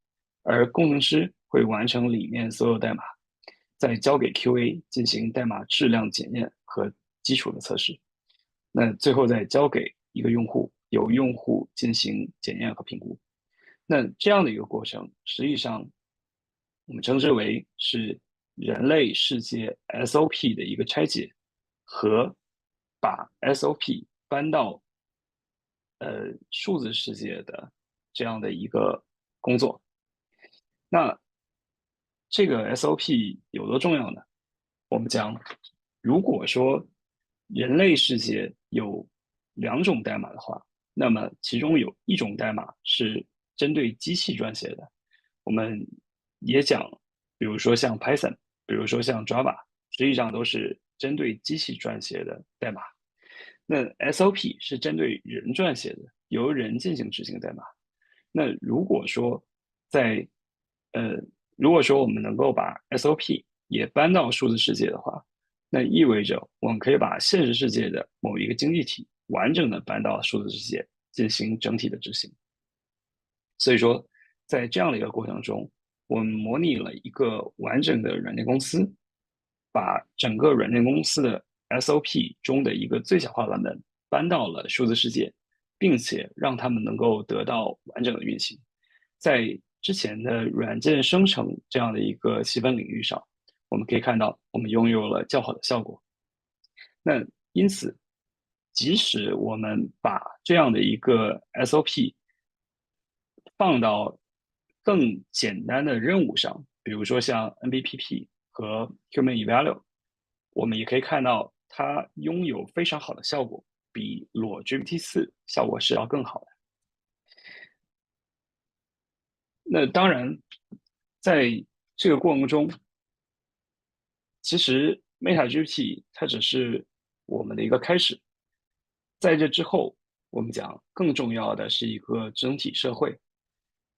而工程师会完成里面所有代码，再交给 QA 进行代码质量检验和基础的测试。那最后再交给一个用户，由用户进行检验和评估。那这样的一个过程，实际上我们称之为是人类世界 SOP 的一个拆解和把 SOP 搬到数字世界的这样的一个工作。那这个 SOP 有多重要呢？我们讲，如果说人类世界有2种代码的话，那么其中有1种代码是针对机器撰写的。我们也讲，比如说像 Python， 比如说像 Java， 实际上都是针对机器撰写的代码。那 SOP 是针对人撰写的，由人进行执行代码。那如果说我们能够把 SOP 也搬到数字世界的话，那意味着我们可以把现实世界的某一个经济体完整的搬到数字世界进行整体的执行。所以说，在这样的一个过程中，我们模拟了一个完整的软件公司，把整个软件公司的 SOP 中的一个最小化版本搬到了数字世界，并且让他们能够得到完整的运行。在之前的软件生成这样的一个细分领域上，我们可以看到我们拥有了较好的效果。那因此，即使我们把这样的一个 SOP 放到更简单的任务上，比如说像 NBPP 和 Human Evaluate，我们也可以看到它拥有非常好的效果，比裸 GPT-4效果是要更好的。那当然，在这个过程中，其实 MetaGPT 它只是我们的一个开始，在这之后，我们讲更重要的是一个智能体社会。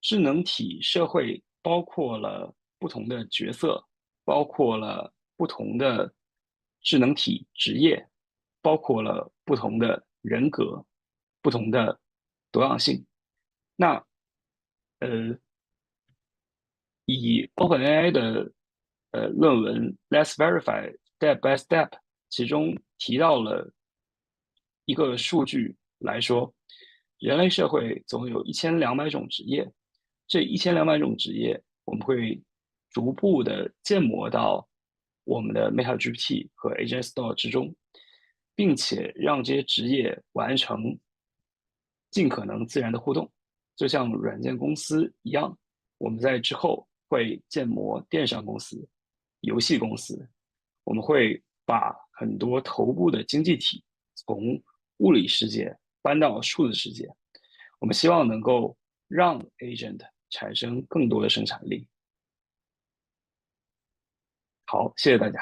智能体社会包括了不同的角色，包括了不同的智能体职业，包括了不同的人格，不同的多样性。那以 OpenAI 的论文 Let's Verify Step by Step，其中提到了一个数据来说，人类社会总有1200种职业，这1200种职业我们会逐步的建模到我们的 MetaGPT 和 Agent Store 之中，并且让这些职业完成尽可能自然的互动，就像软件公司一样，我们在之后会建模电商公司、游戏公司，我们会把很多头部的经济体从物理世界搬到数字世界。我们希望能够让 agent 产生更多的生产力。好，谢谢大家。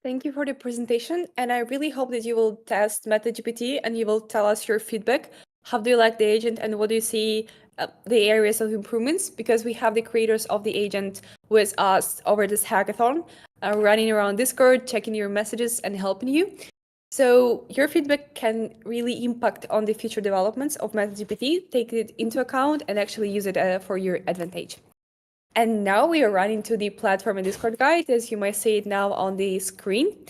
Thank you for the presentation, and I really hope that you will test MetaGPT and you will tell us your feedback. How do you like the agent and what do you see the areas of improvements? Because we have the creators of the agent with us over this hackathon, running around Discord, checking your messages and helping you. So your feedback can really impact on the future developments of MetaGPT. Take it into account and actually use it for your advantage. And now we are running to the platform and Discord guide, as you might see it now on the screen.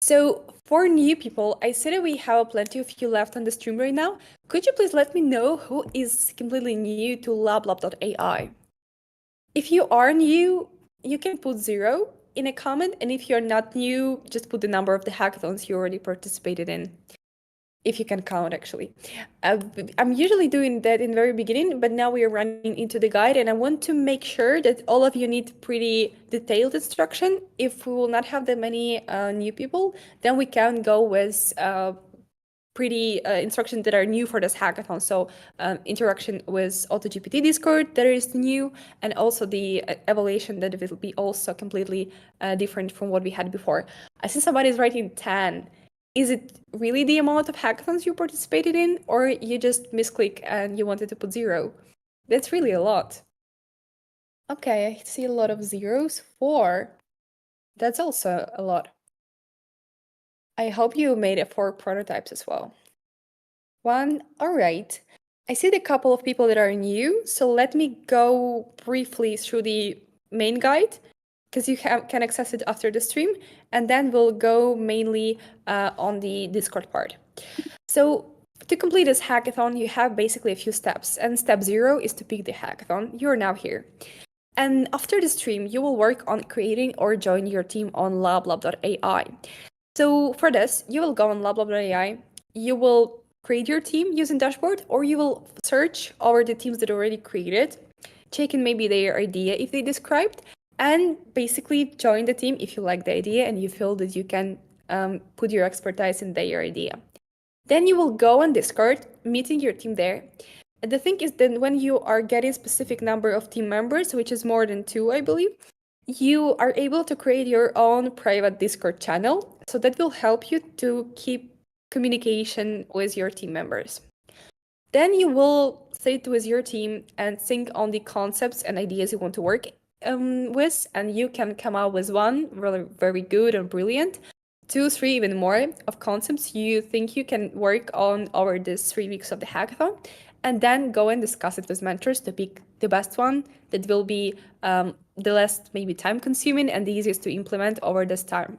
So for new people, I see that we have plenty of you left on the stream right now. Could you please let me know who is completely new to LabLab.ai? If you are new, you can put 0 in a comment. And if you're not new, just put the number of the hackathons you already participated in. If you can count, actually. I'm usually doing that in the very beginning, but now we are running into the guide and I want to make sure that all of you need pretty detailed instruction. If we will not have that many new people, then we can go with pretty instructions that are new for this hackathon. So interaction with AutoGPT Discord that is new, and also the evaluation that will be also completely different from what we had before. I see somebody's writing 10. Is it really the amount of hackathons you participated in, or you just misclick and you wanted to put 0? That's really a lot. Okay, I see a lot of zeros. 4. That's also a lot. I hope you made it 4 prototypes as well. 1, all right. I see the couple of people that are new, so let me go briefly through the main guide, because you can access it after the stream, and then we'll go mainly on the Discord part. So to complete this hackathon, you have basically a few steps, and step 0 is to pick the hackathon. You're now here. And after the stream, you will work on creating or join your team on LabLab.ai. So for this, you will go on LabLab.ai, you will create your team using dashboard, or you will search over the teams that are already created, checking maybe their idea if they described, and basically join the team if you like the idea and you feel that you can put your expertise in their idea. Then you will go on Discord, meeting your team there. And the thing is that when you are getting specific number of team members, which is more than 2, I believe, you are able to create your own private Discord channel. So that will help you to keep communication with your team members. Then you will sit with your team and think on the concepts and ideas you want to work with, and you can come out with one really very good and brilliant, 2, 3, even more of concepts you think you can work on over this 3 weeks of the hackathon, and then go and discuss it with mentors to pick the best one that will be the less maybe time consuming and the easiest to implement over this time.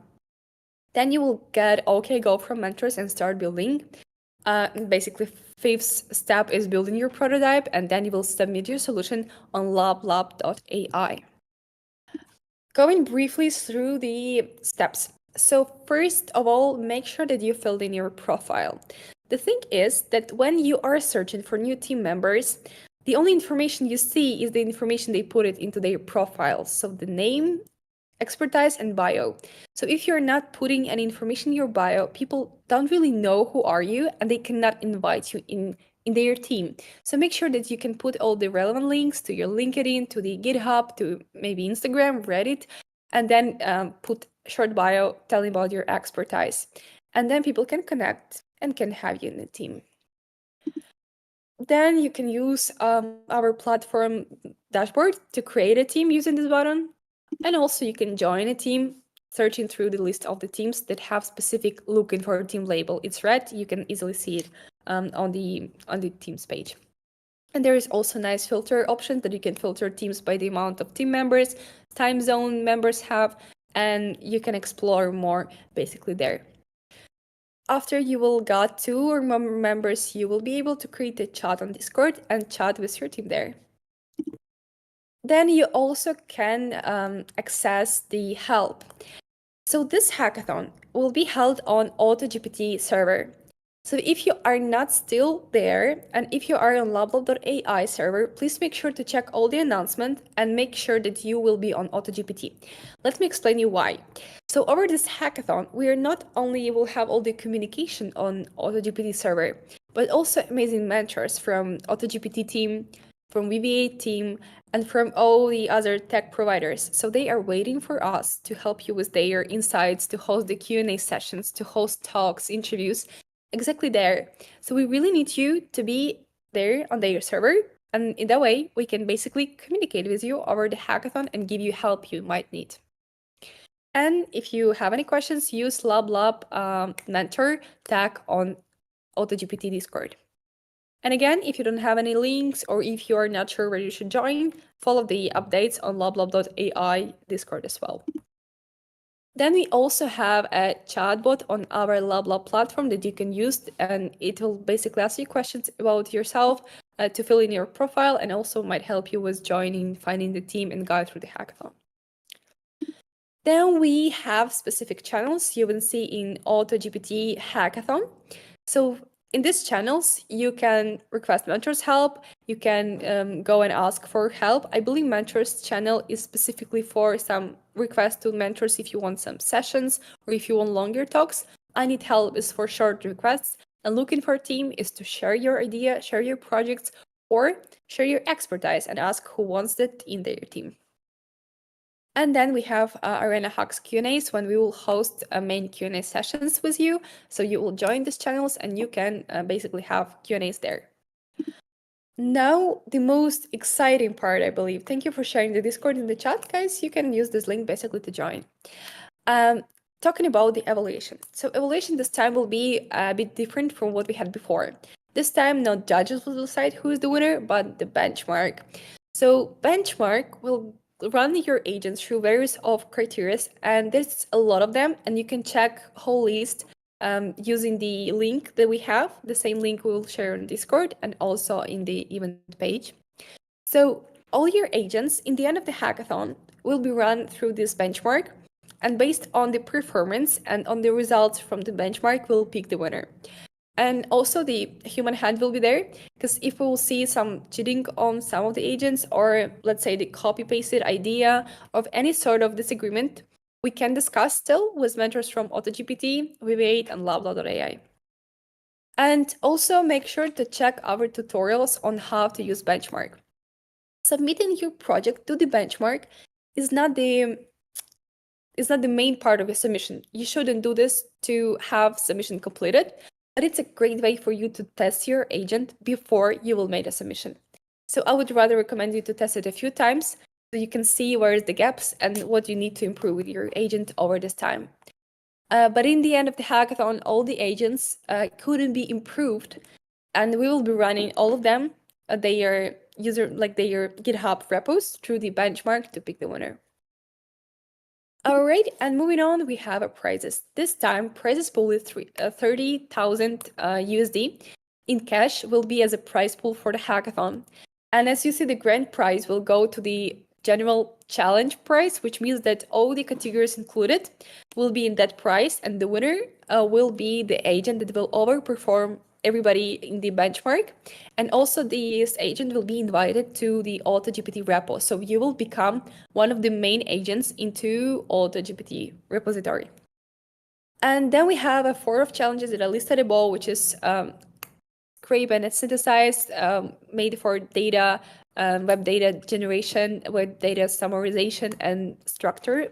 Then you will get OK go from mentors and start building. Basically, 5th step is building your prototype, and then you will submit your solution on LabLab.ai. Going briefly through the steps. So first of all, make sure that you filled in your profile. The thing is that when you are searching for new team members, the only information you see is the information they put it into their profile. So the name, expertise, and bio. So if you're not putting any information in your bio, people don't really know who are you and they cannot invite you in their team. So make sure that you can put all the relevant links to your LinkedIn, to the GitHub, to maybe Instagram, Reddit, and then put short bio telling about your expertise. And then people can connect and can have you in the team. Then you can use our platform dashboard to create a team using this button. And also you can join a team searching through the list of the teams that have specific looking for a team label. It's red, you can easily see it on the teams page. And there is also a nice filter option that you can filter teams by the amount of team members, time zone members have, and you can explore more basically there. After you will got 2 or more members, you will be able to create a chat on Discord and chat with your team there. Then you also can access the help. So this hackathon will be held on AutoGPT server. So if you are not still there, and if you are on LabLab.ai server, please make sure to check all the announcements and make sure that you will be on AutoGPT. Let me explain you why. So over this hackathon, we are not only will have all the communication on AutoGPT server, but also amazing mentors from AutoGPT team, from VBA team, and from all the other tech providers. So they are waiting for us to help you with their insights, to host the Q&A sessions, to host talks, interviews, exactly there. So we really need you to be there on their server. And in that way, we can basically communicate with you over the hackathon and give you help you might need. And if you have any questions, use LabLab mentor tag on AutoGPT Discord. And again, if you don't have any links or if you are not sure where you should join, follow the updates on lablab.ai Discord as well. Then we also have a chatbot on our LabLab platform that you can use, and it will basically ask you questions about yourself to fill in your profile and also might help you with joining, finding the team, and guide through the hackathon. Then we have specific channels you will see in AutoGPT hackathon. So in these channels, you can request mentors help. You can go and ask for help. I believe mentors channel is specifically for some requests to mentors if you want some sessions or if you want longer talks. I need help is for short requests. And looking for a team is to share your idea, share your projects, or share your expertise and ask who wants that in their team. And then we have Arena Hacks Q&As when we will host main Q&A sessions with you. So you will join these channels and you can basically have Q&As there. Now, the most exciting part, I believe. Thank you for sharing the Discord in the chat, guys. You can use this link basically to join. Talking about the evaluation. So evaluation this time will be a bit different from what we had before. This time, not judges will decide who is the winner, but the benchmark. So benchmark will run your agents through various of criteria, and there's a lot of them, and you can check whole list using the link that we have, the same link we will share on Discord and also in the event page. So all your agents in the end of the hackathon will be run through this benchmark, and based on the performance and on the results from the benchmark, we'll pick the winner. And also the human hand will be there, because if we will see some cheating on some of the agents, or let's say the copy-pasted idea of any sort of disagreement, we can discuss still with mentors from AutoGPT, VV8, and LabLab.ai. And also make sure to check our tutorials on how to use benchmark. Submitting your project to the benchmark is not the main part of your submission. You shouldn't do this to have submission completed, but it's a great way for you to test your agent before you will make a submission. So I would rather recommend you to test it a few times so you can see where is the gaps and what you need to improve with your agent over this time. But in the end of the hackathon, all the agents couldn't be improved, and we will be running all of them, their GitHub repos through the benchmark to pick the winner. All right, and moving on, we have prizes. This time, prizes pool is 30,000 USD in cash will be as a prize pool for the hackathon. And as you see, the grand prize will go to the general challenge price, which means that all the categories included will be in that price, and the winner will be the agent that will overperform everybody in the benchmark. And also this agent will be invited to the AutoGPT repo. So you will become one of the main agents into AutoGPT repository. And then we have a 4 of challenges that are listed above, which is scrape and synthesize, made for data, web data generation, web data summarization and structure.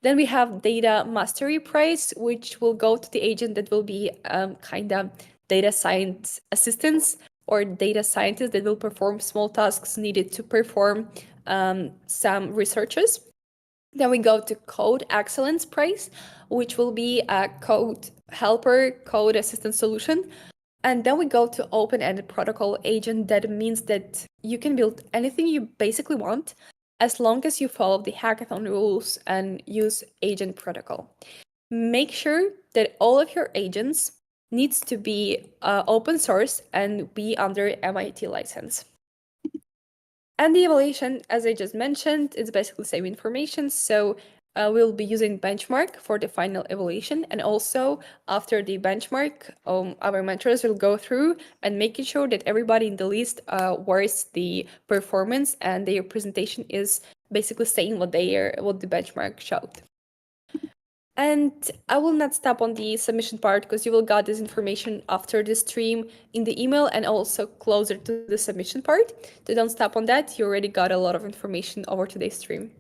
Then we have data mastery price, which will go to the agent that will be kind of data science assistants or data scientists that will perform small tasks needed to perform some researches. Then we go to code excellence price, which will be a code helper, code assistant solution. And then we go to open-ended protocol agent. That means that you can build anything you basically want as long as you follow the hackathon rules and use agent protocol. Make sure that all of your agents needs to be open source and be under MIT license. And the evaluation, as I just mentioned, it's basically the same information. So we'll be using benchmark for the final evaluation. And also after the benchmark, our mentors will go through and making sure that everybody in the list wears the performance and their presentation is basically saying what the benchmark showed. And I will not stop on the submission part because you will get this information after the stream in the email and also closer to the submission part. So don't stop on that. You already got a lot of information over today's stream.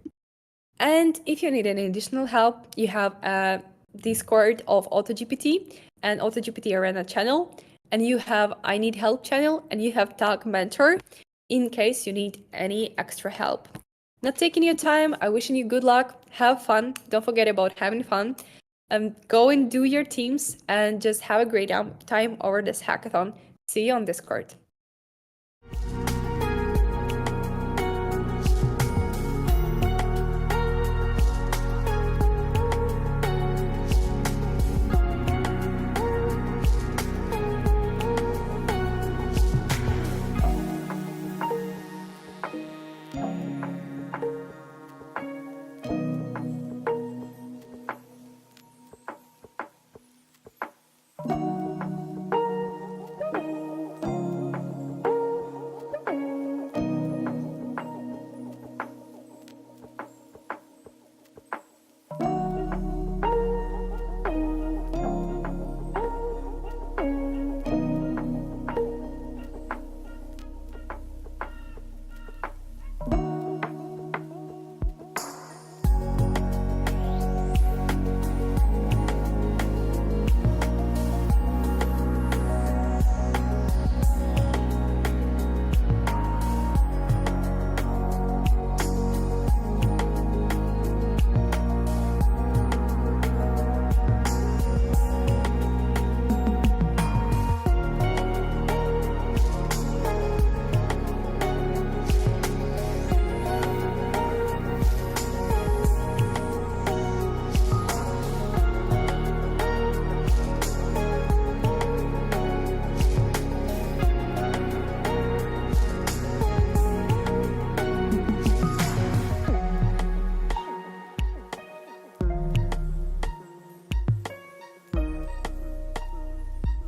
And if you need any additional help, you have a Discord of AutoGPT and AutoGPT Arena channel, and you have I Need Help channel, and you have Tag Mentor in case you need any extra help. Not taking your time, I'm wishing you good luck, have fun, don't forget about having fun, go and do your teams, and just have a great time over this hackathon. See you on Discord.